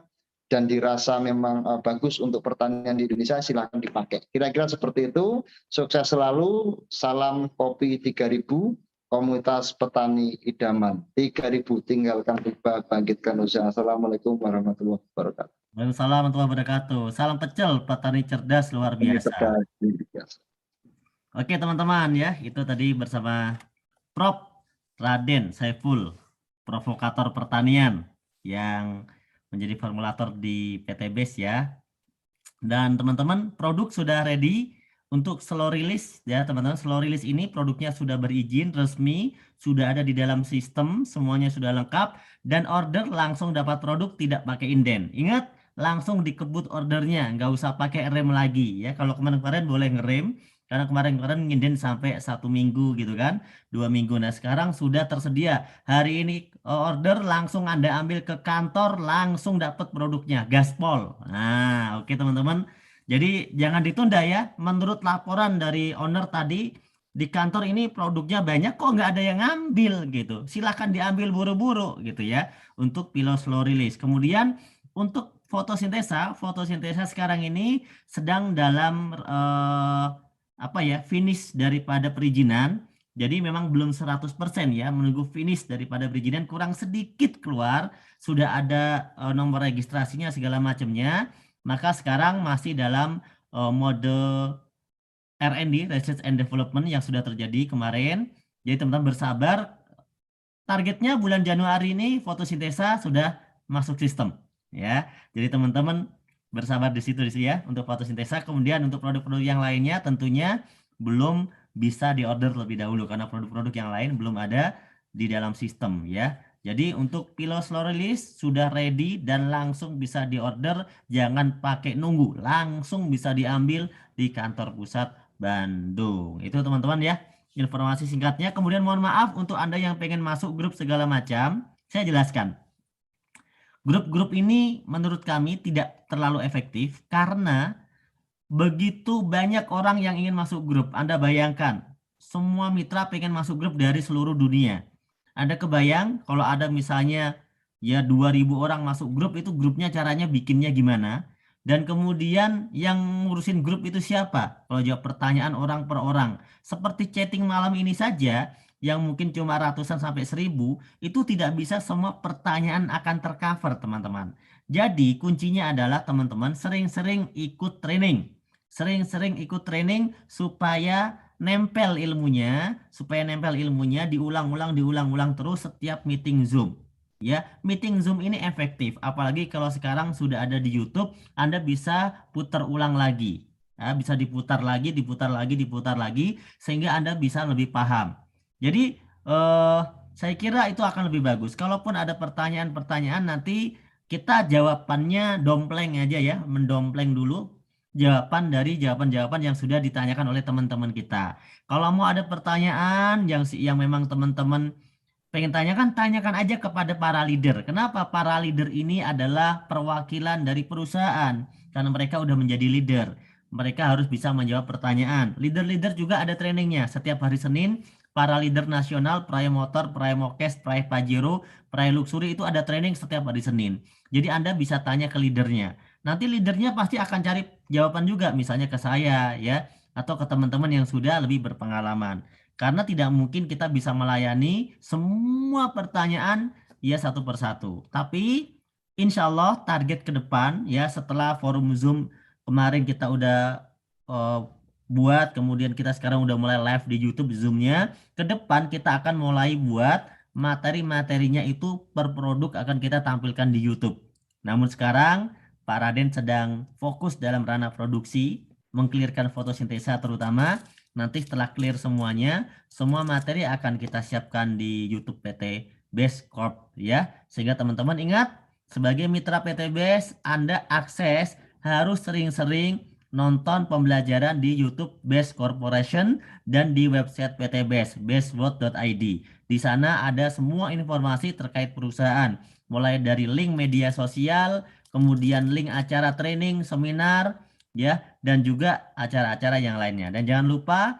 dan dirasa memang bagus untuk pertanian di Indonesia, silakan dipakai. Kira-kira seperti itu. Sukses selalu. Salam kopi 3000. Komunitas petani idaman 3000, tinggalkan riba, bangkitkan usaha. Assalamualaikum warahmatullahi wabarakatuh. Waalaikumsalam warahmatullahi wabarakatuh. Salam pecel, petani cerdas luar biasa. Oke teman-teman ya, itu tadi bersama Prof. Raden Saiful, provokator pertanian yang menjadi formulator di PTBS ya. Dan teman-teman, produk sudah ready untuk slow release ya teman-teman. Slow release ini produknya sudah berizin resmi, sudah ada di dalam sistem, semuanya sudah lengkap, dan order langsung dapat produk tidak pakai inden. Ingat, langsung dikebut ordernya, nggak usah pakai rem lagi ya. Kalau kemarin-kemarin boleh ngerem, Karena kemarin-kemarin nginden sampai 1 minggu gitu kan, 2 minggu. Nah sekarang sudah tersedia. Hari ini order langsung Anda ambil ke kantor, langsung dapat produknya, gaspol. Nah oke teman-teman. Jadi jangan ditunda ya. Menurut laporan dari owner tadi, di kantor ini produknya banyak kok nggak ada yang ngambil gitu. Silahkan diambil buru-buru gitu ya untuk pillow slow release. Kemudian untuk fotosintesa sekarang ini sedang dalam apa ya, finish daripada perizinan. Jadi memang belum 100% ya, menunggu finish daripada perizinan, kurang sedikit keluar, sudah ada nomor registrasinya segala macamnya. Maka sekarang masih dalam mode R&D, Research and Development yang sudah terjadi kemarin. Jadi teman-teman bersabar, targetnya bulan Januari ini fotosintesa sudah masuk sistem ya. Jadi teman-teman bersabar di situ ya untuk fotosintesa. Kemudian untuk produk-produk yang lainnya tentunya belum bisa diorder lebih dahulu karena produk-produk yang lain belum ada di dalam sistem ya. Jadi untuk pillow slow release sudah ready dan langsung bisa diorder, jangan pakai nunggu, langsung bisa diambil di kantor pusat Bandung. Itu teman-teman ya informasi singkatnya. Kemudian mohon maaf untuk Anda yang pengen masuk grup segala macam, saya jelaskan. Grup-grup ini menurut kami tidak terlalu efektif karena begitu banyak orang yang ingin masuk grup. Anda bayangkan, semua mitra pengen masuk grup dari seluruh dunia. Anda kebayang kalau ada misalnya ya 2.000 orang masuk grup, itu grupnya caranya bikinnya gimana? Dan kemudian yang ngurusin grup itu siapa? Kalau jawab pertanyaan orang per orang. Seperti chatting malam ini saja, yang mungkin cuma ratusan sampai 1.000, itu tidak bisa semua pertanyaan akan tercover teman-teman. Jadi kuncinya adalah teman-teman sering-sering ikut training. Sering-sering ikut training supaya nempel ilmunya, diulang-ulang terus setiap meeting Zoom. Ya, meeting Zoom ini efektif, apalagi kalau sekarang sudah ada di YouTube, Anda bisa putar ulang lagi. Ya, bisa diputar lagi, sehingga Anda bisa lebih paham. Jadi, saya kira itu akan lebih bagus. Kalaupun ada pertanyaan-pertanyaan, nanti kita jawabannya dompleng aja ya, mendompleng dulu jawaban dari jawaban-jawaban yang sudah ditanyakan oleh teman-teman kita. Kalau mau ada pertanyaan yang memang teman-teman pengen tanyakan aja kepada para leader. Kenapa? Para leader ini adalah perwakilan dari perusahaan karena mereka udah menjadi leader. Mereka harus bisa menjawab pertanyaan. Leader-leader juga ada trainingnya setiap hari Senin. Para leader nasional, Praya Motor, Praya Mokes, Praya Pajero, Praya Luxury itu ada training setiap hari Senin. Jadi Anda bisa tanya ke leadernya. Nanti leadernya pasti akan cari jawaban juga, misalnya ke saya ya, atau ke teman-teman yang sudah lebih berpengalaman. Karena tidak mungkin kita bisa melayani semua pertanyaan ya satu persatu. Tapi insya Allah target ke depan ya setelah forum Zoom kemarin kita udah buat, kemudian kita sekarang udah mulai live di YouTube Zoom-nya. Ke depan kita akan mulai buat materi-materinya itu per produk akan kita tampilkan di YouTube. Namun sekarang Pak Raden sedang fokus dalam ranah produksi, mengklirkan fotosintesa terutama. Nanti setelah clear semuanya, semua materi akan kita siapkan di YouTube PT Best Corp ya. Sehingga teman-teman ingat, sebagai mitra PT Best, Anda akses harus sering-sering nonton pembelajaran di YouTube Best Corporation dan di website PT Best, bestworld.id. Di sana ada semua informasi terkait perusahaan, mulai dari link media sosial, kemudian link acara training, seminar, ya, dan juga acara-acara yang lainnya. Dan jangan lupa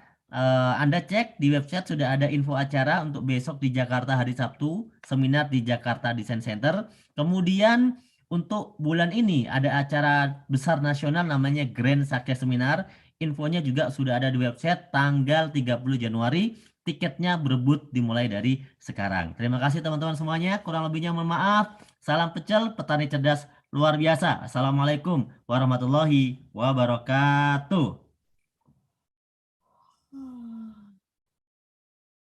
Anda cek di website sudah ada info acara untuk besok di Jakarta hari Sabtu, seminar di Jakarta Design Center. Kemudian untuk bulan ini ada acara besar nasional namanya Grand Success Seminar. Infonya juga sudah ada di website tanggal 30 Januari. Tiketnya berebut dimulai dari sekarang. Terima kasih teman-teman semuanya. Kurang lebihnya mohon maaf. Salam pecel, petani cerdas luar biasa. Assalamualaikum warahmatullahi wabarakatuh.